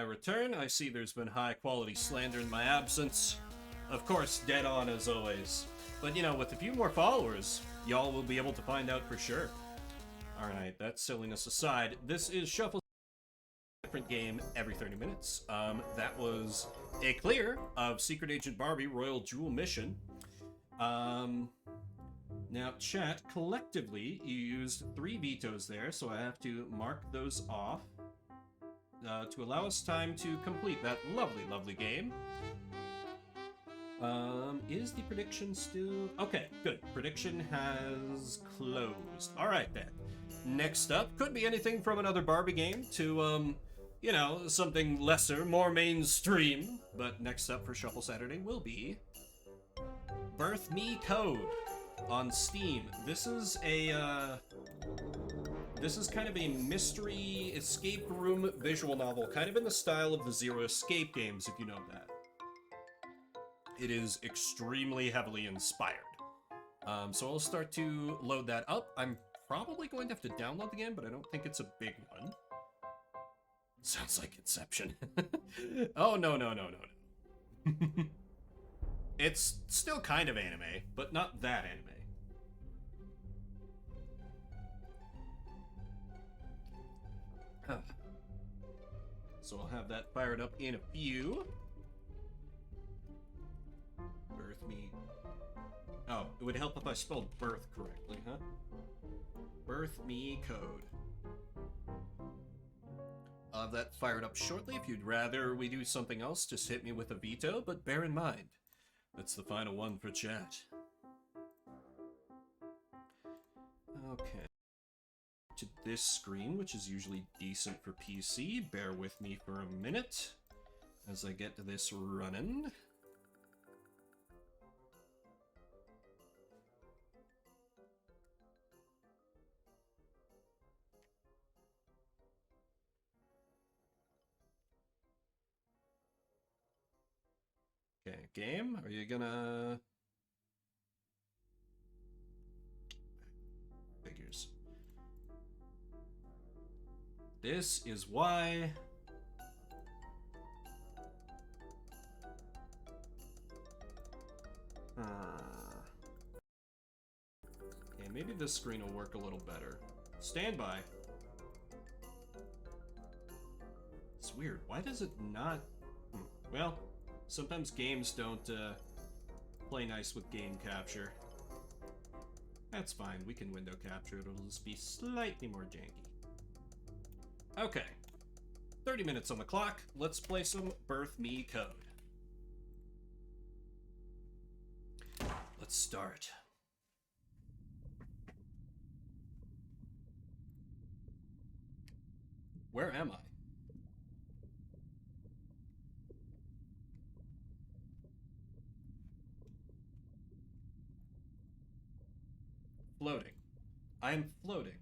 return. I see there's been high-quality slander in my absence. Of course, dead on as always. But, you know, with a few more followers, y'all will be able to find out for sure. Alright, that silliness aside, this is Shuffle different game every 30 minutes. That was a clear of Secret Agent Barbie Royal Jewel Mission. Now, chat, collectively, you used 3 vetoes there, so I have to mark those off to allow us time to complete that lovely, lovely game. Is the prediction still... Okay, good. Prediction has closed. Alright, then. Next up, could be anything from another Barbie game to, you know, something lesser, more mainstream. But next up for Shuffle Saturday will be... Birth Me Code on Steam. This is a, this is kind of a mystery escape room visual novel, kind of in the style of the Zero Escape games, if you know that. It is extremely heavily inspired. So I'll start to load that up. I'm probably going to have to download the game, but I don't think it's a big one. Sounds like Inception. Oh, no, no, no, no, no. It's still kind of anime, but not that anime. So I'll have that fired up in a few. Birth Me. Oh, it would help if I spelled birth correctly, huh? Birth Me Code. I'll have that fired up shortly. If you'd rather we do something else, just hit me with a veto, but bear in mind, that's the final one for chat. Okay. To this screen, which is usually decent for PC. Bear with me for a minute as I get this running. Okay, game, are you gonna... Figures. This is why... Okay, maybe this screen will work a little better. Stand by. It's weird. Why does it not... Well, sometimes games don't play nice with game capture. That's fine. We can window capture. It'll just be slightly more janky. Okay. 30 minutes on the clock. Let's play some Birth Me Code. Let's start. Where am I? Floating. I am floating.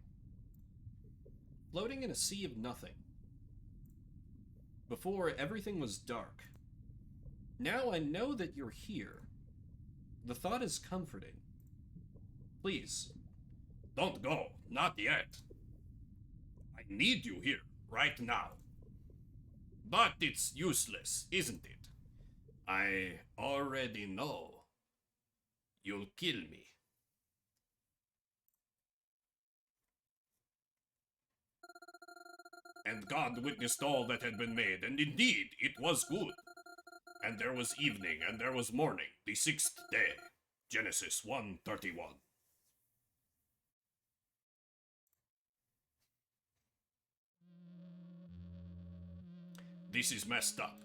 Floating in a sea of nothing. Before, everything was dark. Now I know that you're here. The thought is comforting. Please, don't go. Not yet. I need you here, right now. But it's useless, isn't it? I already know. You'll kill me. And God witnessed all that had been made, and indeed it was good. And there was evening, and there was morning, the 6th day. Genesis 1:31. This is messed up.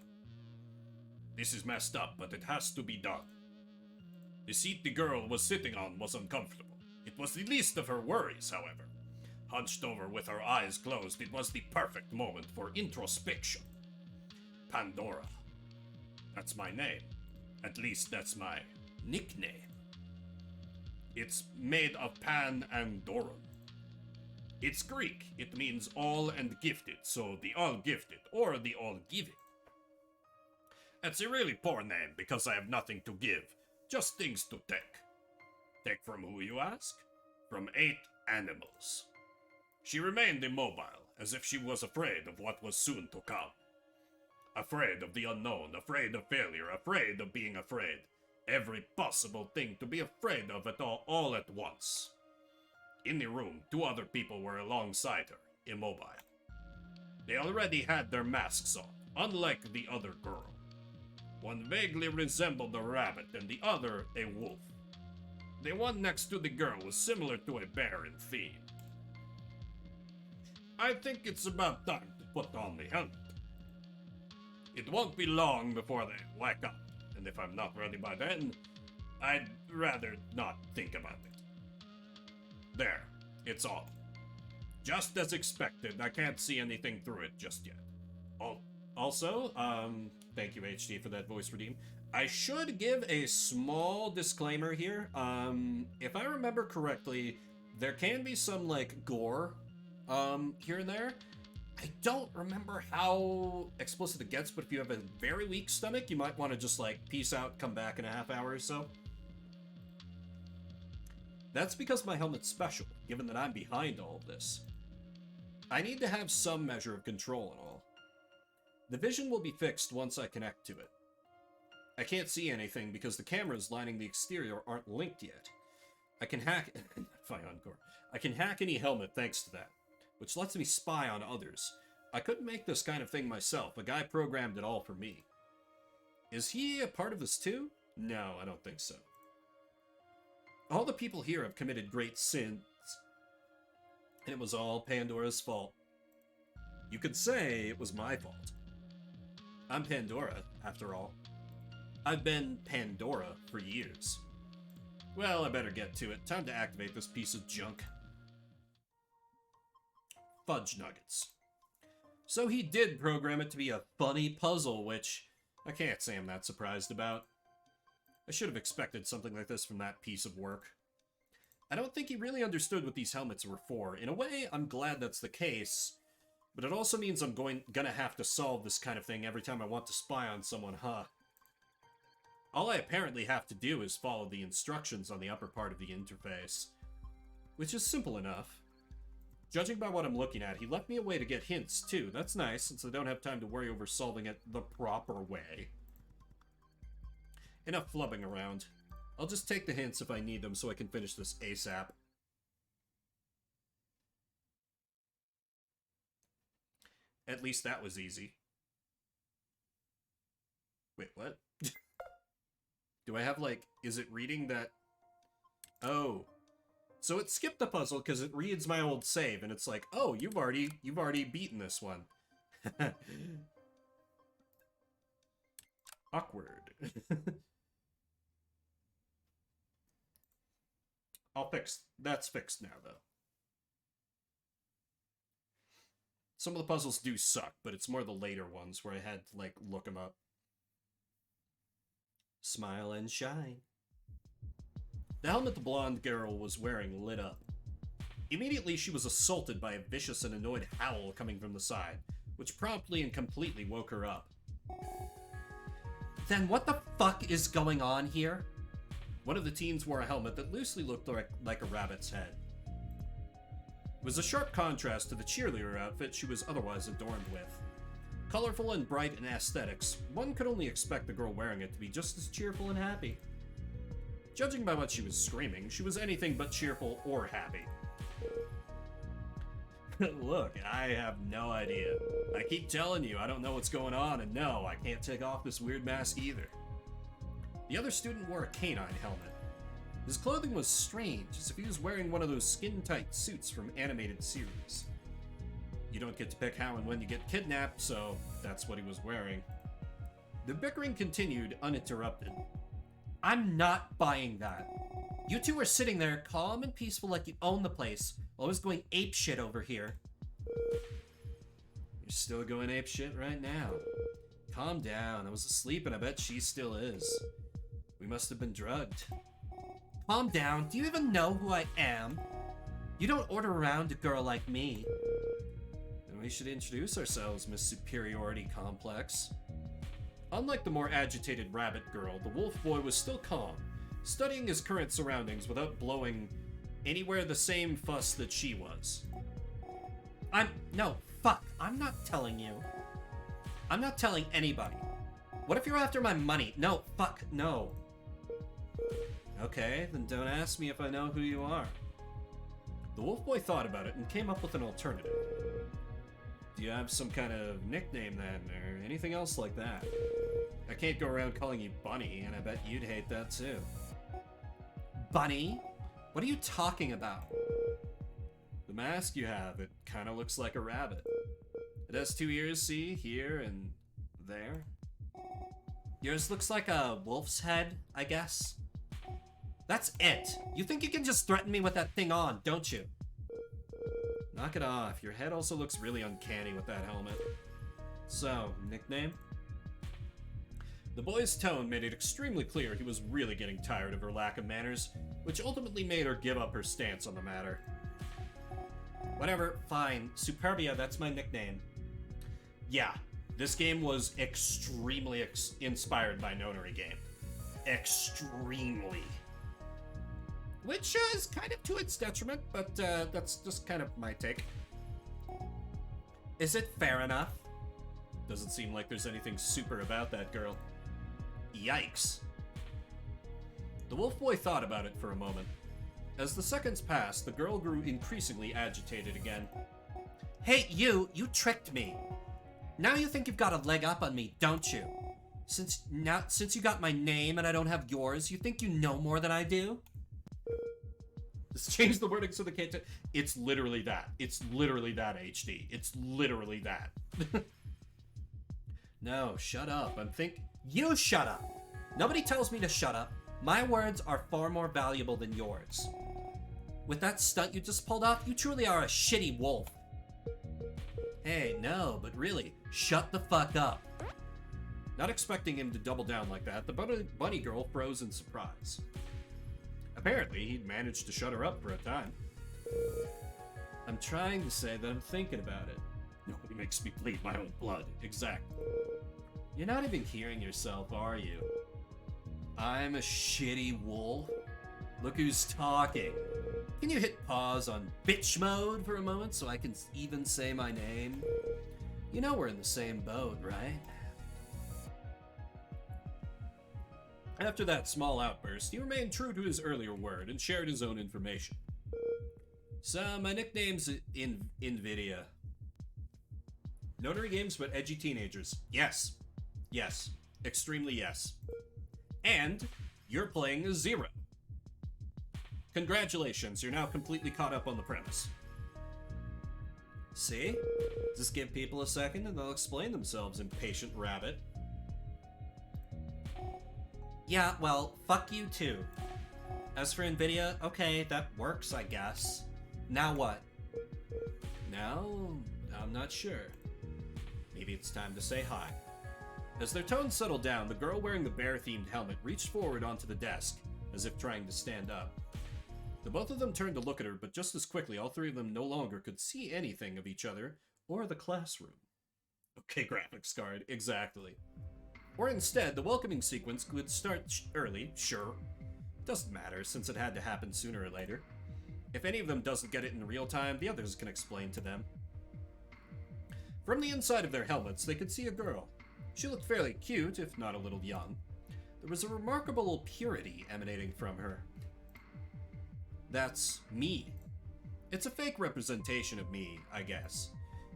This is messed up, but it has to be done. The seat the girl was sitting on was uncomfortable. It was the least of her worries, however. Hunched over with her eyes closed, it was the perfect moment for introspection. Pandora. That's my name. At least that's my nickname. It's made of Pan and Doron. It's Greek. It means all and gifted, so the all-gifted, or the all-giving. It's a really poor name because I have nothing to give, just things to take. Take from who, you ask? From 8 animals. She remained immobile, as if she was afraid of what was soon to come. Afraid of the unknown, afraid of failure, afraid of being afraid. Every possible thing to be afraid of at all at once. In the room, 2 other people were alongside her, immobile. They already had their masks on, unlike the other girl. One vaguely resembled a rabbit and the other a wolf. The one next to the girl was similar to a bear in theme. I think it's about time to put on the helmet. It won't be long before they wake up, and if I'm not ready by then, I'd rather not think about it. There, it's on. Just as expected, I can't see anything through it just yet. Also, thank you HD for that voice redeem. I should give a small disclaimer here. If I remember correctly, there can be some, like, gore, here and there. I don't remember how explicit it gets, but if you have a very weak stomach, you might want to just, like, peace out, come back in a half hour or so. That's because my helmet's special, given that I'm behind all of this. I need to have some measure of control and all. The vision will be fixed once I connect to it. I can't see anything because the cameras lining the exterior aren't linked yet. I can hack... Fine, encore. I can hack any helmet thanks to that, which lets me spy on others. I couldn't make this kind of thing myself. A guy programmed it all for me. Is he a part of this too? No, I don't think so. All the people here have committed great sins, and it was all Pandora's fault. You could say it was my fault. I'm Pandora, after all. I've been Pandora for years. Well, I better get to it. Time to activate this piece of junk. Fudge nuggets. So he did program it to be a funny puzzle, which I can't say I'm that surprised about. I should have expected something like this from that piece of work. I don't think he really understood what these helmets were for. In a way, I'm glad that's the case, but it also means I'm gonna have to solve this kind of thing every time I want to spy on someone, huh? All I apparently have to do is follow the instructions on the upper part of the interface, which is simple enough. Judging by what I'm looking at, he left me a way to get hints, too. That's nice, since I don't have time to worry over solving it the proper way. Enough flubbing around. I'll just take the hints if I need them so I can finish this ASAP. At least that was easy. Wait, what? Do I have, like, is it reading that? Oh. So it skipped the puzzle because it reads my old save, and it's like, oh, you've already beaten this one. Awkward. That's fixed now, though. Some of the puzzles do suck, but it's more the later ones where I had to, like, look them up. Smile and shine. The helmet the blonde girl was wearing lit up. Immediately, she was assaulted by a vicious and annoyed howl coming from the side, which promptly and completely woke her up. Then what the fuck is going on here? One of the teens wore a helmet that loosely looked like a rabbit's head. It was a sharp contrast to the cheerleader outfit she was otherwise adorned with. Colorful and bright in aesthetics, one could only expect the girl wearing it to be just as cheerful and happy. Judging by what she was screaming, she was anything but cheerful or happy. Look, I have no idea. I keep telling you, I don't know what's going on, and no, I can't take off this weird mask either. The other student wore a canine helmet. His clothing was strange, as if he was wearing one of those skin-tight suits from animated series. You don't get to pick how and when you get kidnapped, so that's what he was wearing. The bickering continued uninterrupted. I'm not buying that. You two are sitting there calm and peaceful like you own the place, while I was going apeshit over here. You're still going apeshit right now. Calm down, I was asleep and I bet she still is. We must have been drugged. Calm down, do you even know who I am? You don't order around a girl like me. Then we should introduce ourselves, Miss Superiority Complex. Unlike the more agitated rabbit girl, the wolf boy was still calm, studying his current surroundings without blowing anywhere the same fuss that she was. No, fuck, I'm not telling you. I'm not telling anybody. What if you're after my money? No, fuck, no. Okay, then don't ask me if I know who you are. The wolf boy thought about it and came up with an alternative. Do you have some kind of nickname then, or anything else like that? I can't go around calling you Bunny, and I bet you'd hate that too. Bunny? What are you talking about? The mask you have, it kind of looks like a rabbit. It has 2 ears, see, here and there. Yours looks like a wolf's head, I guess. That's it. You think you can just threaten me with that thing on, don't you? Knock it off. Your head also looks really uncanny with that helmet. So, nickname? The boy's tone made it extremely clear he was really getting tired of her lack of manners, which ultimately made her give up her stance on the matter. Whatever, fine. Superbia, that's my nickname. Yeah, this game was extremely inspired by Nonary game. Extremely. Which is kind of to its detriment, but that's just kind of my take. Is it fair enough? Doesn't seem like there's anything super about that girl. Yikes. The wolf boy thought about it for a moment. As the seconds passed, the girl grew increasingly agitated again. Hey, you tricked me. Now you think you've got a leg up on me, don't you? Since you got my name and I don't have yours, you think you know more than I do? Let's change the wording so they can't. It's literally that. It's literally that, HD. It's literally that. No, shut up. You shut up. Nobody tells me to shut up. My words are far more valuable than yours. With that stunt you just pulled off, you truly are a shitty wolf. Hey, no, but really, shut the fuck up. Not expecting him to double down like that, the bunny girl froze in surprise. Apparently, he'd managed to shut her up for a time. I'm trying to say that I'm thinking about it. Nobody makes me bleed my own blood. Exactly. You're not even hearing yourself, are you? I'm a shitty wolf. Look who's talking. Can you hit pause on bitch mode for a moment so I can even say my name? You know we're in the same boat, right? After that small outburst, he remained true to his earlier word and shared his own information. So, my nickname's Nvidia. Notary games but edgy teenagers. Yes. Yes. Extremely yes. And you're playing a Zero. Congratulations, you're now completely caught up on the premise. See? Just give people a second and they'll explain themselves, impatient rabbit. Yeah, well, fuck you too. As for Nvidia, okay, that works, I guess. Now what? Now, I'm not sure. Maybe it's time to say hi. As their tones settled down, the girl wearing the bear-themed helmet reached forward onto the desk, as if trying to stand up. The both of them turned to look at her, but just as quickly, all three of them no longer could see anything of each other or the classroom. Okay, graphics card, exactly. Or instead, the welcoming sequence could start early, sure. Doesn't matter, since it had to happen sooner or later. If any of them doesn't get it in real time, the others can explain to them. From the inside of their helmets, they could see a girl. She looked fairly cute, if not a little young. There was a remarkable purity emanating from her. That's me. It's a fake representation of me, I guess.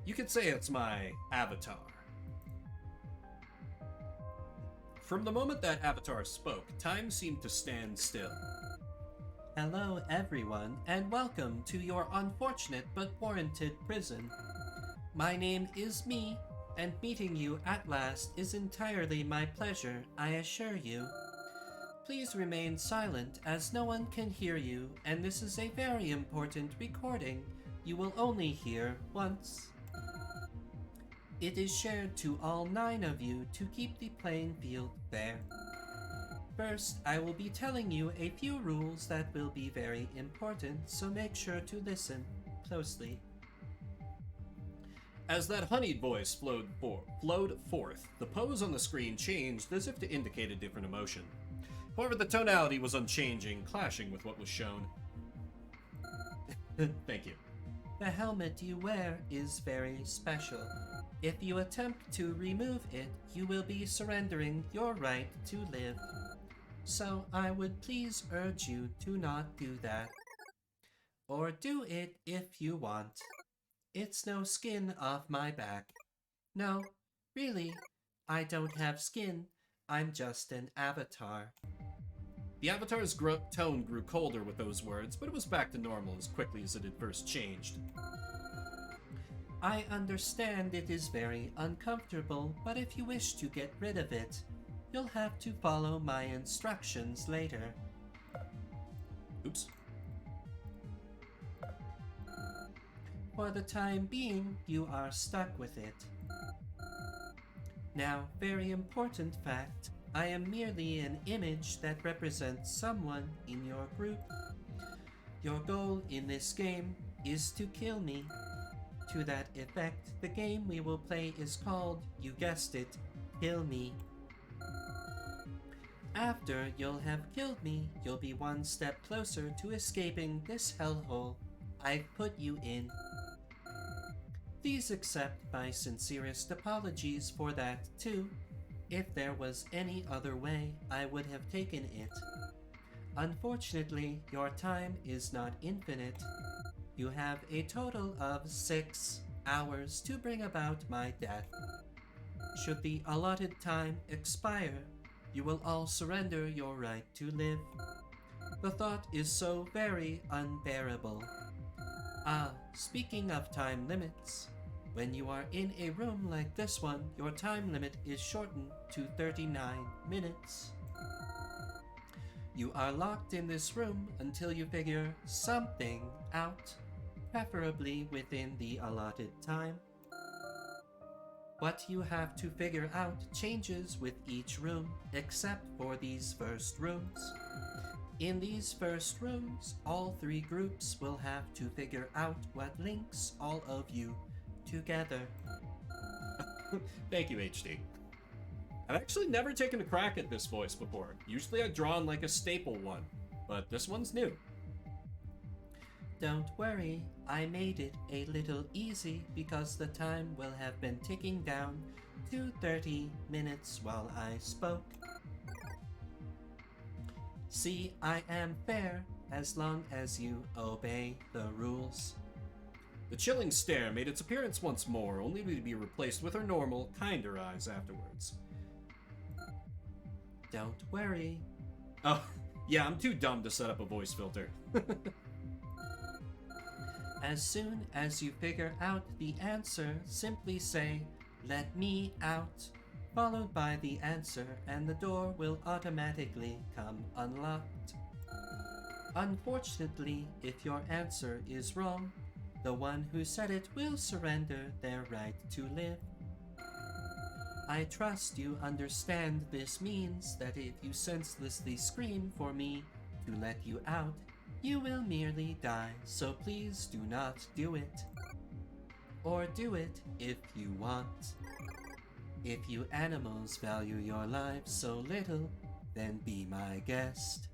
You could say it's my avatar. From the moment that avatar spoke, time seemed to stand still. Hello, everyone, and welcome to your unfortunate but warranted prison. My name is Me, and meeting you at last is entirely my pleasure, I assure you. Please remain silent as no one can hear you, and this is a very important recording you will only hear once. It is shared to all 9 of you to keep the playing field fair. First, I will be telling you a few rules that will be very important, so make sure to listen closely. As that honeyed voice flowed forth, the pose on the screen changed as if to indicate a different emotion. However, the tonality was unchanging, clashing with what was shown. Thank you. The helmet you wear is very special. If you attempt to remove it, you will be surrendering your right to live. So I would please urge you to not do that. Or do it if you want. It's no skin off my back. No, really, I don't have skin. I'm just an avatar. The avatar's tone grew colder with those words, but it was back to normal as quickly as it had first changed. I understand it is very uncomfortable, but if you wish to get rid of it, you'll have to follow my instructions later. Oops. For the time being, you are stuck with it. Now, very important fact, I am merely an image that represents someone in your group. Your goal in this game is to kill me. To that effect, the game we will play is called, you guessed it, Kill Me. After you'll have killed me, you'll be one step closer to escaping this hellhole I've put you in. Please accept my sincerest apologies for that too. If there was any other way, I would have taken it. Unfortunately, your time is not infinite. You have a total of 6 hours to bring about my death. Should the allotted time expire, you will all surrender your right to live. The thought is so very unbearable. Ah, speaking of time limits, when you are in a room like this one, your time limit is shortened to 39 minutes. You are locked in this room until you figure something out, preferably within the allotted time. What you have to figure out changes with each room, except for these first rooms. In these first rooms, all 3 groups will have to figure out what links all of you together. Thank you, HD. I've actually never taken a crack at this voice before. Usually I've drawn like a staple one, but this one's new. Don't worry, I made it a little easy because the time will have been ticking down to 30 minutes while I spoke. See, I am fair as long as you obey the rules. The chilling stare made its appearance once more, only to be replaced with her normal, kinder eyes afterwards. Don't worry. Oh, yeah, I'm too dumb to set up a voice filter. As soon as you figure out the answer, simply say, "Let me out," followed by the answer, and the door will automatically come unlocked. Unfortunately, if your answer is wrong, the one who said it will surrender their right to live. I trust you understand this means that if you senselessly scream for me to let you out, you will merely die, so please do not do it. Or do it if you want. If you animals value your lives so little, then be my guest.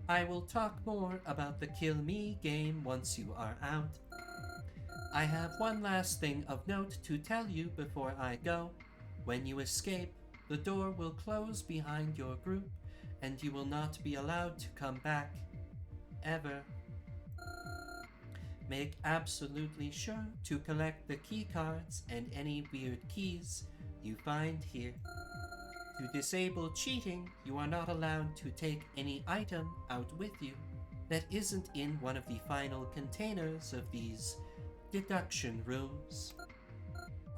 I will talk more about the Kill Me game once you are out. I have one last thing of note to tell you before I go. When you escape, the door will close behind your group, and you will not be allowed to come back. Ever. Make absolutely sure to collect the key cards and any weird keys you find here. To disable cheating, you are not allowed to take any item out with you that isn't in one of the final containers of these deduction rooms.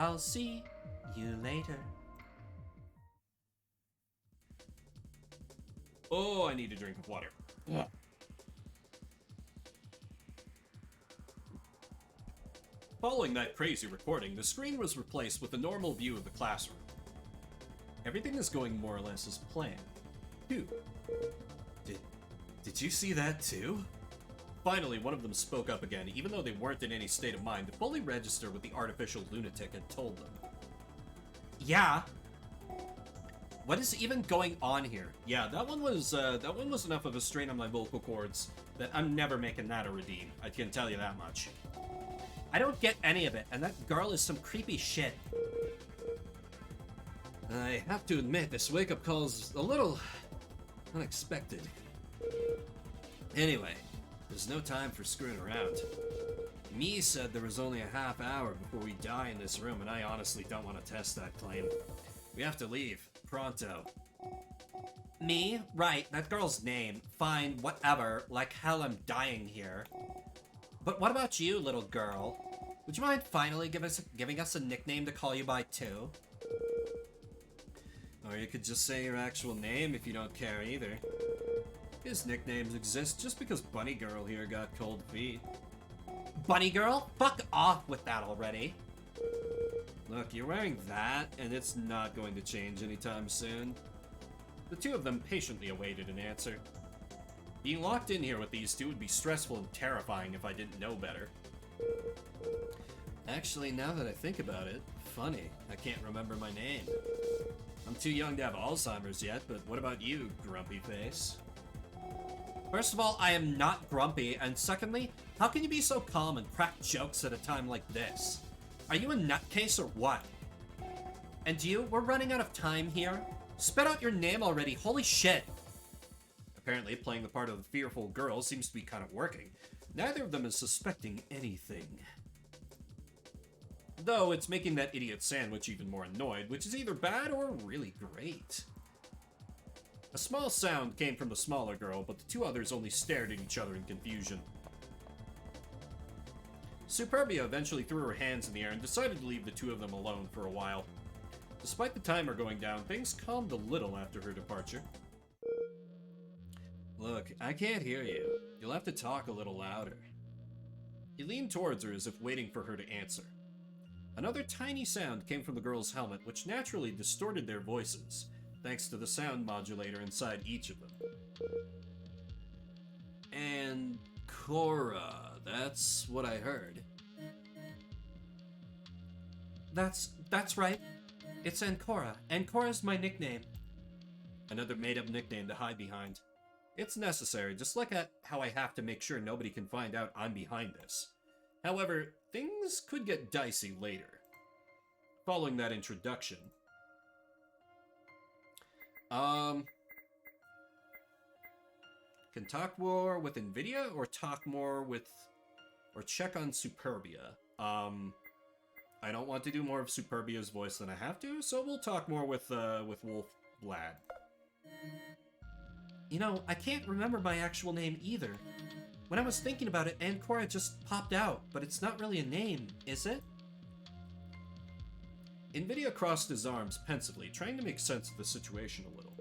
I'll see you later. Oh, I need a drink of water. Yeah. Following that crazy recording, the screen was replaced with a normal view of the classroom. Everything is going more or less as planned. Dude, did you see that too? Finally, one of them spoke up again, even though they weren't in any state of mind to fully register what the artificial lunatic had told them. Yeah. What is even going on here? Yeah, that one was enough of a strain on my vocal cords that I'm never making that a redeem. I can tell you that much. I don't get any of it, and that girl is some creepy shit. I have to admit, this wake-up call's a little unexpected. Anyway, there's no time for screwing around. Me said there was only a half hour before we die in this room, and I honestly don't want to test that claim. We have to leave. Pronto. Me? Right, that girl's name. Fine, whatever. Like hell I'm dying here. But what about you, little girl? Would you mind finally giving us a nickname to call you by, too? Or you could just say your actual name if you don't care either. His nicknames exist just because Bunny Girl here got cold feet. Bunny Girl? Fuck off with that already. Look, you're wearing that, and it's not going to change anytime soon. The two of them patiently awaited an answer. Being locked in here with these two would be stressful and terrifying if I didn't know better. Actually, now that I think about it, funny, I can't remember my name. I'm too young to have Alzheimer's yet, but what about you, grumpy face? First of all, I am not grumpy, and secondly, how can you be so calm and crack jokes at a time like this? Are you a nutcase or what? And you, we're running out of time here. Spit out your name already, holy shit! Apparently, playing the part of the fearful girl seems to be kind of working. Neither of them is suspecting anything. Though it's making that idiot sandwich even more annoyed, which is either bad or really great. A small sound came from the smaller girl, but the two others only stared at each other in confusion. Superbia eventually threw her hands in the air and decided to leave the two of them alone for a while. Despite the timer going down, things calmed a little after her departure. Look, I can't hear you. You'll have to talk a little louder. He leaned towards her as if waiting for her to answer. Another tiny sound came from the girl's helmet, which naturally distorted their voices, thanks to the sound modulator inside each of them. And Cora, that's what I heard. That's right. It's Ancora. Ancora's my nickname. Another made-up nickname to hide behind. It's necessary, just like how I have to make sure nobody can find out I'm behind this. However, things could get dicey later. Following that introduction... Can talk more with NVIDIA or talk more with... or check on Superbia? I don't want to do more of Superbia's voice than I have to, so we'll talk more with Wolf Vlad. You know, I can't remember my actual name either. When I was thinking about it, Ancora just popped out, but it's not really a name, is it? NVIDIA crossed his arms pensively, trying to make sense of the situation a little.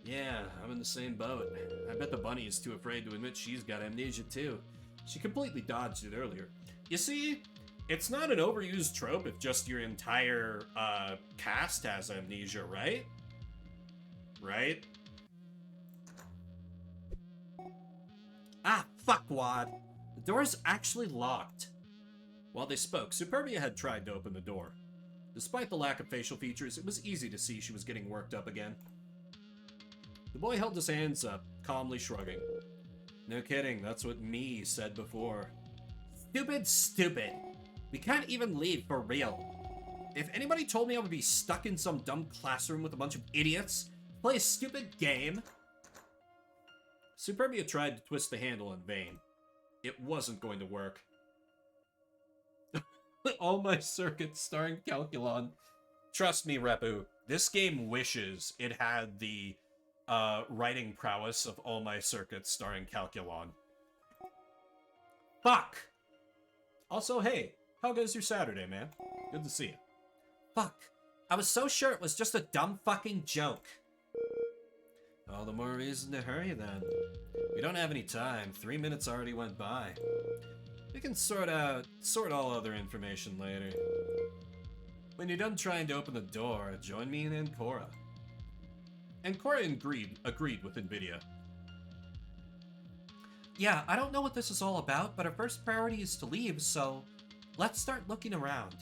Yeah, I'm in the same boat. I bet the bunny is too afraid to admit she's got amnesia too. She completely dodged it earlier. You see, it's not an overused trope if just your entire cast has amnesia, right? Right? Ah, fuck, Wad. The door's actually locked. While they spoke, Superbia had tried to open the door. Despite the lack of facial features, it was easy to see she was getting worked up again. The boy held his hands up, calmly shrugging. No kidding, that's what me said before. Stupid. We can't even leave for real. If anybody told me I would be stuck in some dumb classroom with a bunch of idiots, play a stupid game... Superbia tried to twist the handle in vain. It wasn't going to work. All My Circuits starring Calculon. Trust me, Repu, this game wishes it had the writing prowess of All My Circuits starring Calculon. Fuck! Also, hey, how goes your Saturday, man? Good to see you. Fuck. I was so sure it was just a dumb fucking joke. All the more reason to hurry, then. We don't have any time. 3 minutes already went by. We can sort all other information later. When you're done trying to open the door, join me in Ancora. Ancora agreed with NVIDIA. Yeah, I don't know what this is all about, but our first priority is to leave, so let's start looking around.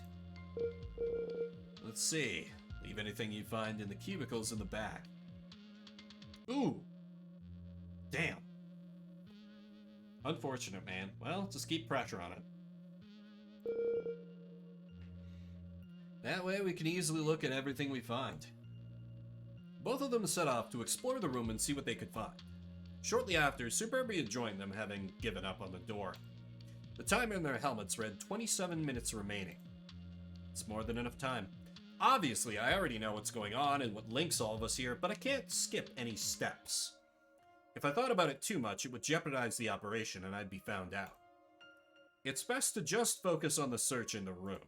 Let's see. Leave anything you find in the cubicles in the back. Ooh! Damn. Unfortunate, man. Well, just keep pressure on it. That way we can easily look at everything we find. Both of them set off to explore the room and see what they could find. Shortly after, Superbia joined them, having given up on the door. The timer in their helmets read 27 minutes remaining. It's more than enough time. Obviously, I already know what's going on and what links all of us here, but I can't skip any steps. If I thought about it too much, it would jeopardize the operation and I'd be found out. It's best to just focus on the search in the room.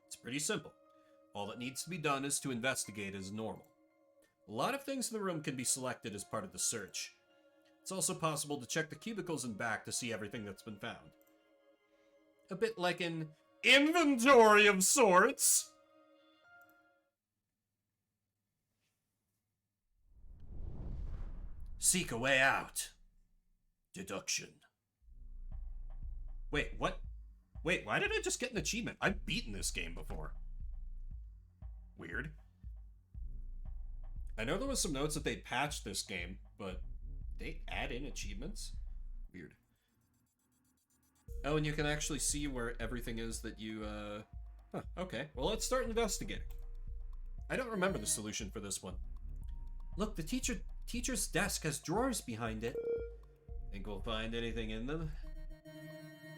It's pretty simple. All that needs to be done is to investigate as normal. A lot of things in the room can be selected as part of the search. It's also possible to check the cubicles and back to see everything that's been found. A bit like an inventory of sorts. Seek a way out. Deduction. Wait, what? Wait, why did I just get an achievement? I've beaten this game before. Weird. I know there was some notes that they patched this game, but they add in achievements? Weird. Oh, and you can actually see where everything is that you, Huh, okay. Well, let's start investigating. I don't remember the solution for this one. Look, the teacher's desk has drawers behind it. Think we'll find anything in them?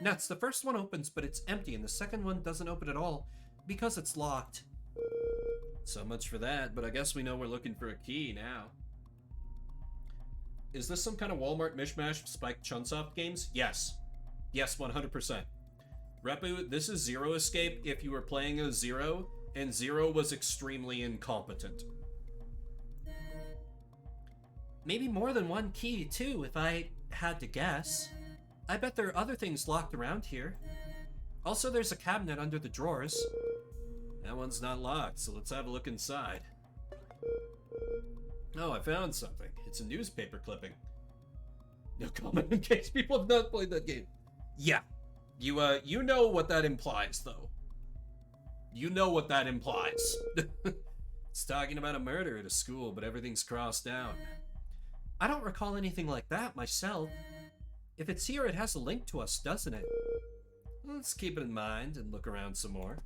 Nuts, the first one opens, but it's empty, and the second one doesn't open at all, because it's locked. So much for that, but I guess we know we're looking for a key now. Is this some kind of Walmart mishmash of Spike Chunsoft games? Yes. Yes, 100%. Repu, this is Zero Escape if you were playing as Zero, and Zero was extremely incompetent. Maybe more than one key, too, if I had to guess. I bet there are other things locked around here. Also, there's a cabinet under the drawers. That one's not locked, so let's have a look inside. Oh, I found something. It's a newspaper clipping. No comment in case people have not played that game. Yeah. You know what that implies, though. You know what that implies. It's talking about a murder at a school, but everything's crossed out. I don't recall anything like that myself. If it's here, it has a link to us, doesn't it? Let's keep it in mind and look around some more.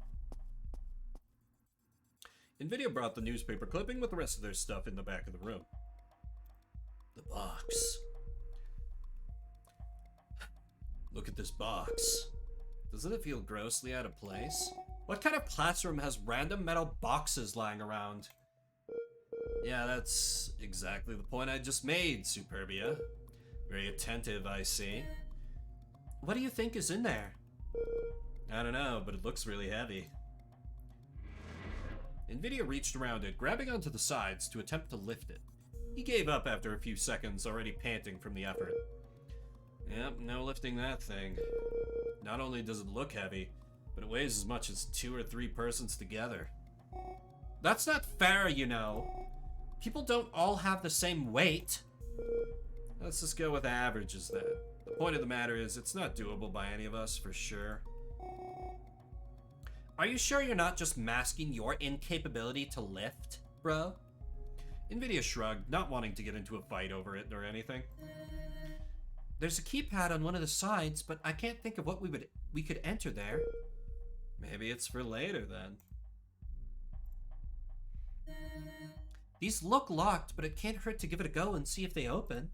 NVIDIA brought the newspaper clipping with the rest of their stuff in the back of the room. The box. Look at this box. Doesn't it feel grossly out of place? What kind of classroom has random metal boxes lying around? Yeah, that's exactly the point I just made, Superbia. Very attentive, I see. What do you think is in there? I don't know, but it looks really heavy. NVIDIA reached around it, grabbing onto the sides to attempt to lift it. He gave up after a few seconds, already panting from the effort. Yep, no lifting that thing. Not only does it look heavy, but it weighs as much as 2 or 3 persons together. That's not fair, you know. People don't all have the same weight. Let's just go with averages then. The point of the matter is, it's not doable by any of us, for sure. Are you sure you're not just masking your incapability to lift, bro? NVIDIA shrugged, not wanting to get into a fight over it or anything. There's a keypad on one of the sides, but I can't think of what we could enter there. Maybe it's for later, then. These look locked, but it can't hurt to give it a go and see if they open.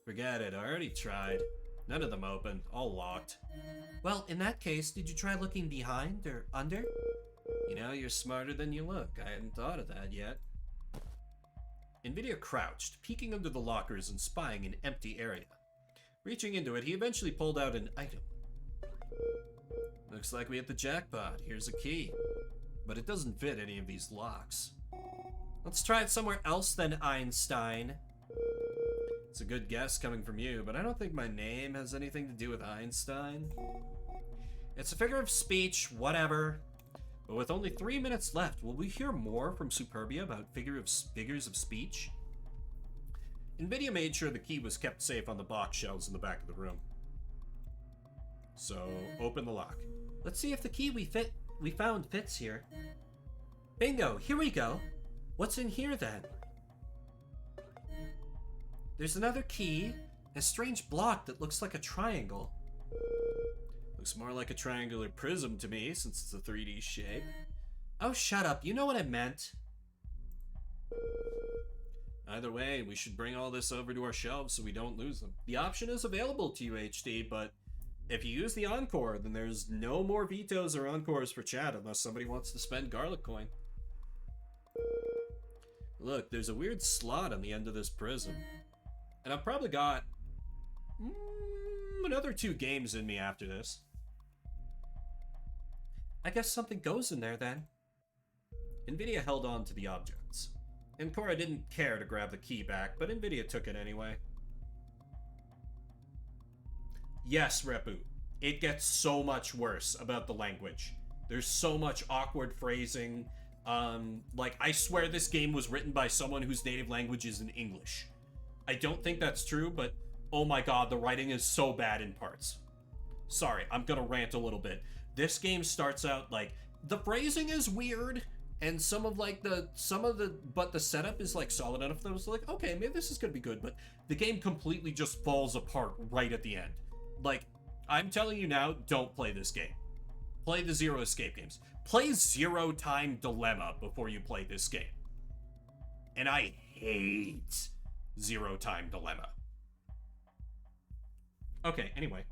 Forget it, I already tried. None of them open, all locked. Well, in that case, did you try looking behind or under? You know, you're smarter than you look. I hadn't thought of that yet. NVIDIA crouched, peeking under the lockers and spying an empty area. Reaching into it, he eventually pulled out an item. Looks like we hit the jackpot. Here's a key. But it doesn't fit any of these locks. Let's try it somewhere else then, Einstein. It's a good guess coming from you, but I don't think my name has anything to do with Einstein. It's a figure of speech, whatever. But with only 3 minutes left, will we hear more from Superbia about figures of speech? NVIDIA made sure the key was kept safe on the box shelves in the back of the room. So, open the lock. Let's see if the key we found fits here. Bingo, here we go. What's in here then? There's another key, a strange block that looks like a triangle. Looks more like a triangular prism to me, since it's a 3D shape. Oh, shut up. You know what I meant. Either way, we should bring all this over to our shelves so we don't lose them. The option is available to you, HD, but if you use the Encore, then there's no more vetoes or Encores for chat unless somebody wants to spend Garlic Coin. Look, there's a weird slot on the end of this prism. And I've probably got another 2 games in me after this. I guess something goes in there then. NVIDIA held on to the objects. And Cora didn't care to grab the key back, but NVIDIA took it anyway. Yes, Repu. It gets so much worse about the language. There's so much awkward phrasing. Like, I swear this game was written by someone whose native language is in English. I don't think that's true, but oh my god, the writing is so bad in parts. Sorry, I'm gonna rant a little bit. This game starts out like, the phrasing is weird, and but the setup is like solid enough that I was like, okay, maybe this is gonna be good, but the game completely just falls apart right at the end. Like, I'm telling you now, don't play this game. Play the Zero Escape games. Play Zero Time Dilemma before you play this game. And I hate Zero Time Dilemma. Okay, anyway.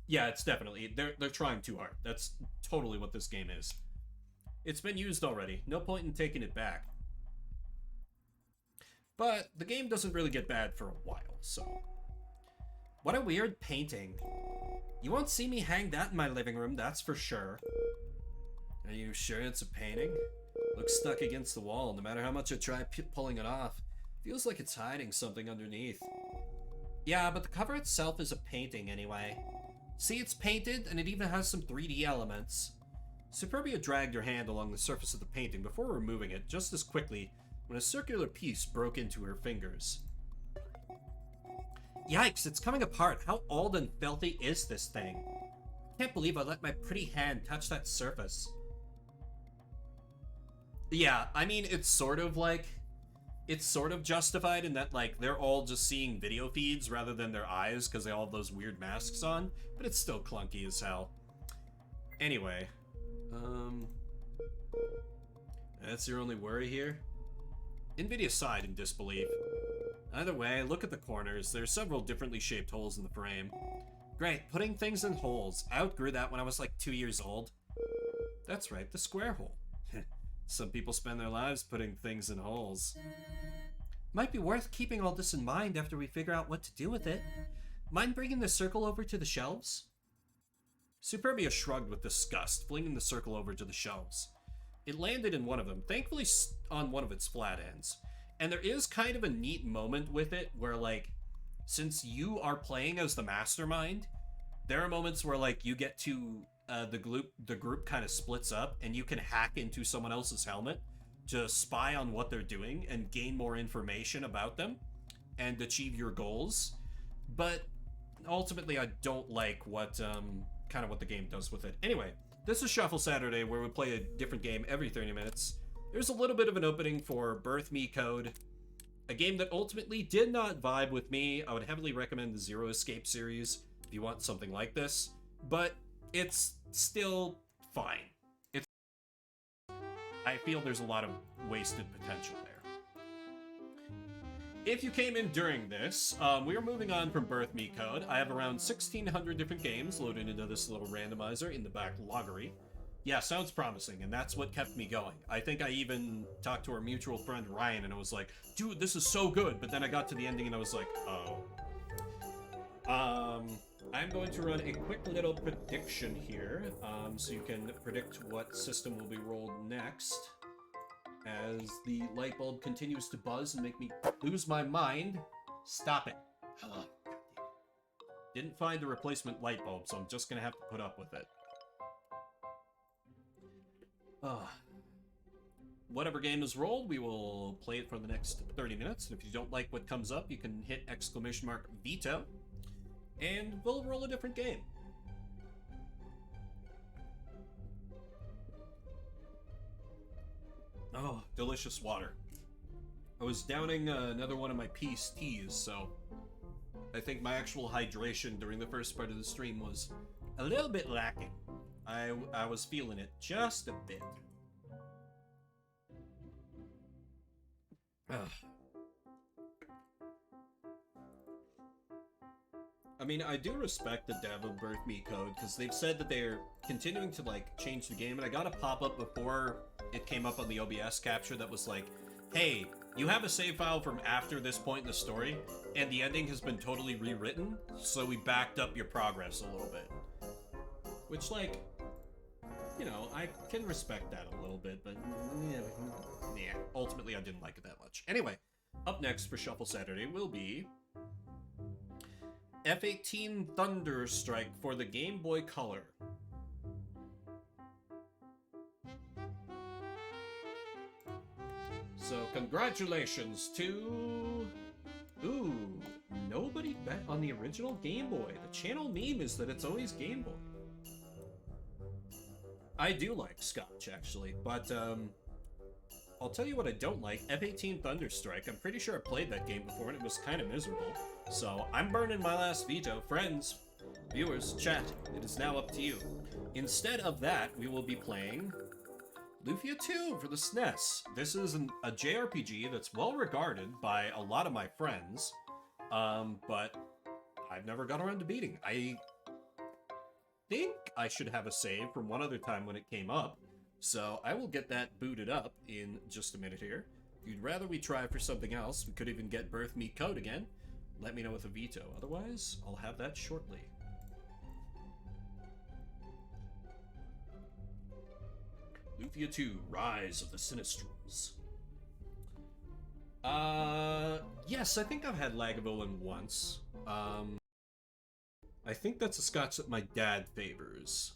Yeah, it's definitely, they're trying too hard. That's totally what this game is. It's been used already. No point in taking it back. But the game doesn't really get bad for a while, so. What a weird painting. You won't see me hang that in my living room, that's for sure. Are you sure it's a painting? Looks stuck against the wall, no matter how much I try pulling it off. Feels like it's hiding something underneath. Yeah, but the cover itself is a painting anyway. See, it's painted, and it even has some 3D elements. Superbia dragged her hand along the surface of the painting before removing it just as quickly when a circular piece broke into her fingers. Yikes, it's coming apart. How old and filthy is this thing? Can't believe I let my pretty hand touch that surface. Yeah, I mean, it's sort of justified in that, like, they're all just seeing video feeds rather than their eyes because they all have those weird masks on, but it's still clunky as hell. Anyway, that's your only worry here? NVIDIA sighed in disbelief. Either way, look at the corners. There's several differently shaped holes in the frame. Great, putting things in holes. I outgrew that when I was like 2 years old. That's right, the square hole. Some people spend their lives putting things in holes. Might be worth keeping all this in mind after we figure out what to do with it. Mind bringing the circle over to the shelves? Superbia shrugged with disgust, flinging the circle over to the shelves. It landed in one of them, thankfully on one of its flat ends. And there is kind of a neat moment with it where, like, since you are playing as the mastermind, there are moments where, like, you get to the group kind of splits up and you can hack into someone else's helmet to spy on what they're doing and gain more information about them and achieve your goals. But ultimately, I don't like what the game does with it. Anyway, this is Shuffle Saturday, where we play a different game every 30 minutes. There's a little bit of an opening for Birth Me Code, a game that ultimately did not vibe with me. I would heavily recommend the Zero Escape series if you want something like this, but it's still fine. I feel there's a lot of wasted potential there. If you came in during this, we are moving on from Birth Me Code. I have around 1,600 different games loaded into this little randomizer in the back loggery. Yeah, sounds promising, and that's what kept me going. I think I even talked to our mutual friend Ryan, and I was like, dude, this is so good, but then I got to the ending and I was like, oh. I'm going to run a quick little prediction here, so you can predict what system will be rolled next, as the light bulb continues to buzz and make me lose my mind. Stop it. Didn't find a replacement light bulb, so I'm just gonna have to put up with it. Whatever game is rolled, we will play it for the next 30 minutes, and if you don't like what comes up, you can hit ! veto, and we'll roll a different game. Oh, delicious water. I was downing another one of my peace teas, so I think my actual hydration during the first part of the stream was a little bit lacking. I was feeling it just a bit. Ugh. I mean, I do respect the dev of Birth Me code, because they've said that they're continuing to, like, change the game, and I got a pop-up before it came up on the OBS capture that was like, hey, you have a save file from after this point in the story, and the ending has been totally rewritten, so we backed up your progress a little bit. Which, like, you know, I can respect that a little bit, but yeah, ultimately I didn't like it that much. Anyway, up next for Shuffle Saturday will be F-18 Thunder Strike for the Game Boy Color. So, congratulations to... Ooh, nobody bet on the original Game Boy. The channel meme is that it's always Game Boy. I do like Scotch, actually, but, I'll tell you what I don't like. F-18 Thunderstrike. I'm pretty sure I played that game before and it was kind of miserable. So, I'm burning my last veto. Friends, viewers, chat, it is now up to you. Instead of that, we will be playing Lufia 2 for the SNES. This is a JRPG that's well regarded by a lot of my friends, but I've never got around to beating. I think I should have a save from one other time when it came up, so I will get that booted up in just a minute here. If you'd rather we try for something else, we could even get Birth Me code again. Let me know with a veto. Otherwise, I'll have that shortly. Lufia 2, Rise of the Sinistrals. Yes, I think I've had Lagavulin once. I think that's a scotch that my dad favors.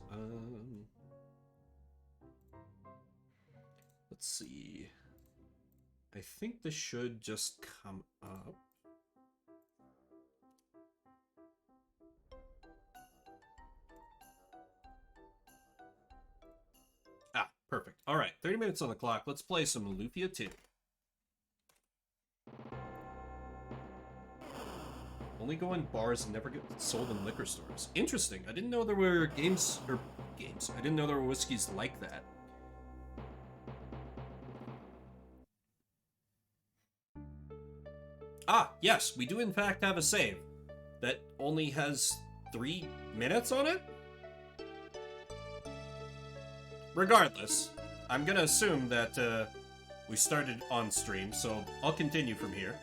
Let's see. I think this should just come up. Ah, perfect. All right, 30 minutes on the clock. Let's play some Lufia 2. Only go in bars and never get sold in liquor stores. Interesting. I didn't know there were games. I didn't know there were whiskeys like that. Ah, yes, we do in fact have a save that only has 3 minutes on it? Regardless, I'm gonna assume that we started on stream, so I'll continue from here.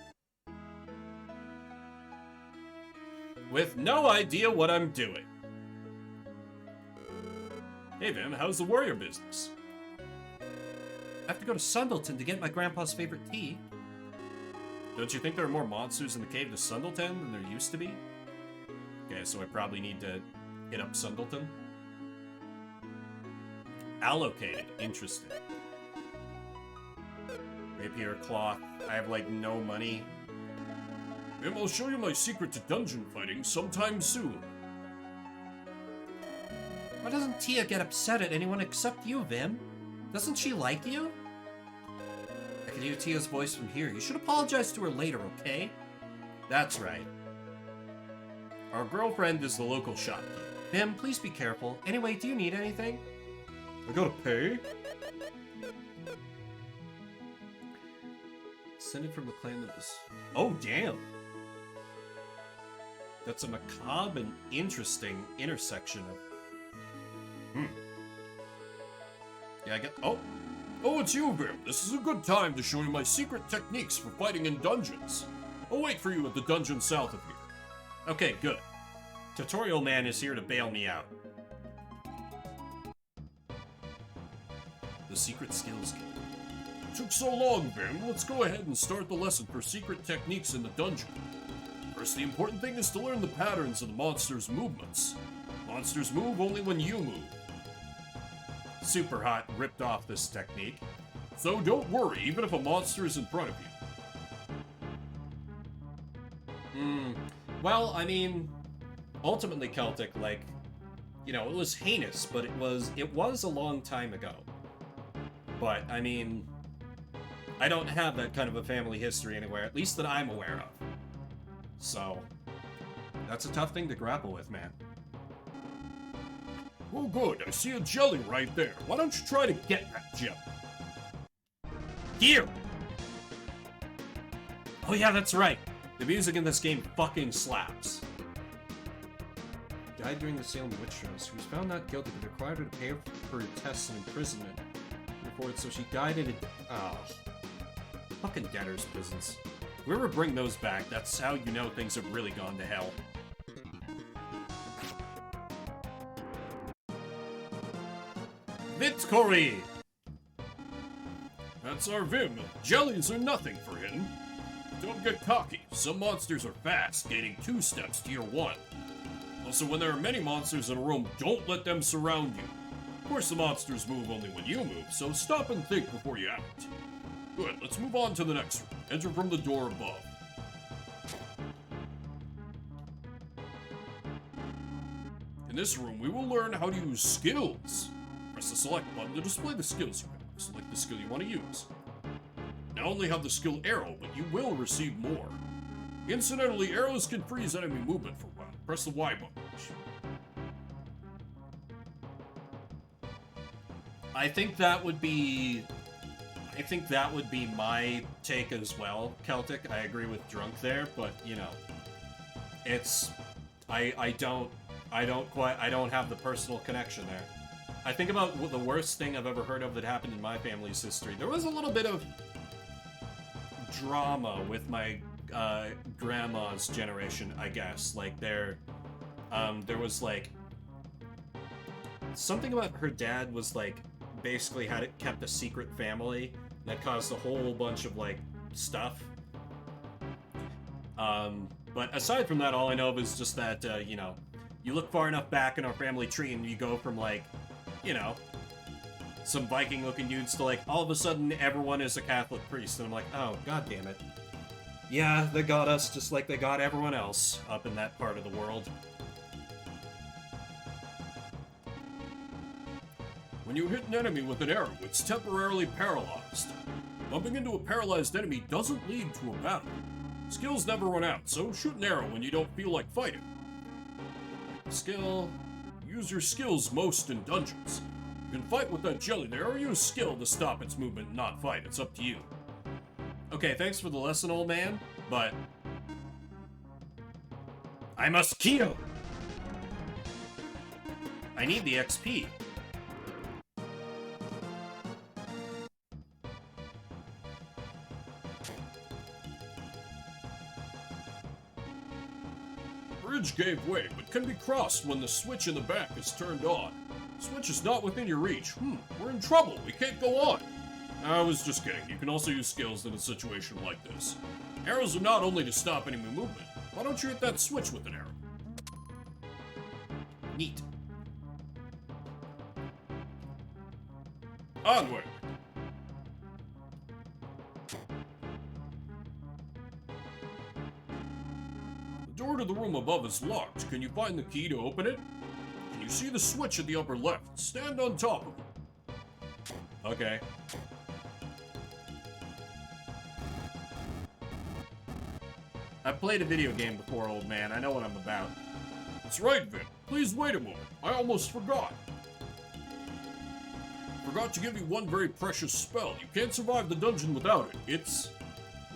With no idea what I'm doing. Hey, Vim, how's the warrior business? I have to go to Sundleton to get my grandpa's favorite tea. Don't you think there are more monsters in the cave to Sundleton than there used to be? Okay, so I probably need to hit up Sundleton. Allocated. Interesting. Rapier cloth. I have, like, no money. Vim, I'll show you my secret to dungeon fighting sometime soon. Why doesn't Tia get upset at anyone except you, Vim? Doesn't she like you? I can hear Tia's voice from here. You should apologize to her later, okay? That's right. Our girlfriend is the local shopkeeper. Vim, please be careful. Anyway, do you need anything? I gotta pay? Descended from the clan that was... Oh, damn! That's a macabre and interesting intersection of... Yeah, I get... Oh! Oh, it's you, Vim. This is a good time to show you my secret techniques for fighting in dungeons. I'll wait for you at the dungeon south of here. Okay, good. Tutorial Man is here to bail me out. The Secret Skills Game. Took so long, Vim. Let's go ahead and start the lesson for secret techniques in the dungeon. First, the important thing is to learn the patterns of the monster's movements. Monsters move only when you move. Super Hot ripped off this technique. So don't worry, even if a monster is in front of you. Well, I mean, ultimately Celtic, like, you know, it was heinous, but it was a long time ago. But, I mean, I don't have that kind of a family history anywhere, at least that I'm aware of. So, that's a tough thing to grapple with, man. Oh, good. I see a jelly right there. Why don't you try to get that jelly? Here! Oh yeah, that's right. The music in this game fucking slaps. Died during the Salem witch trials. She was found not guilty, but required her to pay for her tests and imprisonment. Reported, so she died in a... Oh. Fucking debtors' prisons. If we ever bring those back, that's how you know things have really gone to hell. Victory! That's our Vim. Jellies are nothing for him. Don't get cocky. Some monsters are fast, gaining 2 steps to your 1. Also, when there are many monsters in a room, don't let them surround you. Of course, the monsters move only when you move, so stop and think before you act. Good, let's move on to the next room. Enter from the door above. In this room, we will learn how to use skills. Press the select button to display the skills you have. Select the skill you want to use. Not only have the skill arrow, but you will receive more. Incidentally, arrows can freeze enemy movement for a while. Press the Y button. I think that would be my take as well, Celtic. I agree with Drunk there, but you know, it's I don't have the personal connection there. I think about the worst thing I've ever heard of that happened in my family's history. There was a little bit of drama with my grandma's generation, I guess. Like there was like something about her dad was like basically had it kept a secret family that caused a whole bunch of like stuff. But aside from that, all I know of is just that you know, you look far enough back in our family tree and you go from like, you know, some Viking-looking dudes to like, all of a sudden everyone is a Catholic priest, and I'm like, oh, god damn it. Yeah, they got us just like they got everyone else up in that part of the world. When you hit an enemy with an arrow, it's temporarily paralyzed. Bumping into a paralyzed enemy doesn't lead to a battle. Skills never run out, so shoot an arrow when you don't feel like fighting. Skill. Use your skills most in dungeons. You can fight with that jelly there, or use skill to stop its movement and not fight. It's up to you. Okay, thanks for the lesson, old man, but I must kill. I need the XP. Bridge gave way, but can be crossed when the switch in the back is turned on. Switch is not within your reach. We're in trouble. We can't go on. I was just kidding. You can also use skills in a situation like this. Arrows are not only to stop enemy movement. Why don't you hit that switch with an arrow? Neat. Onward. The door to the room above is locked. Can you find the key to open it? Can you see the switch at the upper left? Stand on top of it. Okay. I've played a video game before, old man. I know what I'm about. That's right, Vin. Please wait a moment. I almost forgot. Forgot to give you one very precious spell. You can't survive the dungeon without it. It's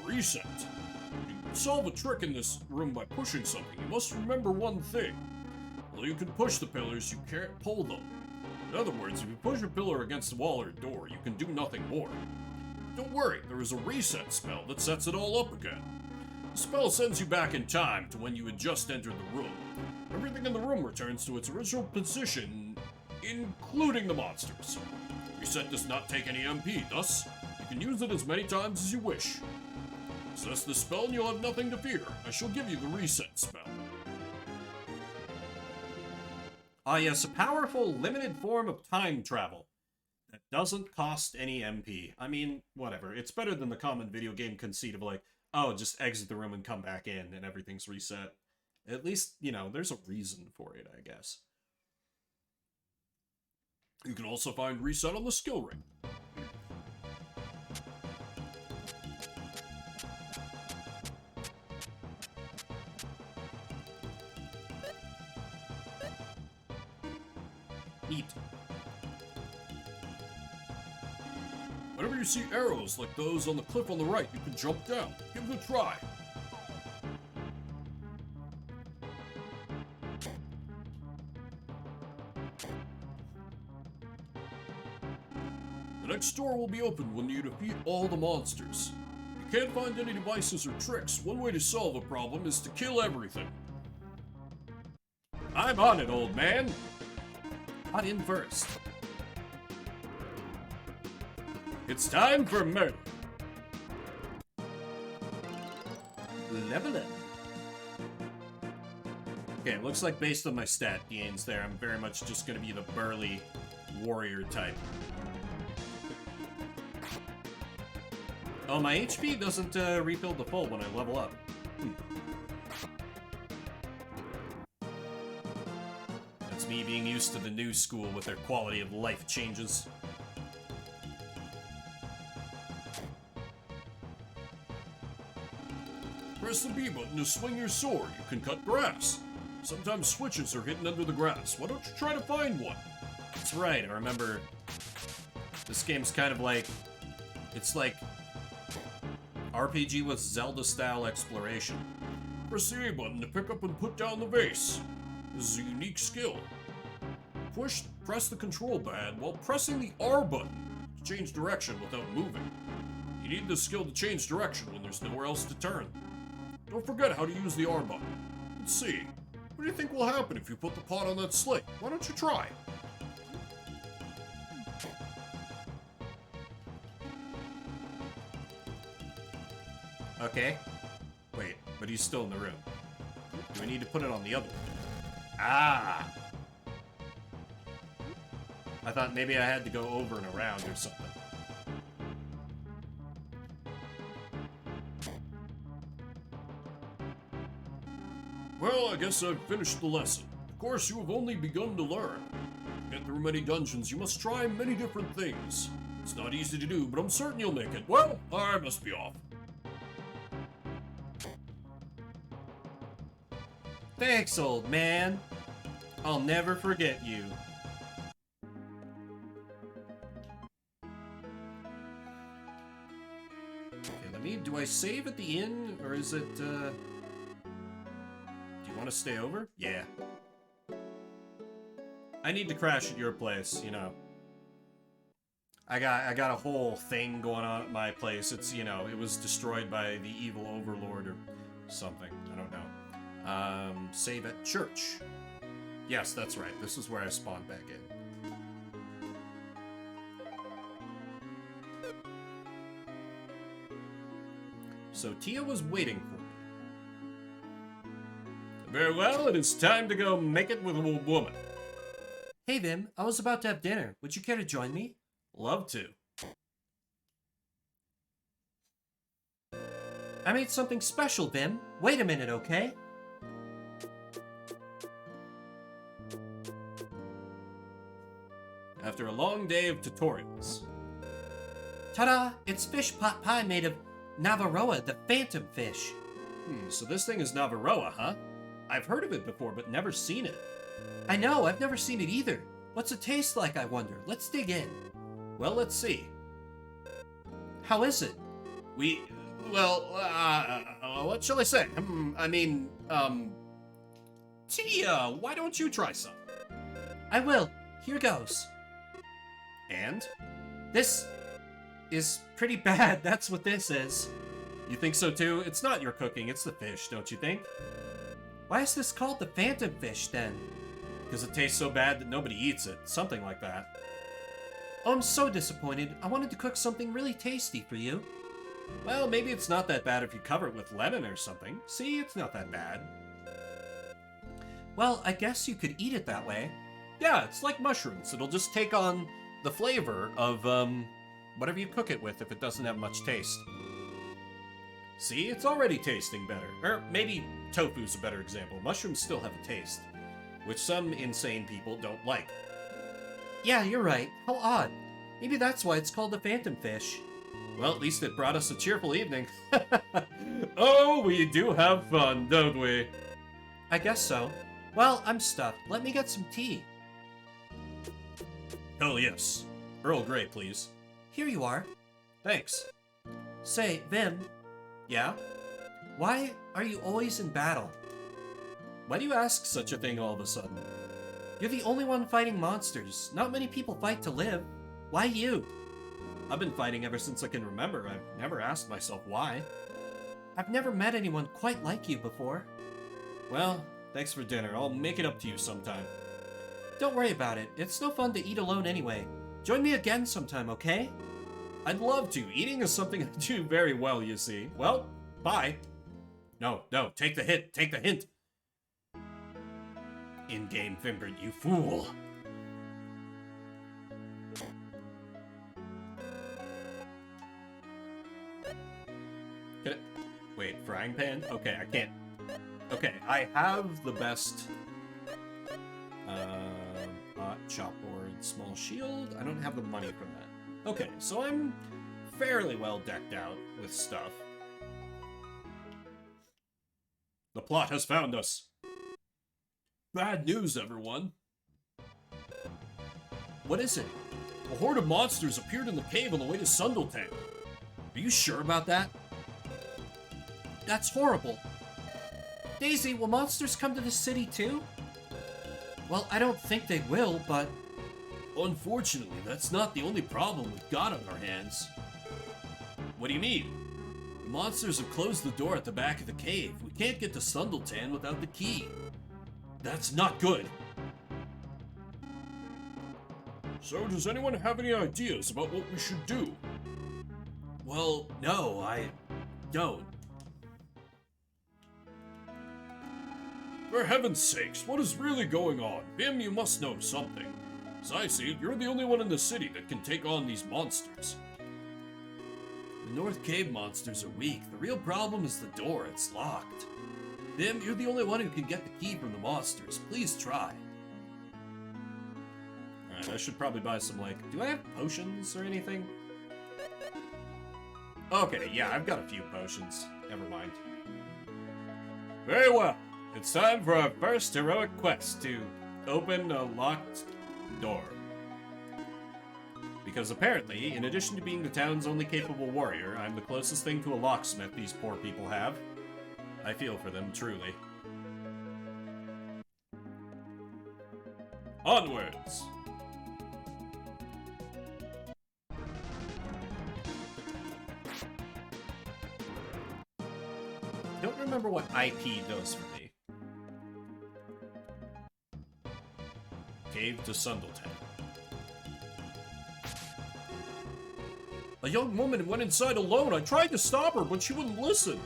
reset. You can solve a trick in this room by pushing something. You must remember one thing. Although you can push the pillars, you can't pull them. In other words, if you push a pillar against the wall or door, you can do nothing more. Don't worry, there is a reset spell that sets it all up again. The spell sends you back in time to when you had just entered the room. Everything in the room returns to its original position, including the monsters. Reset does not take any MP, thus, you can use it as many times as you wish. Possess the spell and you'll have nothing to fear. I shall give you the reset spell. Ah yes, a powerful, limited form of time travel that doesn't cost any MP. I mean, whatever. It's better than the common video game conceit of like, oh, just exit the room and come back in and everything's reset. At least, you know, there's a reason for it, I guess. You can also find reset on the skill ring. Neat. Whenever you see arrows like those on the cliff on the right, you can jump down. Give it a try. The next door will be opened when you defeat all the monsters. If you can't find any devices or tricks, one way to solve a problem is to kill everything. I'm on it, old man. On in first. It's time for murder. Level up. Okay, it looks like based on my stat gains there, I'm very much just going to be the burly warrior type. Oh, my HP doesn't refill the full when I level up. That's me being used to the new school with their quality of life changes. Press the B button to swing your sword. You can cut grass. Sometimes switches are hidden under the grass. Why don't you try to find one? That's right, I remember. This game's kind of like... It's like... RPG with Zelda-style exploration. Press the A button to pick up and put down the vase. This is a unique skill. Press the control pad while pressing the R button to change direction without moving. You need this skill to change direction when there's nowhere else to turn. Don't forget how to use the R button. Let's see. What do you think will happen if you put the pot on that slate? Why don't you try? Okay. Wait, but he's still in the room. Do we need to put it on the other one? Ah! I thought maybe I had to go over and around or something. Well, I guess I've finished the lesson. Of course, you have only begun to learn. To get through many dungeons, you must try many different things. It's not easy to do, but I'm certain you'll make it. Well, I must be off. Thanks, old man. I'll never forget you. Okay, let me... Do I save at the inn, or is it, Do you want to stay over? Yeah. I need to crash at your place, you know. I got a whole thing going on at my place. It's, you know, it was destroyed by the evil overlord or something. I don't know. Save at church. Yes, that's right. This is where I spawned back in. So Tia was waiting for me. Very well, it is time to go make it with a woman. Hey, Vim, I was about to have dinner. Would you care to join me? Love to. I made something special, Vim. Wait a minute, okay? After a long day of tutorials. Ta-da! It's fish pot pie made of Navarroa, the phantom fish. So this thing is Navarroa, huh? I've heard of it before, but never seen it. I know, I've never seen it either. What's it taste like, I wonder? Let's dig in. Well, let's see. How is it? What shall I say? Tia, why don't you try some? I will. Here goes. And? This is pretty bad, that's what this is. You think so too? It's not your cooking, it's the fish, don't you think? Why is this called the phantom fish, then? Because it tastes so bad that nobody eats it. Something like that. Oh, I'm so disappointed. I wanted to cook something really tasty for you. Well, maybe it's not that bad if you cover it with lemon or something. See, it's not that bad. Well, I guess you could eat it that way. Yeah, it's like mushrooms. It'll just take on the flavor of, whatever you cook it with if it doesn't have much taste. See, it's already tasting better. Or maybe tofu's a better example. Mushrooms still have a taste, which some insane people don't like. Yeah, you're right. How odd. Maybe that's why it's called the phantom fish. Well, at least it brought us a cheerful evening. Oh, we do have fun, don't we? I guess so. Well, I'm stuffed. Let me get some tea. Hell yes. Earl Grey, please. Here you are. Thanks. Say, Vin, Yeah? why are you always in battle? Why do you ask such a thing all of a sudden? You're the only one fighting monsters. Not many people fight to live. Why you? I've been fighting ever since I can remember. I've never asked myself why. I've never met anyone quite like you before. Well, thanks for dinner. I'll make it up to you sometime. Don't worry about it. It's no fun to eat alone anyway. Join me again sometime, okay? I'd love to. Eating is something I do very well, you see. Well, bye. No, take the hint. Take the hint. In-game fingered, you fool. Wait, frying pan? Okay, I can't. Okay, I have the best hot chopboard, small shield. I don't have the money for that. Okay, so I'm fairly well decked out with stuff. The plot has found us. Bad news, everyone. What is it? A horde of monsters appeared in the cave on the way to Sundleton. Are you sure about that? That's horrible. Daisy, will monsters come to the city too? Well, I don't think they will, but... Unfortunately, that's not the only problem we've got on our hands. What do you mean? The monsters have closed the door at the back of the cave. We can't get to Sundleton without the key. That's not good. So, does anyone have any ideas about what we should do? Well, no, I don't. For heaven's sakes, what is really going on? Bim, you must know something. As I see it, you're the only one in the city that can take on these monsters. The North Cave monsters are weak. The real problem is the door. It's locked. Bim, you're the only one who can get the key from the monsters. Please try. Alright, I should probably buy some, like... Do I have potions or anything? Okay, yeah, I've got a few potions. Never mind. Very well. It's time for our first heroic quest to open a locked door. Because apparently, in addition to being the town's only capable warrior, I'm the closest thing to a locksmith these poor people have. I feel for them, truly. Onwards! Don't remember what IP does for me. Cave to Sundleton. A young woman went inside alone. I tried to stop her, but she wouldn't listen.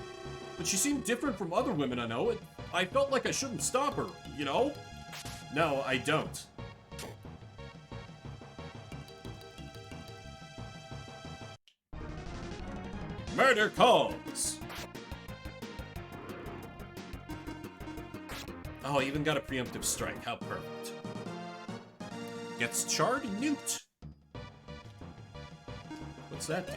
But she seemed different from other women I know. I felt like I shouldn't stop her, you know? No, I don't. Murder calls! Oh, I even got a preemptive strike. How perfect. Gets charred and nuked. What's that do?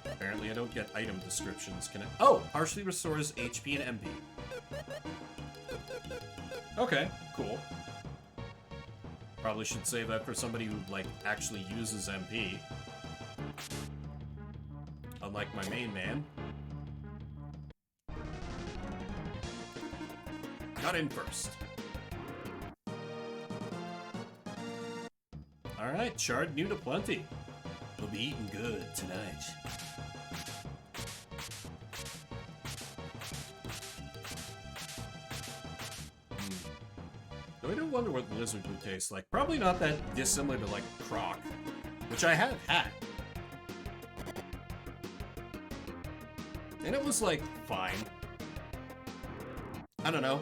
Apparently I don't get item descriptions. Can I? Oh! Partially restores HP and MP. Okay, cool. Probably should save that for somebody who, like, actually uses MP. Unlike my main man. Got in first. Alright, charred new to plenty. We'll be eating good tonight. I don't wonder what the lizard would taste like. Probably not that dissimilar to, like, croc, which I have had. And it was, like, fine. I don't know.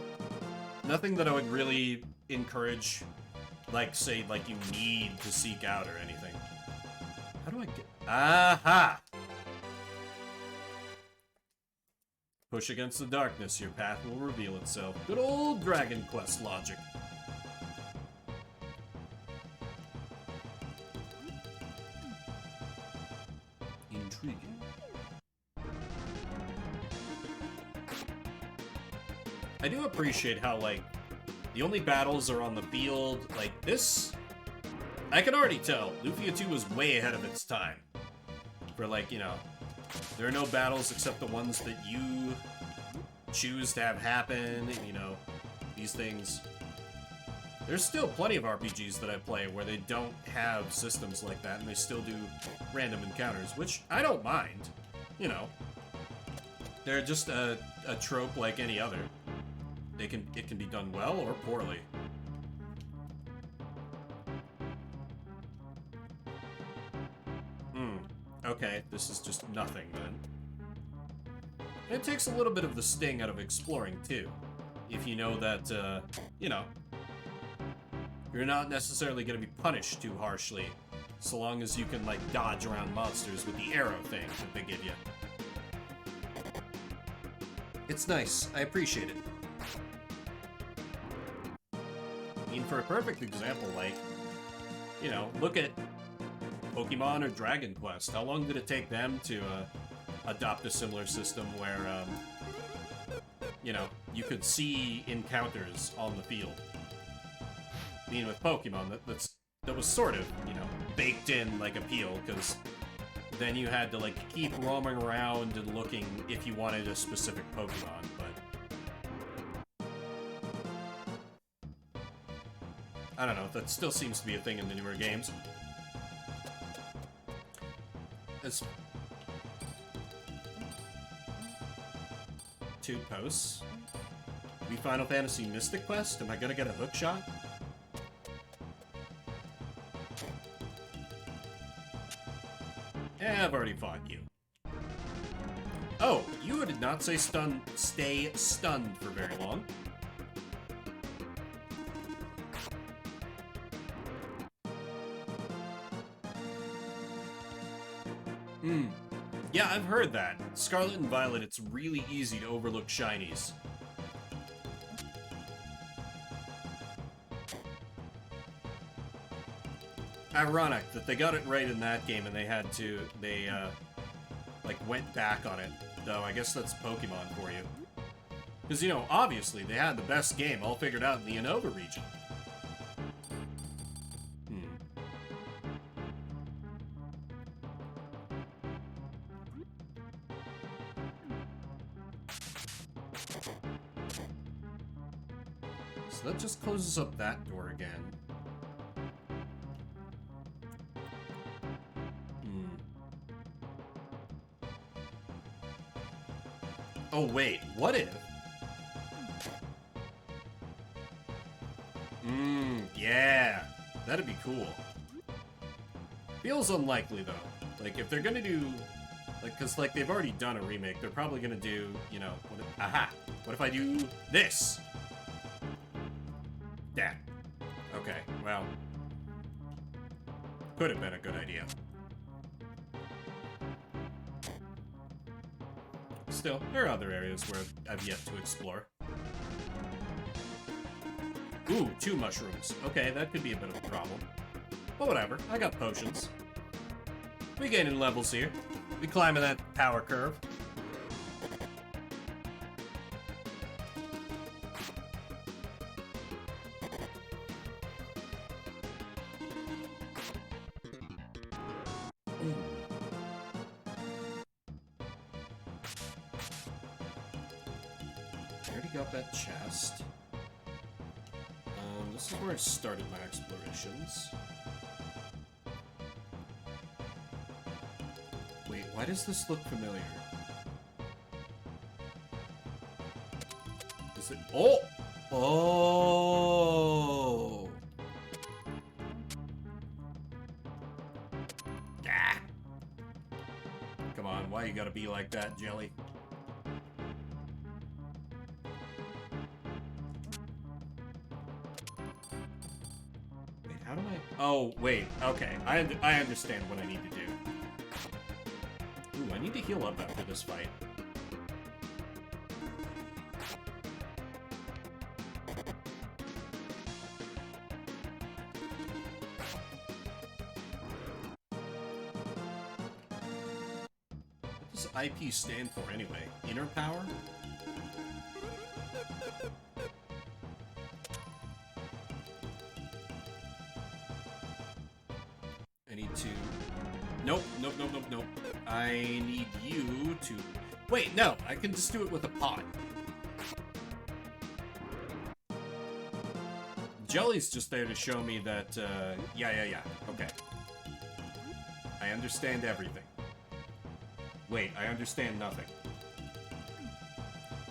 Nothing that I would really encourage, like, say, like, you need to seek out or anything. How do I get... Aha! Push against the darkness, your path will reveal itself. Good old Dragon Quest logic. Intriguing. I do appreciate how, like, The only battles are on the field. Like, this... I can already tell. Lufia 2 was way ahead of its time. For, like, you know... There are no battles except the ones that you choose to have happen, you know, these things. There's still plenty of RPGs that I play where they don't have systems like that, and they still do random encounters, which I don't mind, you know. They're just a trope like any other. It can be done well or poorly. Okay, this is just nothing then. And it takes a little bit of the sting out of exploring too. If you know that, you know, you're not necessarily going to be punished too harshly, so long as you can, like, dodge around monsters with the arrow thing that they give you. It's nice. I appreciate it. I mean, for a perfect example, like, you know, look at Pokemon or Dragon Quest. How long did it take them to adopt a similar system where, you know, you could see encounters on the field? I mean, with Pokemon, that was sort of, you know, baked in like appeal, because then you had to, like, keep roaming around and looking if you wanted a specific Pokemon, but I don't know, that still seems to be a thing in the newer games. It's 2 posts. We Final Fantasy Mystic Quest? Am I gonna get a hook shot? Eh, I've already fought you. Oh, you did not say stay stunned for very long. Yeah, I've heard that. Scarlet and Violet, it's really easy to overlook shinies. Ironic that they got it right in that game and they like, went back on it. Though, I guess that's Pokemon for you. Because, you know, obviously, they had the best game all figured out in the Unova region. So that just closes up that door again. Oh wait, what if? Yeah, that'd be cool. Feels unlikely though. Like, if they're gonna do, like, cause like they've already done a remake, they're probably gonna do, you know, what if I do this? Yeah. Okay, well, could have been a good idea. Still, there are other areas where I've yet to explore. Ooh, 2 mushrooms. Okay, that could be a bit of a problem. But whatever, I got potions. We gaining levels here. We climbing that power curve. Got that chest. This is where I started my explorations. Wait, why does this look familiar? Is it... Oh! Oh! Ah! Come on, why you gotta be like that, Jelly? Oh, wait. Okay. I understand what I need to do. Ooh, I need to heal up after this fight. What does IP stand for anyway? Inner power? Nope, nope, nope, nope, nope. I need you to... Wait, no, I can just do it with a pot. Jelly's just there to show me that, yeah, okay. I understand everything. Wait, I understand nothing.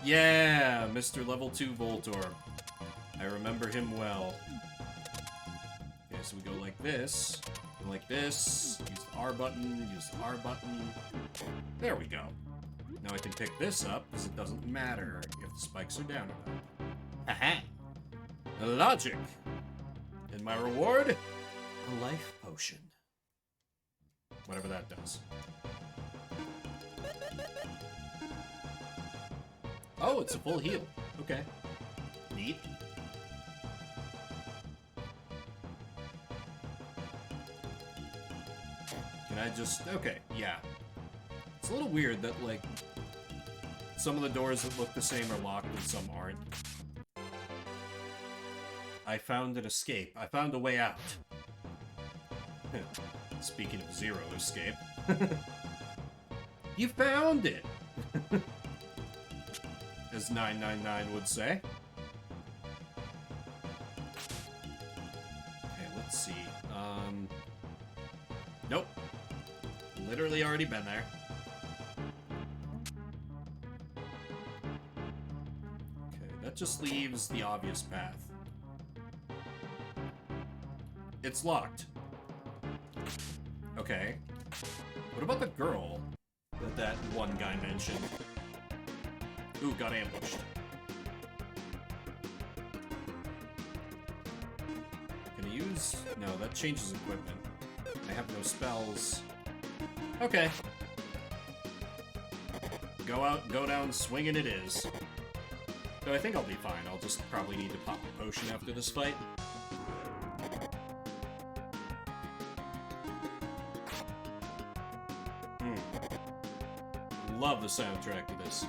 Yeah, Mr. Level 2 Voltorb. I remember him well. Okay, so we go like this, use the R button, use the R button. There we go. Now I can pick this up, because it doesn't matter if the spikes are down or not. Haha! Logic! And my reward? A life potion. Whatever that does. Oh, it's a full heal. Okay. Neat. Can I just... Okay, yeah. It's a little weird that, like, some of the doors that look the same are locked and some aren't. I found an escape. I found a way out. Speaking of zero escape. You found it! As 999 would say. Okay, let's see. Nope. Literally already been there. Okay, that just leaves the obvious path. It's locked. Okay. What about the girl that one guy mentioned? Ooh, got ambushed. Can I use... No, that changes equipment. I have no spells. Okay. Go out, go down, swinging it is. So I think I'll be fine. I'll just probably need to pop a potion after this fight. Love the soundtrack to this.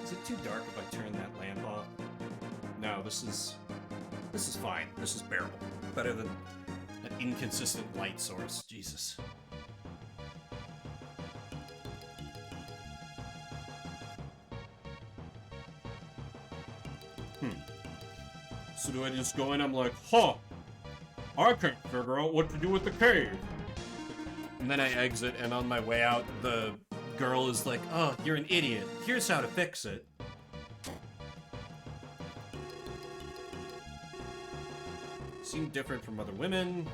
Is it too dark if I turn that lamp off? No, this is fine. This is bearable. Better than an inconsistent light source. Jesus. So do I just go in? I'm like, huh. I can't figure out what to do with the cave. And then I exit, and on my way out, the girl is like, oh, you're an idiot. Here's how to fix it. Seem different from other women.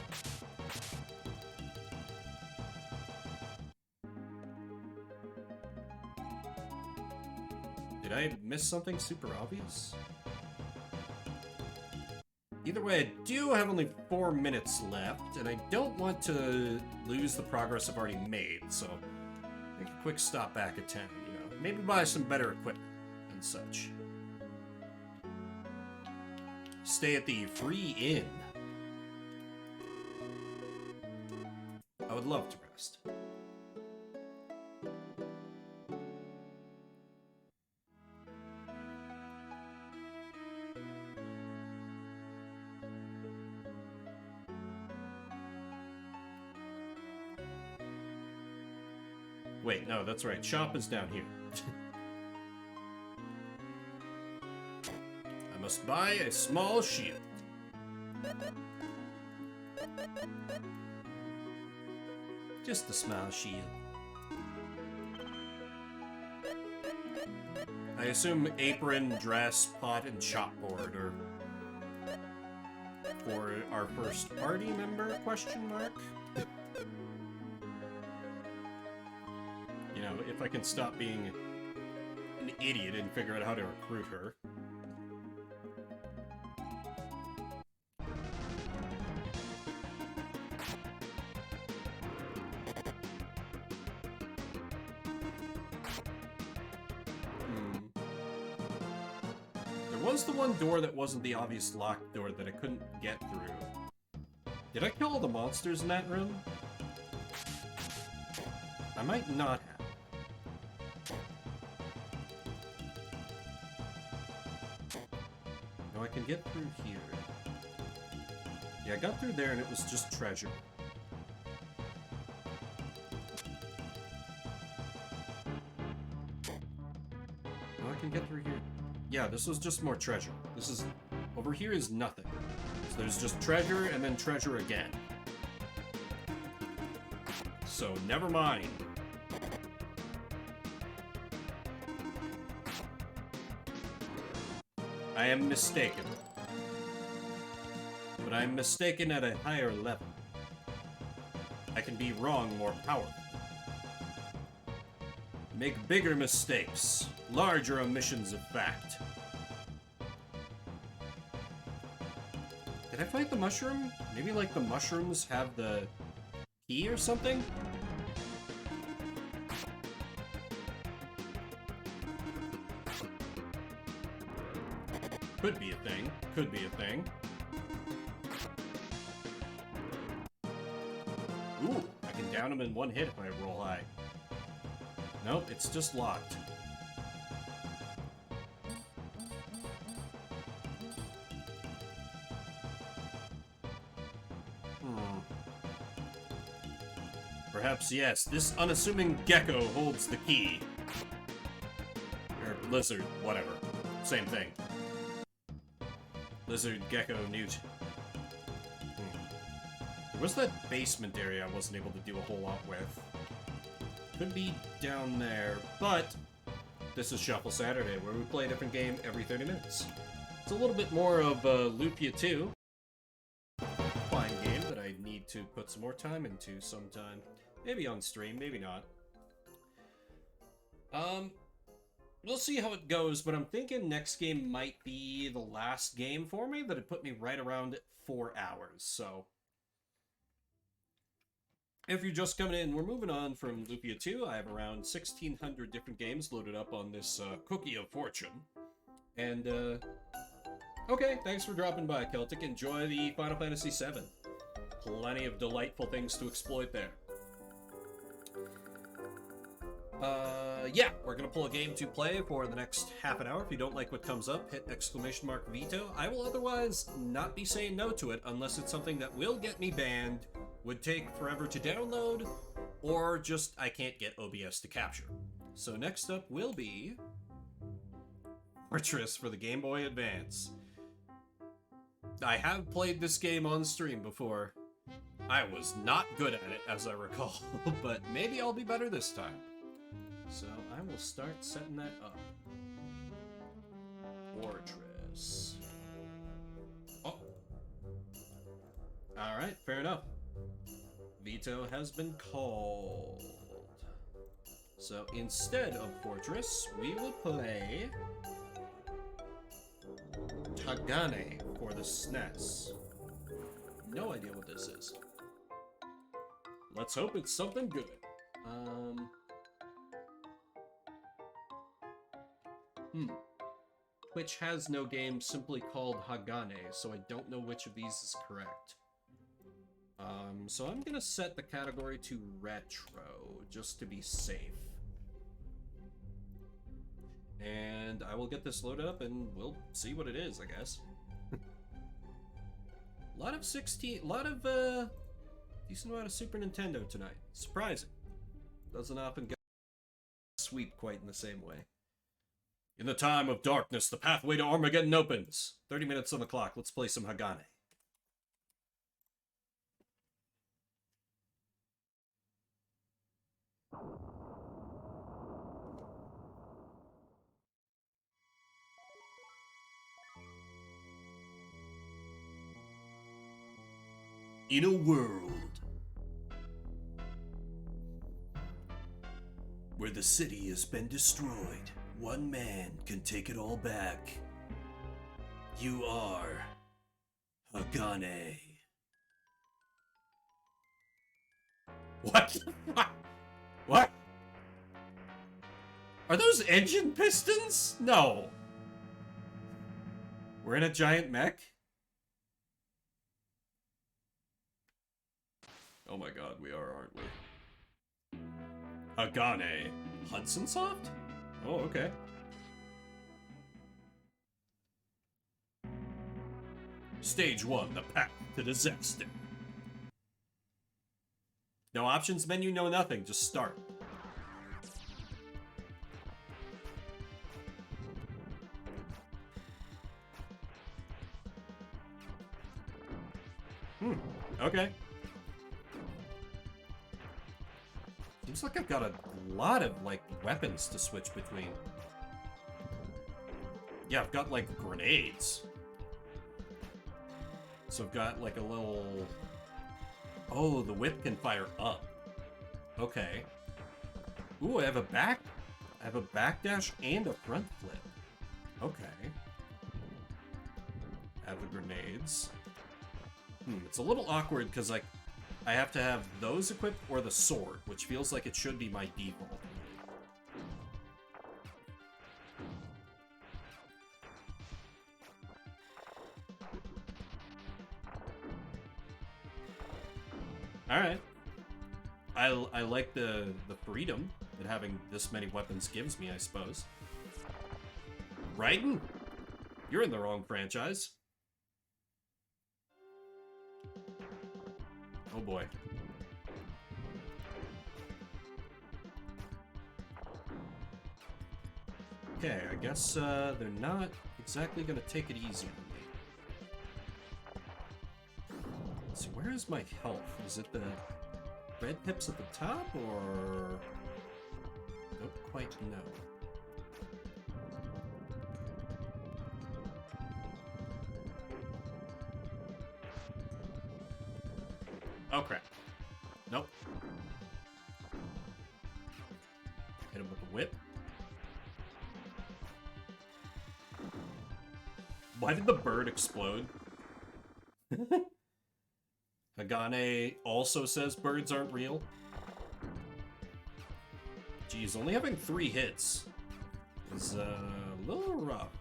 Did I miss something super obvious? Either way, I do have only 4 minutes left, and I don't want to lose the progress I've already made, so make a quick stop back at 10, you know. Maybe buy some better equipment and such. Stay at the free inn. I would love to rest. Wait, no, that's right. Shop is down here. I must buy a small shield. Just a small shield. I assume apron, dress, pot, and chopboard are for our first party member, question mark? You know, if I can stop being an idiot and figure out how to recruit her. There was the one door that wasn't the obvious locked door that I couldn't get through. Did I kill all the monsters in that room? I might not have. No, I can get through here. Yeah, I got through there and it was just treasure. Oh, I can get through here. Yeah, this was just more treasure. This is... Over here is nothing. So there's just treasure and then treasure again. So, never mind. I am mistaken. But I'm mistaken at a higher level. I can be wrong more powerful. Make bigger mistakes, larger omissions of fact. Did I fight the mushroom? Maybe like the mushrooms have the key or something? Could be a thing. Could be a thing. Ooh, I can down him in one hit if I roll high. Nope, it's just locked. Perhaps yes, this unassuming gecko holds the key. Or lizard, whatever. Same thing. Lizard, gecko, newt. There was that basement area I wasn't able to do a whole lot with. Could be down there, but this is Shuffle Saturday, where we play a different game every 30 minutes. It's a little bit more of Lupia 2. Fine game that I need to put some more time into sometime. Maybe on stream, maybe not. We'll see how it goes, but I'm thinking next game might be the last game for me. That'd put me right around 4 hours, so... If you're just coming in, we're moving on from Lupia 2. I have around 1,600 different games loaded up on this Cookie of Fortune. And, okay, thanks for dropping by, Celtic. Enjoy the Final Fantasy VII. Plenty of delightful things to exploit there. Yeah, we're gonna pull a game to play for the next half an hour. If you don't like what comes up, hit ! Veto. I will otherwise not be saying no to it unless it's something that will get me banned, would take forever to download, or just I can't get OBS to capture. So next up will be Fortress for the Game Boy Advance. I have played this game on stream before. I was not good at it, as I recall, but maybe I'll be better this time. So I will start setting that up. Fortress. Oh. Alright, fair enough. Veto has been called. So instead of Fortress, we will play Tagane for the SNES. No idea what this is. Let's hope it's something good. Twitch has no game simply called Hagane, so I don't know which of these is correct. So I'm gonna set the category to retro, just to be safe. And I will get this loaded up and we'll see what it is, I guess. A lot of decent amount of Super Nintendo tonight. Surprising. Doesn't often get sweep quite in the same way. In the time of darkness, the pathway to Armageddon opens. 30 minutes on the clock. Let's play some Hagane. In a world where the city has been destroyed, one man can take it all back. You are Hagane. What? What? Are those engine pistons? No. We're in a giant mech? Oh my god, we are, aren't we? Hagane. Hudson Soft? Oh, okay. Stage 1, the path to disaster. No options menu, no nothing, just start. Okay. Seems like I've got a lot of, like, weapons to switch between. Yeah, I've got, like, grenades. So I've got, like, a little... Oh, the whip can fire up. Okay. Ooh, I have a backdash and a front flip. Okay. I have the grenades. It's a little awkward because, like, I have to have those equipped or the sword, which feels like it should be my default. Alright. I like the freedom that having this many weapons gives me, I suppose. Raiden? You're in the wrong franchise. Oh boy. Okay, I guess they're not exactly gonna take it easy on me. Let's see, where is my health? Is it the red pips at the top, or... Don't quite know. Oh crap. Nope. Hit him with the whip. Why did the bird explode? Hagane also says birds aren't real. Geez, only having 3 hits is a little rough.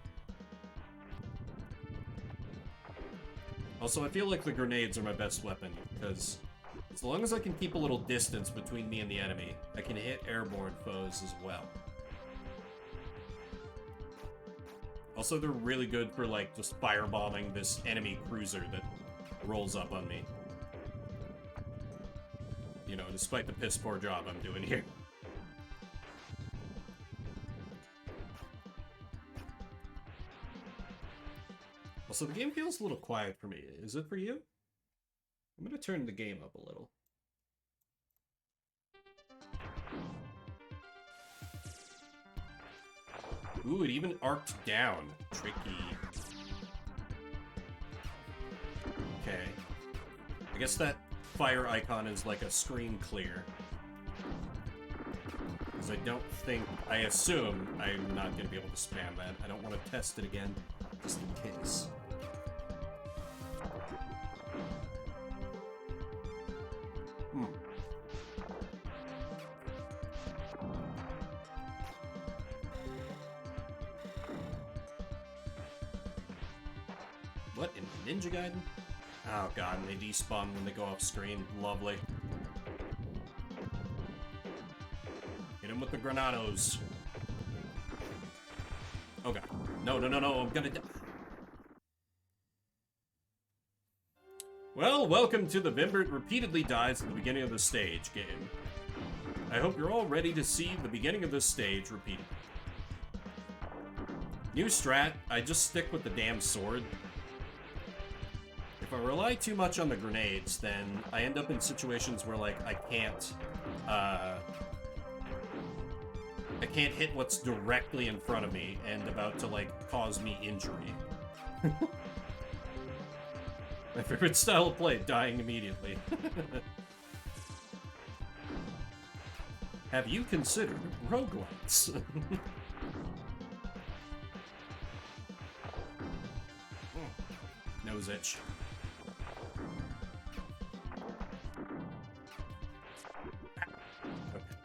Also, I feel like the grenades are my best weapon, because as long as I can keep a little distance between me and the enemy, I can hit airborne foes as well. Also, they're really good for, like, just firebombing this enemy cruiser that rolls up on me. You know, despite the piss poor job I'm doing here. Also, the game feels a little quiet for me. Is it for you? I'm gonna turn the game up a little. Ooh, it even arced down. Tricky. Okay. I guess that fire icon is like a screen clear. Because I assume I'm not going to be able to spam that. I don't want to test it again, just in case. What, in Ninja Gaiden? Oh god, and they despawn when they go off screen. Lovely. Hit him with the granados. Oh god. No, no, no, no, I'm gonna die. Well, welcome to the Vimbert repeatedly dies at the beginning of the stage game. I hope you're all ready to see the beginning of this stage repeated. New strat, I just stick with the damn sword. If I rely too much on the grenades, then I end up in situations where, like, I can't hit what's directly in front of me and about to, like, cause me injury. My favorite style of play, dying immediately. Have you considered roguelites? Nose itch. Okay.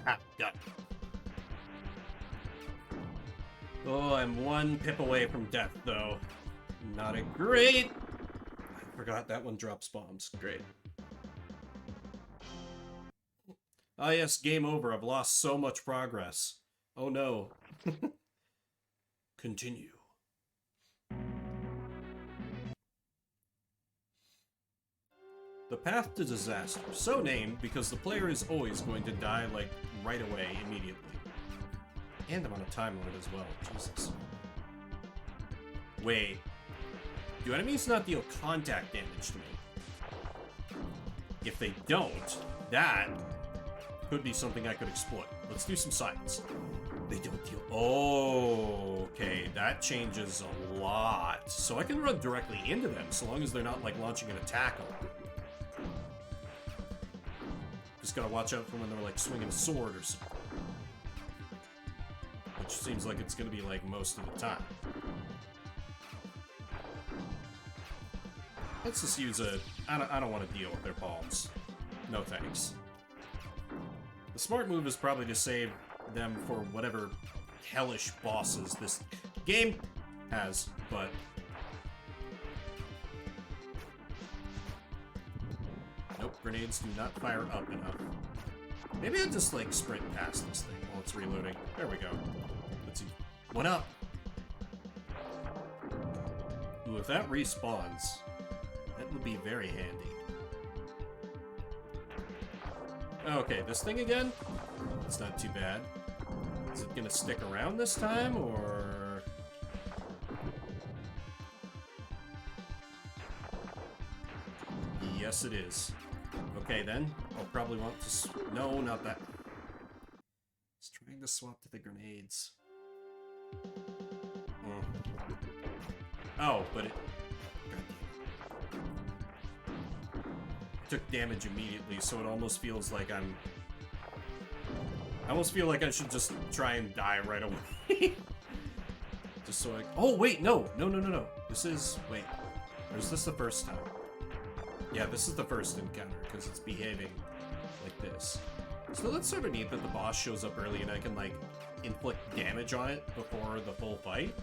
Ah, done. Oh, I'm 1 pip away from death, though. Not a great... I forgot that one drops bombs. Great. Ah yes, game over. I've lost so much progress. Oh no. Continue. The path to disaster. So named because the player is always going to die, like, right away, immediately. And I'm on a time limit as well. Jesus. Wait. Do enemies not deal contact damage to me? If they don't, that could be something I could exploit. Let's do some science. They don't deal... Oh, okay. That changes a lot. So I can run directly into them, so long as they're not, like, launching an attack on them. Just gotta watch out for when they're, like, swinging a sword or something. Which seems like it's gonna be, like, most of the time. Let's just use a... I don't want to deal with their palms. No thanks. The smart move is probably to save them for whatever hellish bosses this game has, but... Nope, grenades do not fire up enough. Maybe I'll just, like, sprint past this thing while it's reloading. There we go. Let's see. What up? Ooh, if that respawns, that would be very handy. Okay, this thing again? It's not too bad. Is it gonna stick around this time, or... Yes, it is. Okay, then. I'll probably want to... No, not that. It's trying to swap to the grenades. Oh, but it... Took damage immediately, so it almost feels like I almost feel like I should just try and die right away. Just so I... Oh, wait, no! No. This is... Wait. Or is this the first time? Yeah, this is the first encounter, because it's behaving like this. So that's sort of neat that the boss shows up early and I can, like, inflict damage on it before the full fight.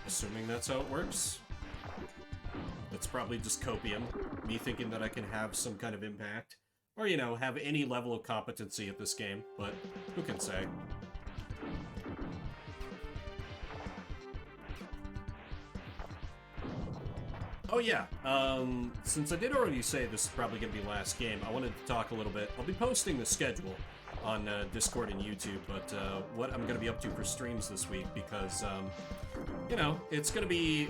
Assuming that's how it works. That's probably just copium. Me thinking that I can have some kind of impact. Or, you know, have any level of competency at this game. But who can say? Oh yeah, since I did already say this is probably going to be last game, I wanted to talk a little bit. I'll be posting the schedule on Discord and YouTube, but what I'm going to be up to for streams this week, because, you know, it's going to be...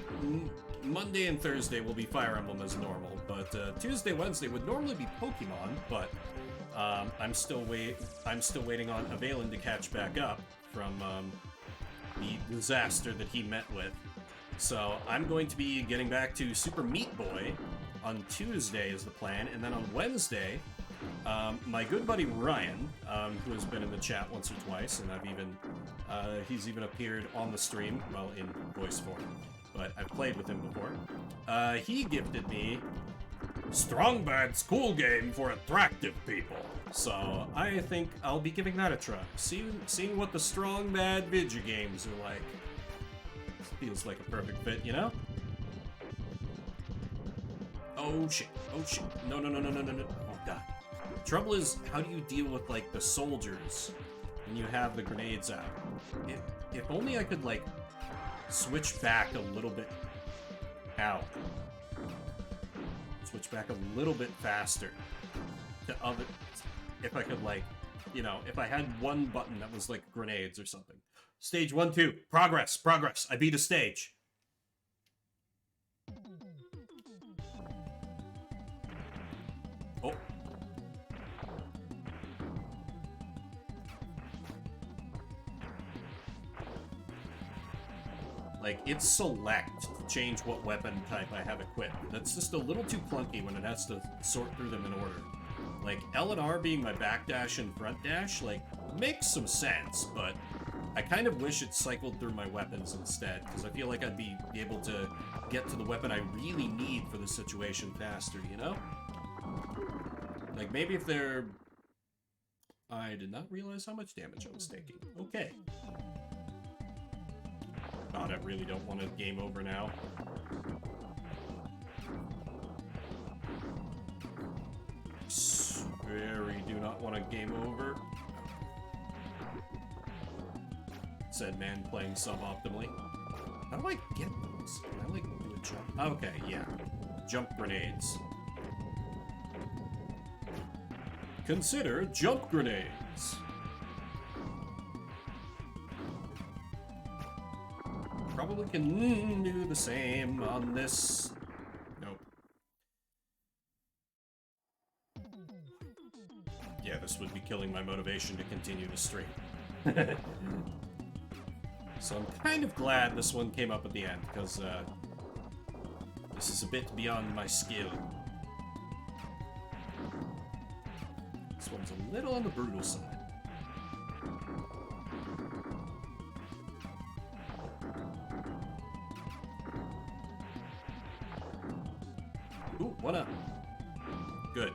Monday and Thursday will be Fire Emblem as normal, but Tuesday, Wednesday would normally be Pokemon, but I'm still waiting on Avalon to catch back up from the disaster that he met with. So I'm going to be getting back to Super Meat Boy on Tuesday is the plan, and then on Wednesday, my good buddy Ryan, who has been in the chat once or twice, and he's even appeared on the stream, well, in voice form, but I've played with him before. He gifted me Strong Bad School Game for Attractive People. So I think I'll be giving that a try. Seeing what the Strong Bad video games are like. Feels like a perfect fit, you know? Oh shit. No. Oh god. Trouble is, how do you deal with, like, the soldiers when you have the grenades out? If only I could, like, switch back a little bit... Ow. Switch back a little bit faster to other... If I could, like, you know, if I had one button that was, like, grenades or something. Stage 1, 2. Progress. I beat a stage. Oh. Like, it's select to change what weapon type I have equipped. That's just a little too clunky when it has to sort through them in order. Like, L and R being my back dash and front dash, like, makes some sense, but... I kind of wish it cycled through my weapons instead, because I feel like I'd be able to get to the weapon I really need for the situation faster, you know? Like, maybe if they're... I did not realize how much damage I was taking. Okay. God, I really don't want a game over now. Very do not want a game over. Said man playing suboptimally. How do I get those? Can I, like, do a jump? Okay, yeah. jump grenades. Consider jump grenades. Probably can do the same on this. Nope. Yeah, this would be killing my motivation to continue to stream. So I'm kind of glad this one came up at the end, because this is a bit beyond my skill. This one's a little on the brutal side. Ooh, one up. Good.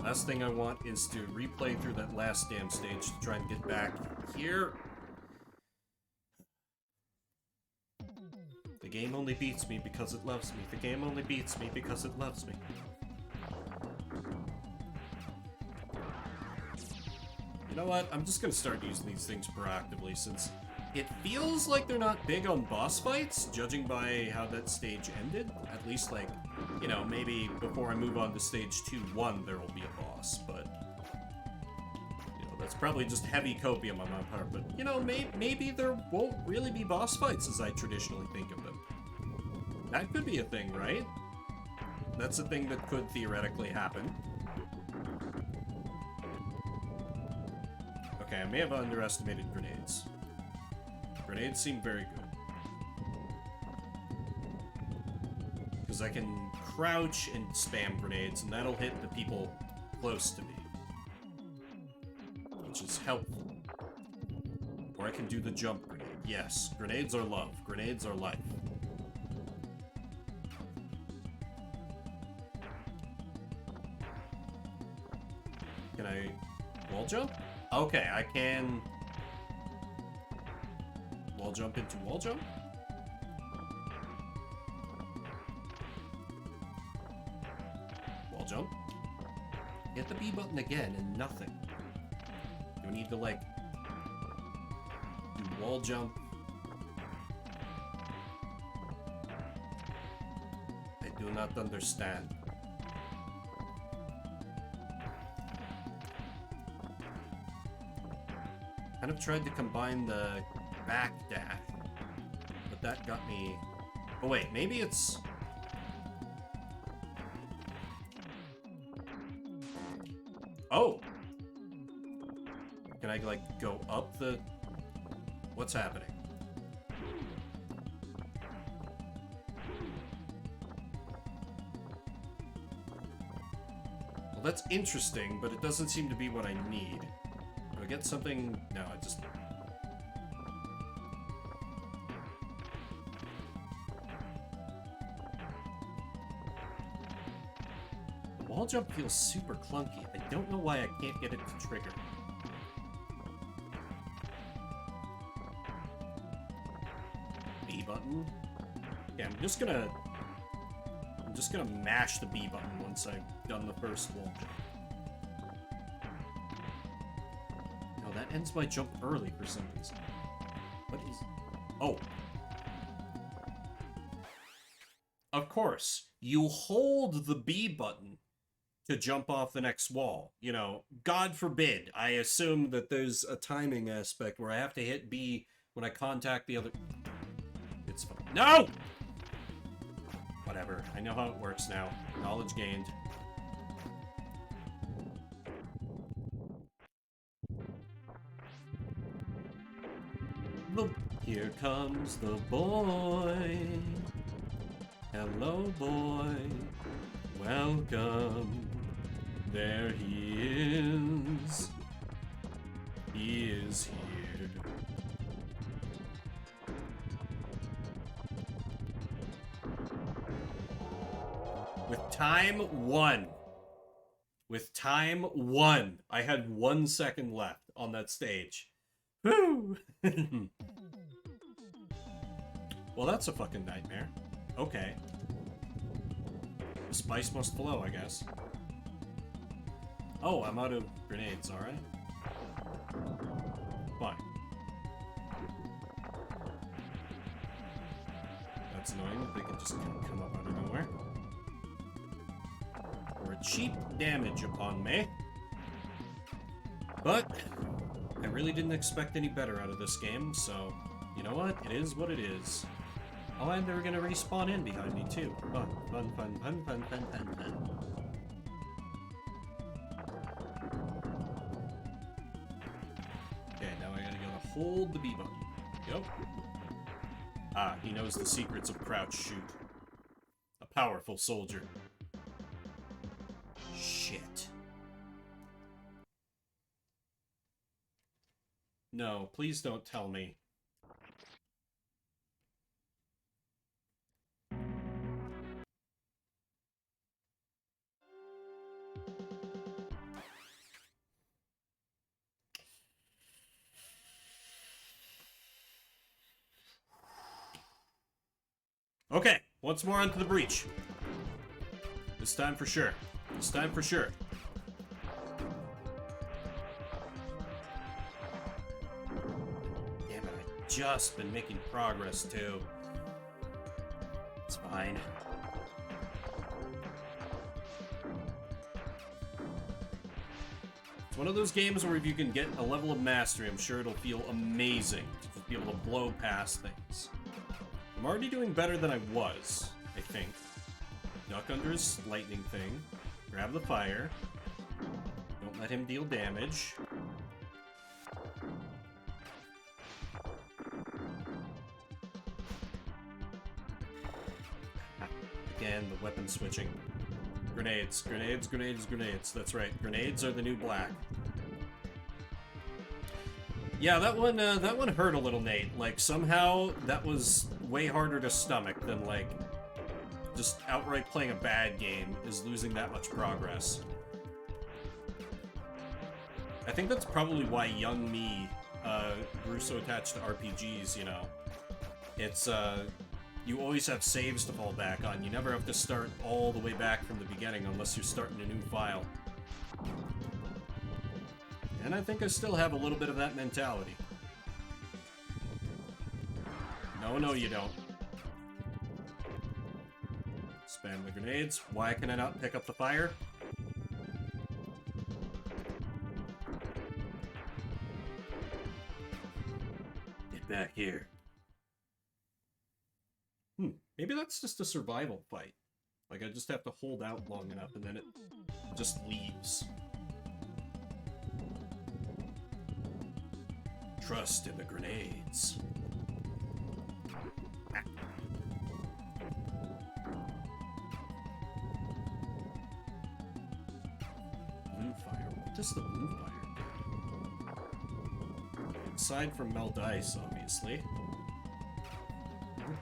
Last thing I want is to replay through that last damn stage to try and get back here. The game only beats me because it loves me. The game only beats me because it loves me. You know what? I'm just gonna start using these things proactively, since it feels like they're not big on boss fights, judging by how that stage ended. At least, like, you know, maybe before I move on to stage 2-1, there will be a boss, but... You know, that's probably just heavy copium on my part, but, you know, maybe there won't really be boss fights as I traditionally think of them. That could be a thing, right? That's a thing that could theoretically happen. Okay, I may have underestimated grenades. Grenades seem very good. Because I can crouch and spam grenades, and that'll hit the people close to me. Which is helpful. Or I can do the jump grenade. Yes, grenades are love. Grenades are life. Can I wall jump? Okay, I can wall jump into wall jump? Wall jump. Hit the B button again and nothing. Do I need to, like, do wall jump? I do not understand. Kind of tried to combine the back dash, but that got me... Oh wait, maybe it's... Oh! Can I, like, go up the... What's happening? Well, that's interesting, but it doesn't seem to be what I need. Do I get something? No, I just... The wall jump feels super clunky. I don't know why I can't get it to trigger. B button? Yeah, I'm just gonna mash the B button once I've done the first wall jump. That ends my jump early for some reason. What is... Oh. Of course, you hold the B button to jump off the next wall. You know, God forbid, I assume that there's a timing aspect where I have to hit B when I contact the other... It's fine. No! Whatever, I know how it works now. Knowledge gained. Here comes the boy. Hello, boy. Welcome. There he is. He is here. With time 1. With time 1. I had 1 second left on that stage. Woo! Well, that's a fucking nightmare. Okay. The spice must flow, I guess. Oh, I'm out of grenades, alright. Fine. That's annoying that they can just come up out of nowhere. cheap damage upon me. But I really didn't expect any better out of this game, so you know what? It is what it is. Oh, and they're gonna respawn in behind me too. Fun, fun, fun, fun, fun, fun, fun, fun. Okay, now I gotta go to hold the B button. Yep. Ah, he knows the secrets of crouch shoot. A powerful soldier. Shit. No, please don't tell me. Okay, once more onto the breach. This time for sure. This time for sure. Damn it, I've just been making progress too. It's fine. It's one of those games where if you can get a level of mastery, I'm sure it'll feel amazing to just be able to blow past things. I'm already doing better than I was, I think. Duck under his lightning thing. Grab the fire. Don't let him deal damage. Again, the weapon switching. Grenades, grenades, grenades, grenades. That's right. Grenades are the new black. Yeah, that one hurt a little, Nate. Like, somehow that was way harder to stomach than, like, just outright playing a bad game is losing that much progress. I think that's probably why young me grew so attached to RPGs, you know. It's, you always have saves to fall back on. You never have to start all the way back from the beginning unless you're starting a new file. And I think I still have a little bit of that mentality. No, you don't. Spam the grenades. Why can I not pick up the fire? Get back here. Maybe that's just a survival fight. Like, I just have to hold out long enough and then it just leaves. Trust in the grenades. Blue fire. What does the blue fire do? Aside from melt ice, obviously.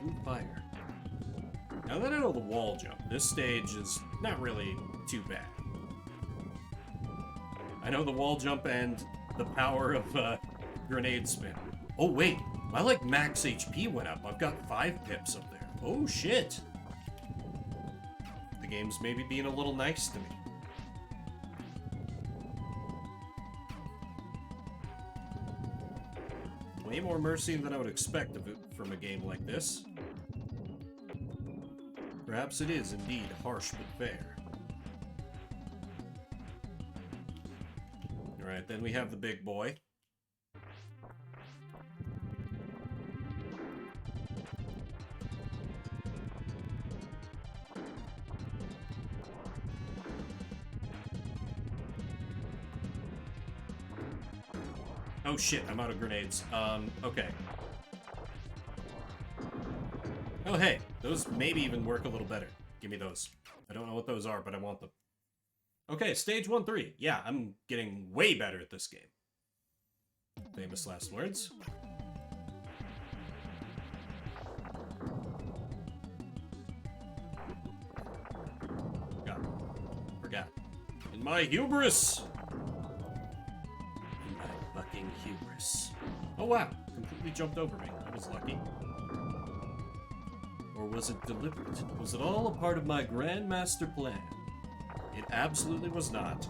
Blue fire. Now that I know the wall jump, this stage is not really too bad. I know the wall jump and the power of grenade spin. Oh wait, my like max HP went up. I've got 5 pips up there. Oh shit. The game's maybe being a little nice to me. Way more mercy than I would expect of it from a game like this. Perhaps it is indeed harsh but fair. Alright, then we have the big boy. Oh shit, I'm out of grenades. Okay. Oh hey, those maybe even work a little better. Give me those. I don't know what those are, but I want them. Okay, stage 1-3. Yeah, I'm getting way better at this game. Famous last words. Forgot. In my hubris! In my fucking hubris. Oh wow, completely jumped over me. I was lucky. Or was it deliberate? Was it all a part of my grand master plan? It absolutely was not.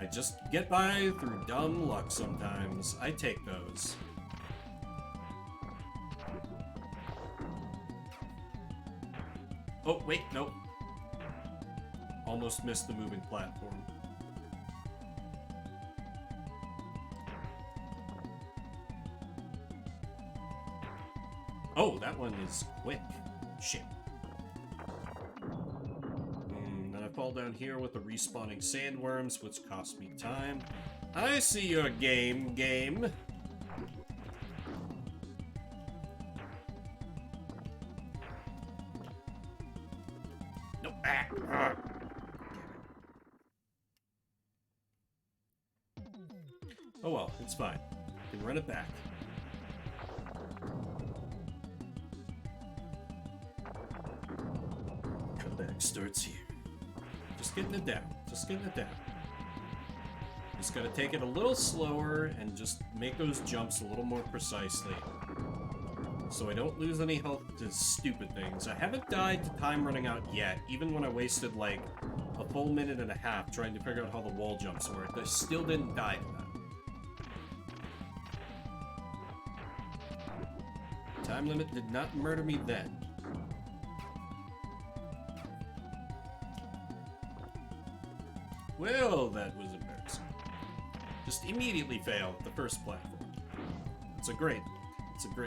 I just get by through dumb luck sometimes. I take those. Oh, wait, nope. Almost missed the moving platform. Oh, that one is quick. Shit. Then I fall down here with the respawning sandworms, which cost me time. I see your game. Nope. Ah. Oh well, it's fine. I can run it back. Comeback starts here. Just getting it down. Just gotta take it a little slower and just make those jumps a little more precisely. So I don't lose any health to stupid things. I haven't died to time running out yet, even when I wasted like a full minute and a half trying to figure out how the wall jumps worked. I still didn't die to that. Time limit did not murder me then. Well, that was embarrassing. Just immediately failed the first platform. It's a great look.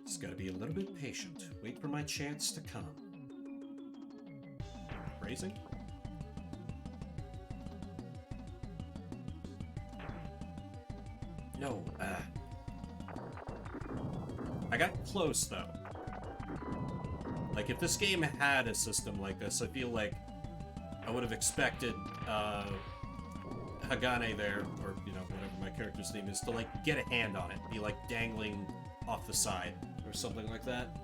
Just gotta be a little bit patient. Wait for my chance to come. Phrasing? No, I got close though. Like, if this game had a system like this, I feel like I would have expected Hagane there, or, you know, whatever my character's name is, to, like, get a hand on it. Be, like, dangling off the side, or something like that.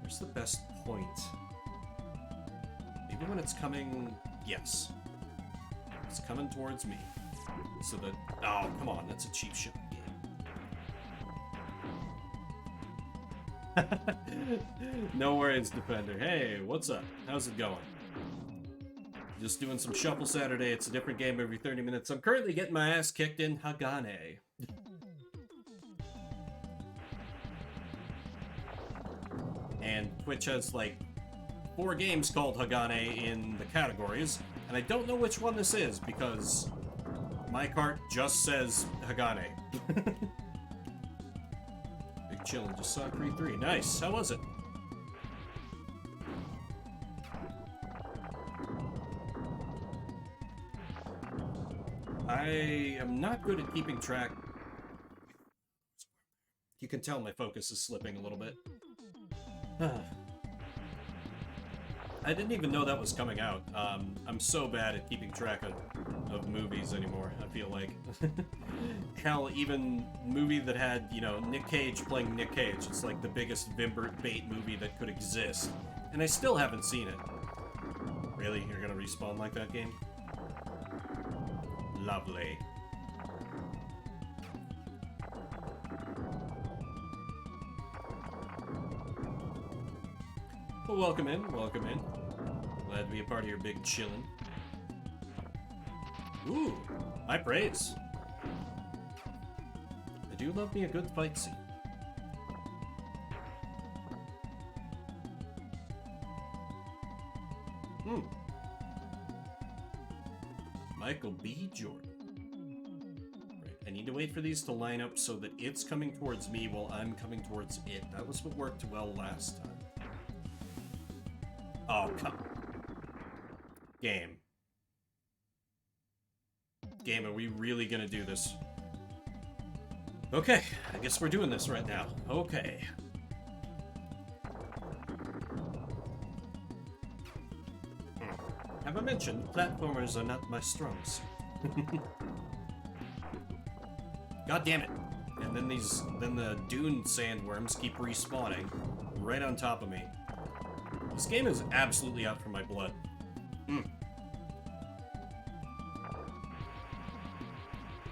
Where's the best point? Maybe when it's coming... Yes. It's coming towards me. So that... Oh, come on, that's a cheap shot game. No worries, Defender. Hey, what's up? How's it going? Just doing some Shuffle Saturday. It's a different game every 30 minutes. I'm currently getting my ass kicked in Hagane. And Twitch has, like, 4 games called Hagane in the categories, and I don't know which one this is, because my cart just says Hagane. Big chillin', just saw 3-3. Nice, how was it? I am not good at keeping track. You can tell my focus is slipping a little bit. I didn't even know that was coming out. I'm so bad at keeping track of movies anymore, I feel like. Hell, even movie that had, you know, Nick Cage playing Nick Cage. It's like the biggest Vimbert bait movie that could exist. And I still haven't seen it. Really? You're gonna respawn like that, game? Lovely. Well, welcome in, welcome in. Glad to be a part of your big chillin'. Ooh, high praise. I do love me a good fight scene. Michael B. Jordan. Right, I need to wait for these to line up so that it's coming towards me while I'm coming towards it. That was what worked well last time. Oh, come on. Game. Game, are we really gonna do this? Okay, I guess we're doing this right now. Okay. Have I mentioned platformers are not my strong suit? God damn it. And then the dune sandworms keep respawning right on top of me. This game is absolutely out for my blood.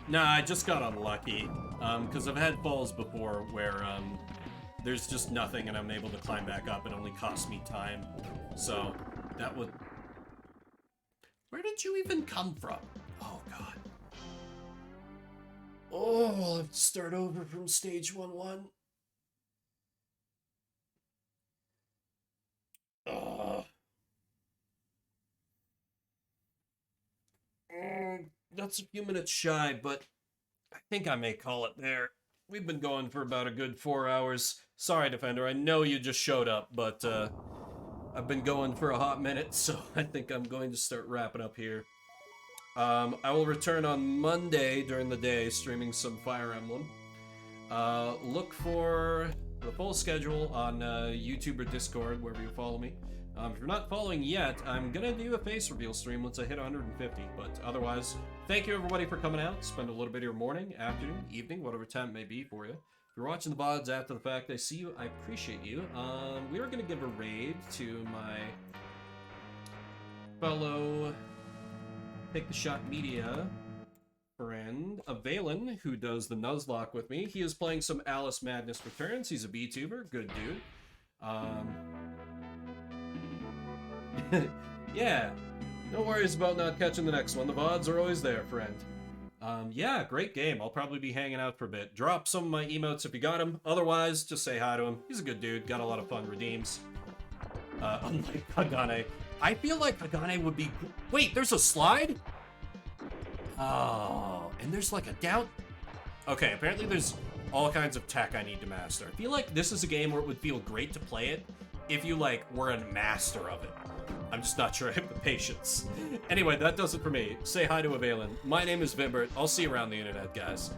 Nah, I just got unlucky. Because I've had falls before where there's just nothing and I'm able to climb back up. It only costs me time. So, that would... Where did you even come from? Oh, God. Oh, I'll have to start over from stage 1-1. That's a few minutes shy, but I think I may call it there. We've been going for about a good 4 hours. Sorry, Defender, I know you just showed up, but I've been going for a hot minute, so I think I'm going to start wrapping up here. I will return on Monday during the day, streaming some Fire Emblem. Look for the full schedule on YouTube or Discord, wherever you follow me. If you're not following yet, I'm gonna do a face reveal stream once I hit 150, but otherwise, thank you everybody for coming out. Spend a little bit of your morning, afternoon, evening, whatever time it may be for you. If you're watching the VODs after the fact, I see you, I appreciate you. We are gonna give a raid to my fellow Take the Shot Media friend, Valen, who does the Nuzlocke with me. He is playing some Alice Madness Returns. He's a VTuber, good dude. Yeah, no worries about not catching the next one. The VODs are always there, friend. Yeah, great game. I'll probably be hanging out for a bit. Drop some of my emotes if you got him. Otherwise, just say hi to him. He's a good dude. Got a lot of fun redeems. Unlike Hagane. I feel like Hagane would be... Wait, there's a slide? Oh, and there's like a down... Okay, apparently there's all kinds of tech I need to master. I feel like this is a game where it would feel great to play it if you, like, were a master of it. I'm just not sure I have the patience. Anyway, that does it for me. Say hi to Valen. My name is Vimbert. I'll see you around the internet, guys.